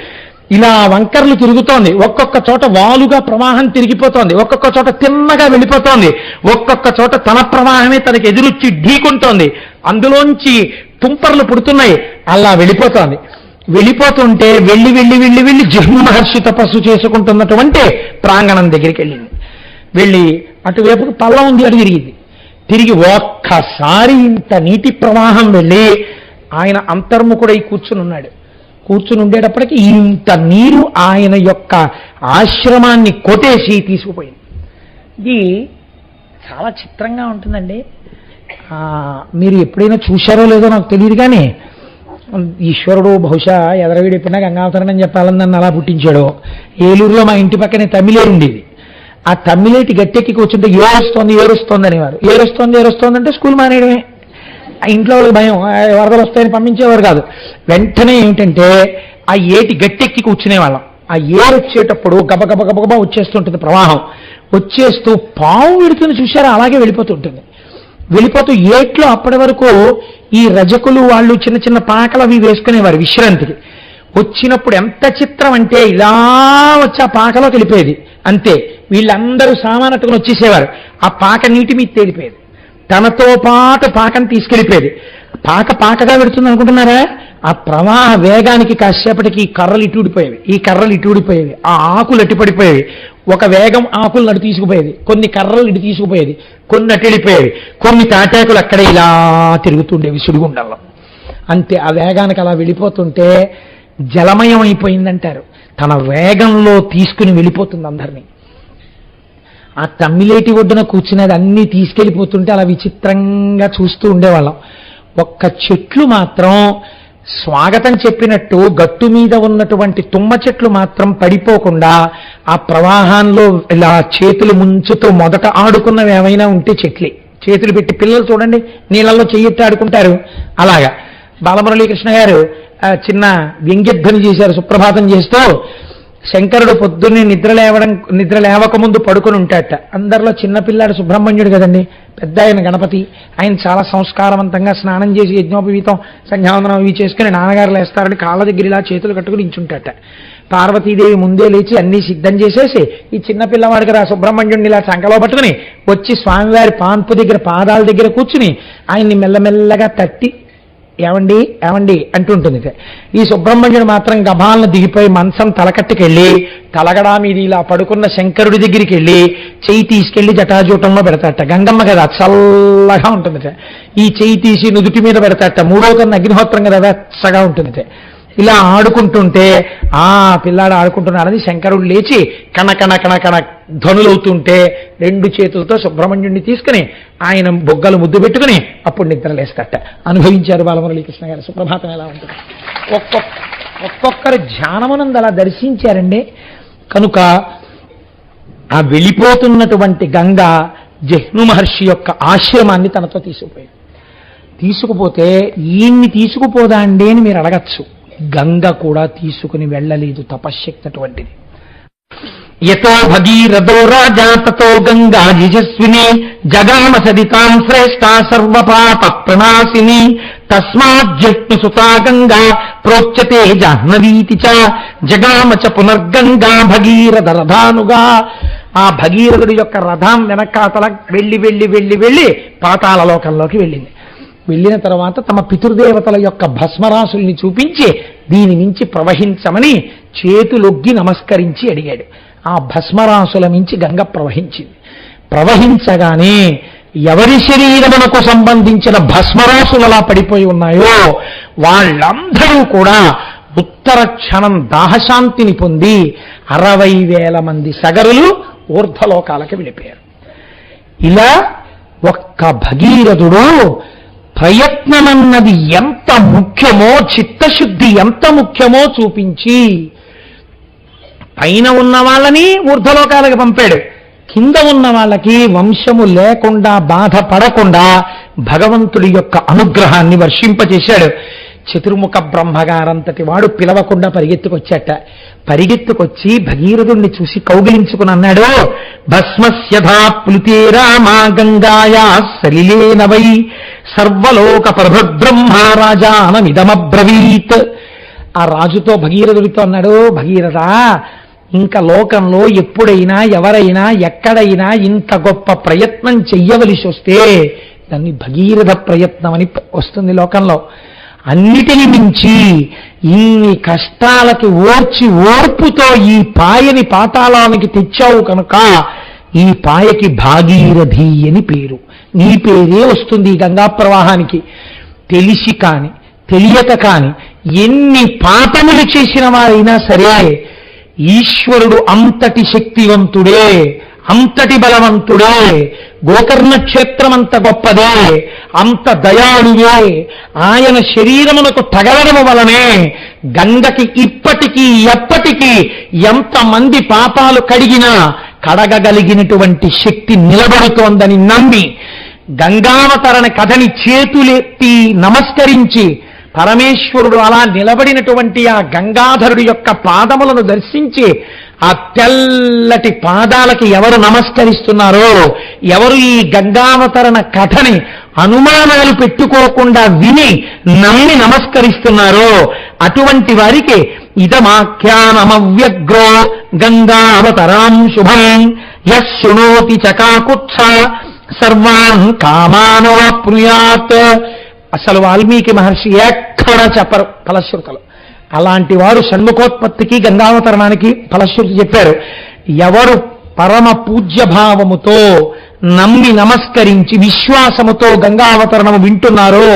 Speaker 2: ఇలా వంకర్లు తిరుగుతోంది. ఒక్కొక్క చోట వాలుగా ప్రవాహం తిరిగిపోతోంది, ఒక్కొక్క చోట తిన్నగా వెళ్ళిపోతోంది, ఒక్కొక్క చోట తన ప్రవాహమే తనకి ఎదురొచ్చి ఢీకుంటోంది. అందులోంచి తుంపర్లు పుడుతున్నాయి. అలా వెళ్ళిపోతోంది. వెళ్ళిపోతుంటే వెళ్ళి వెళ్ళి వెళ్ళి వెళ్ళి జహ్ను మహర్షి తపస్సు చేసుకుంటున్నటువంటి ప్రాంగణం దగ్గరికి వెళ్ళింది. వెళ్ళి అటువైపుకి పల్లం ఉంది, అటు తిరిగింది. తిరిగి ఒక్కసారి ఇంత నీటి ప్రవాహం వెళ్ళి ఆయన అంతర్ముఖుడై కూర్చుని ఉండేటప్పటికీ ఇంత నీరు ఆయన యొక్క ఆశ్రమాన్ని కొట్టేసి తీసుకుపోయింది. ఇది చాలా చిత్రంగా ఉంటుందండి. మీరు ఎప్పుడైనా చూశారో లేదో నాకు తెలియదు, కానీ ఈశ్వరుడు బహుశా ఎదరవీడు ఎప్పుడైనా గంగావతరణం చెప్పాలని నన్ను అలా పుట్టించాడు. ఏలూరులో మా ఇంటి పక్కనే తమిళేరు ఉండేది. ఆ తమిళేటి గట్టెక్కి కూర్చుంటే ఏరుస్తోంది అనేవారు. ఏరుస్తోంది అంటే స్కూల్ మానేయడమే. ఆ ఇంట్లో వాళ్ళకి భయం, వరదలు వస్తాయని పంపించేవారు కాదు. వెంటనే ఏమిటంటే ఆ ఏటి గట్టెక్కి కూర్చునేవాళ్ళం. ఆ ఏరు వచ్చేటప్పుడు గబగబ గబగబా వచ్చేస్తుంటుంది ప్రవాహం. వచ్చేస్తూ పావు విడుతుంది చూశారా, అలాగే వెళ్ళిపోతుంటుంది. వెళ్ళిపోతూ ఏట్లో అప్పటి వరకు ఈ రజకులు వాళ్ళు చిన్న చిన్న పాకలు అవి వేసుకునేవారు విశ్రాంతికి. వచ్చినప్పుడు ఎంత చిత్రం అంటే ఇలా వచ్చి ఆ పాకలోకి వెళ్ళిపోయేది అంతే. వీళ్ళందరూ సామానట్టుకుని వచ్చేసేవారు. ఆ పాక నీటి మీద తేలిపోయేది. తనతో పాటు పాకం తీసుకెళ్ళిపోయేది. పాకగా పెడుతుంది అనుకుంటున్నారా? ఆ ప్రవాహ వేగానికి కాసేపటికి ఈ కర్రలు ఇటుడిపోయేవి, ఈ కర్రలు ఇటుడిపోయేవి, ఆ ఆకులు అట్టిపడిపోయేవి. ఒక వేగం ఆకులు అటు తీసుకుపోయేది, కొన్ని కర్రలు ఇటు తీసుకుపోయేది, కొన్ని అటు వెళ్ళిపోయేవి, కొన్ని తాటాకులు అక్కడే ఇలా తిరుగుతుండేవి సుడిగుండంలో. అంతే, ఆ వేగానికి అలా వెళ్ళిపోతుంటే జలమయం అయిపోయిందంటారు. తన వేగంలో తీసుకుని వెళ్ళిపోతుంది అందరినీ. ఆ తమ్మిలేటి ఒడ్డున కూర్చునేది అన్నీ తీసుకెళ్ళిపోతుంటే అలా విచిత్రంగా చూస్తూ ఉండేవాళ్ళం. ఒక్క చెట్లు మాత్రం స్వాగతం చెప్పినట్టు గట్టు మీద ఉన్నటువంటి తుమ్మ చెట్లు మాత్రం పడిపోకుండా ఆ ప్రవాహంలో ఇలా చేతులు ముంచుతూ మొదట ఆడుకున్నవి ఏమైనా ఉంటే చెట్లే. చేతులు పెట్టి పిల్లలు చూడండి నీళ్ళల్లో చెయ్యెత్తి ఆడుకుంటారు. అలాగా బాలమురళీకృష్ణ గారు చిన్న వ్యంగ్యధ్వని చేశారు సుప్రభాతం చేస్తూ. శంకరుడు పొద్దున్నే నిద్ర లేవకముందు పడుకుని ఉంటాడట. అందరిలో చిన్నపిల్లాడు సుబ్రహ్మణ్యుడు కదండి, పెద్ద ఆయన గణపతి. ఆయన చాలా సంస్కారవంతంగా స్నానం చేసి యజ్ఞోపవీతం సంధ్యావందనం అవి చేసుకుని నాన్నగారు లేస్తారని కాళ్ళ దగ్గర ఇలా చేతులు కట్టుకుని ఇంచుంటాట. పార్వతీదేవి ముందే లేచి అన్నీ సిద్ధం చేసేసి ఈ చిన్న పిల్లవాడికి రా సుబ్రహ్మణ్యుడిని ఇలా చంకలో పట్టుకుని వచ్చి స్వామివారి పాన్పు దగ్గర పాదాల దగ్గర కూర్చుని ఆయన్ని మెల్లమెల్లగా తట్టి ఏమండి ఏమండి అంటుంటుంది. ఈ సుబ్రహ్మణ్యుడు మాత్రం గభాలను దిగిపోయి మంచం తలకట్టుకెళ్ళి తలగడా మీద ఇలా పడుకున్న శంకరుడి దగ్గరికి వెళ్ళి చెయ్యి తీసుకెళ్లి జటాజూటంలో పెడతాట. గంగమ్మ కదా చల్లగా ఉంటుందిట. ఈ చెయ్యి తీసి నుదుటి మీద పెడతాట. మూడో కన్నా అగ్నిహోత్రం కదా వెచ్చగా ఉంటుందిట. ఇలా ఆడుకుంటుంటే ఆ పిల్లాడు ఆడుకుంటున్నాడని శంకరుడు లేచి కణ ధ్వనులవుతుంటే రెండు చేతులతో సుబ్రహ్మణ్యుడిని తీసుకుని ఆయన బొగ్గలు ముద్దు పెట్టుకుని అప్పుడు నిద్రలేస్తట. అనుభవించారు బాలమురళీకృష్ణ గారు. సుప్రభాతం ఎలా ఉంటుంది. ఒక్కొక్కరు ధ్యానమునందు అలా దర్శించారండి. కనుక ఆ వెళ్ళిపోతున్నటువంటి గంగ జహ్ను మహర్షి యొక్క ఆశ్రమాన్ని తనతో తీసుకుపోతే ఈయన్ని తీసుకుపోదా అండి అని మీరు అడగచ్చు. గంగ కూడా తీసుకుని వెళ్ళలేదు, తపశ్శక్తి అటువంటిది. యతో భగీరథో రాజా తతో గంగా యశస్విని జగామ సదితాం శ్రేష్ఠ సర్వపాప ప్రణాశిని తస్మాజ్జహ్ను సుతా గంగా ప్రోచ్యతే జాహ్నవీతి చ జగామ చ పునర్గంగా భగీరథ రథానుగా. ఆ భగీరథుడి యొక్క రథం వెనకాతల వెళ్ళి వెళ్ళి వెళ్ళి వెళ్ళి పాతాళ లోకంలోకి వెళ్ళింది. వెళ్ళిన తర్వాత తమ పితృదేవతల యొక్క భస్మరాశుల్ని చూపించి దీని నుంచి ప్రవహించమని చేతులొగ్గి నమస్కరించి అడిగాడు. ఆ భస్మరాశుల నుంచి గంగ ప్రవహించింది. ప్రవహించగానే ఎవరి శరీరమునకు సంబంధించిన భస్మరాశులలా పడిపోయి ఉన్నాయో వాళ్ళందరూ కూడా ఉత్తర క్షణం దాహశాంతిని పొంది 60,000 మంది సగరులు ఊర్ధ్వలోకాలకి వెళ్ళిపోయారు. ఇలా ఒక్క భగీరథుడు ప్రయత్నమన్నది ఎంత ముఖ్యమో, చిత్తశుద్ధి ఎంత ముఖ్యమో చూపించి పైన ఉన్న వాళ్ళని ఊర్ధ్వలోకాలకు పంపాడు. కింద ఉన్న వాళ్ళకి వంశము లేకుండా బాధపడకుండా భగవంతుడి యొక్క అనుగ్రహాన్ని వర్షింపచేశాడు. చతుర్ముఖ బ్రహ్మగారంతటి వాడు పిలవకుండా పరిగెత్తుకొచ్చాట. పరిగెత్తుకొచ్చి భగీరథుణ్ణి చూసి కౌగిలించుకుని అన్నాడు, భస్మస్యథా ప్లుతే రామా గంగాయా సలిలేనవై సర్వలోక ప్రభద్బ్రహ్మ రాజానమిదమబ్రవీత్. ఆ రాజుతో భగీరథుడితో అన్నాడు, భగీరథ ఇంకా లోకంలో ఎప్పుడైనా ఎవరైనా ఎక్కడైనా ఇంత గొప్ప ప్రయత్నం చెయ్యవలసి వస్తే దాన్ని భగీరథ ప్రయత్నం అని వస్తుంది లోకంలో. అన్నిటిని మించి ఇన్ని కష్టాలకి ఓర్పుతో ఈ పాయని పాతాళానికి తెచ్చావు కనుక ఈ పాయకి భాగీరథి అని పేరు. నీ పేరే వస్తుంది ఈ గంగా ప్రవాహానికి. తెలిసి కాని తెలియక కాని ఎన్ని పాపములు చేసిన వారైనా సరే ఈశ్వరుడు అంతటి శక్తివంతుడే, అంతటి బలవంతుడే, గోకర్ణ క్షేత్రం అంత గొప్పదే, అంత దయాళువే. ఆయన శరీరమునకు తగలడము వలనే గంగకి ఇప్పటికీ ఎప్పటికీ ఎంతమంది పాపాలు కడిగినా కడగగలిగినటువంటి శక్తి నిలబడుతోందని నమ్మి గంగావతరణ కథని చేతులెత్తి నమస్కరించి పరమేశ్వరుడు అలా నిలబడినటువంటి ఆ గంగాధరుడి యొక్క పాదములను దర్శించి ఆ తెల్లటి పాదాలకి ఎవరు నమస్కరిస్తున్నారో, ఎవరు ఈ గంగావతరణ కథని అనుమానాలు పెట్టుకోకుండా విని నమ్మి నమస్కరిస్తున్నారో అటువంటి వారికి ఇదమాఖ్యానమవ్యగ్రో గంగావతరాం శుభం యశృణోతి చకాకుత్స సర్వాన్ కామానవాప్నుయాత్. అసలు వాల్మీకి మహర్షి ఎక్కడా చెప్పరు ఫలశ్రుతలు. అలాంటి వారు షణ్ముఖోత్పత్తికి గంగావతరణానికి ఫలశ్రుతి చెప్పారు. ఎవరు పరమ పూజ్యభావముతో నమ్మి నమస్కరించి విశ్వాసముతో గంగావతరణము వింటున్నారో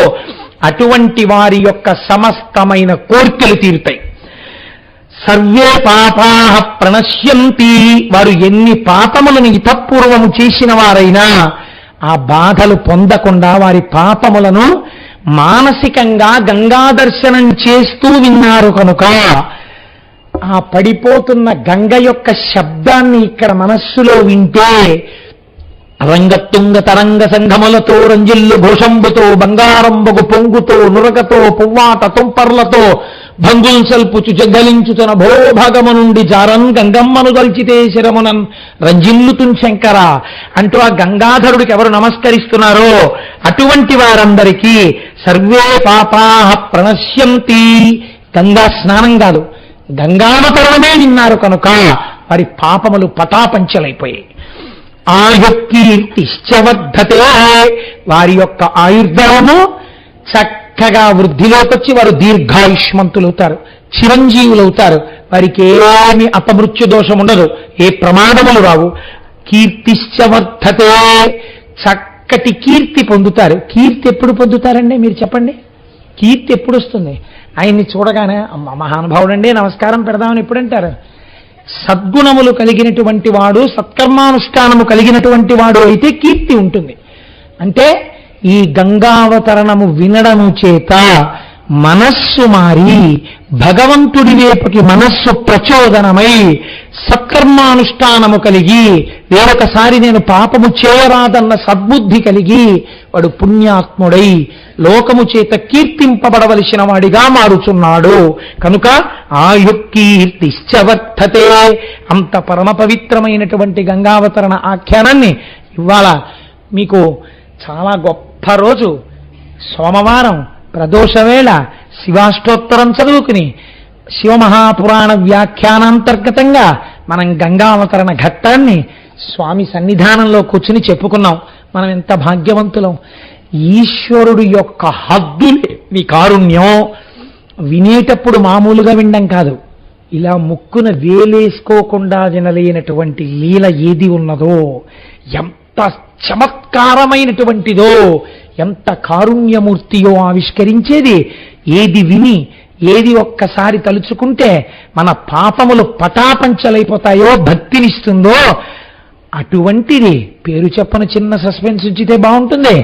Speaker 2: అటువంటి వారి యొక్క సమస్తమైన కోర్కెలు తీరుతాయి. సర్వే పాపా ప్రణశ్యంతి. వారు ఎన్ని పాపములను ఇతపూర్వము చేసిన వారైనా ఆ బాధలు పొందకుండా వారి పాపములను మానసికంగా గంగా దర్శనం చేస్తూ విన్నారు కనుక ఆ పడిపోతున్న గంగ యొక్క శబ్దాన్ని ఇక్కడ మనస్సులో వింటే రంగతుంగ తరంగ సంఘములతో రంజిల్లు ఘోషంబుతో బంగారంబగు పొంగుతో నురగతో పువ్వాట తుంపర్లతో భంగుల్ సల్పుచు జగలించుతున్న భోభాగము నుండి జారన్ గంగమ్మను దల్చితే శిరమునన్ రంజిల్లుతున్ శంకర అంటూ ఆ గంగాధరుడికి ఎవరు నమస్కరిస్తున్నారో అటువంటి వారందరికీ సర్వే పాపా ప్రణశ్యంతి. గంగా స్నానం కాదు, గంగావతరణమే విన్నారు కనుక వారి పాపములు పటాపంచలైపోయాయి. ఆయుకీర్తిశ్చవర్ధతే. వారి యొక్క ఆయుర్దాము చక్కగా వృద్ధిలోకొచ్చి వారు దీర్ఘాయుష్మంతులవుతారు, చిరంజీవులవుతారు. వారికి ఏమి అపమృత్యు దోషం ఉండదు, ఏ ప్రమాదములు రావు. కీర్తిశ్చవర్ధతే. చక్కటి కీర్తి పొందుతారు. కీర్తి ఎప్పుడు పొందుతారండి మీరు చెప్పండి? కీర్తి ఎప్పుడు వస్తుంది? ఆయన్ని చూడగానే అమ్మ మహానుభావుడండి నమస్కారం పెడదామని ఎప్పుడంటారు? సద్గుణములు కలిగినటువంటి వాడు, సత్కర్మానుష్ఠానము కలిగినటువంటి వాడు అయితే కీర్తి ఉంటుంది. అంటే ఈ గంగావతరణము వినడము చేత మనస్సు మారి భగవంతుడి వైపుకి మనస్సు ప్రచోదనమై సత్కర్మానుష్ఠానము కలిగి వేరొకసారి నేను పాపము చేయరాదన్న సద్బుద్ధి కలిగి వాడు పుణ్యాత్ముడై లోకము చేత కీర్తింపబడవలసిన వాడిగా మారుచున్నాడు. కనుక ఆయుకీర్తిశ్చవర్ధతే. అంత పరమ పవిత్రమైనటువంటి గంగావతరణ ఆఖ్యానాన్ని ఇవాళ మీకు చాలా గొప్ప రోజు సోమవారం ప్రదోషవేళ శివాష్టోత్తరం చదువుకుని శివమహాపురాణ వ్యాఖ్యానాంతర్గతంగా మనం గంగావతరణ ఘట్టాన్ని స్వామి సన్నిధానంలో కూర్చుని చెప్పుకున్నాం. మనం ఎంత భాగ్యవంతులం. ఈశ్వరుడు యొక్క హద్దులేని కారుణ్యం వినేటప్పుడు మామూలుగా వినడం కాదు, ఇలా ముక్కున వేలేసుకోకుండా వినలేనటువంటి లీల ఏది ఉన్నదో, ఎంత చమత్కారమైనటువంటిదో, ఎంత కారుణ్యమూర్తియో ఆవిష్కరించేది ఏది విని ఏది ఒక్కసారి తలుచుకుంటే మన పాపములు పటాపంచలైపోతాయో భక్తినిస్తుందో అటువంటిది. పేరు చెప్పని చిన్న సస్పెన్స్ ఉంచితే బాగుంటుంది.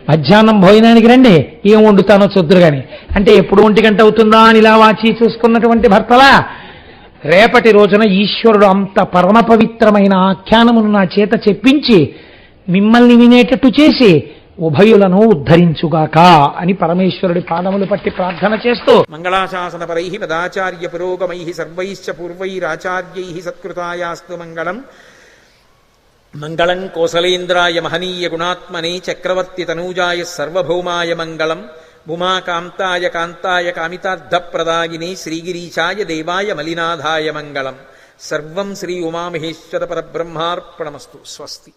Speaker 2: మధ్యాహ్నం భోజనానికి రండి, ఏం వండుతానో చూద్దురు గాని అంటే ఎప్పుడు 1 గంట అవుతుందా అని ఇలా వాచి చూసుకున్నటువంటి భర్తలా రేపటి రోజున ఈశ్వరుడు అంత పరమ పవిత్రమైన ఆఖ్యానమును నా చేత చెప్పించి మిమ్మల్ని వినేటట్టు చేసి ఉభయులను ఉద్ధరించుగాక అని పరమేశ్వరుడి పాదములు పట్టి ప్రార్థన చేస్తూ
Speaker 1: మంగళాశాసనపరై పదాచార్య పురోగమై సర్వైశ్చ పూర్వైరాచార్యై సత్కృతాయాస్తు మంగళం. మంగళం కోసలేంద్రాయ మహనీయ గుణాత్మనే చక్రవర్తి తనూజాయ సర్వభౌమాయ మంగళం. భూమాకాంతాయ కాంతాయ కామితార్థప్రదాయినే శ్రీగిరీశాయ దేవాయ మలినాథాయ మంగళం. సర్వం శ్రీ ఉమామహేశ్వర పరబ్రహ్మార్పణమస్తు. స్వస్తి.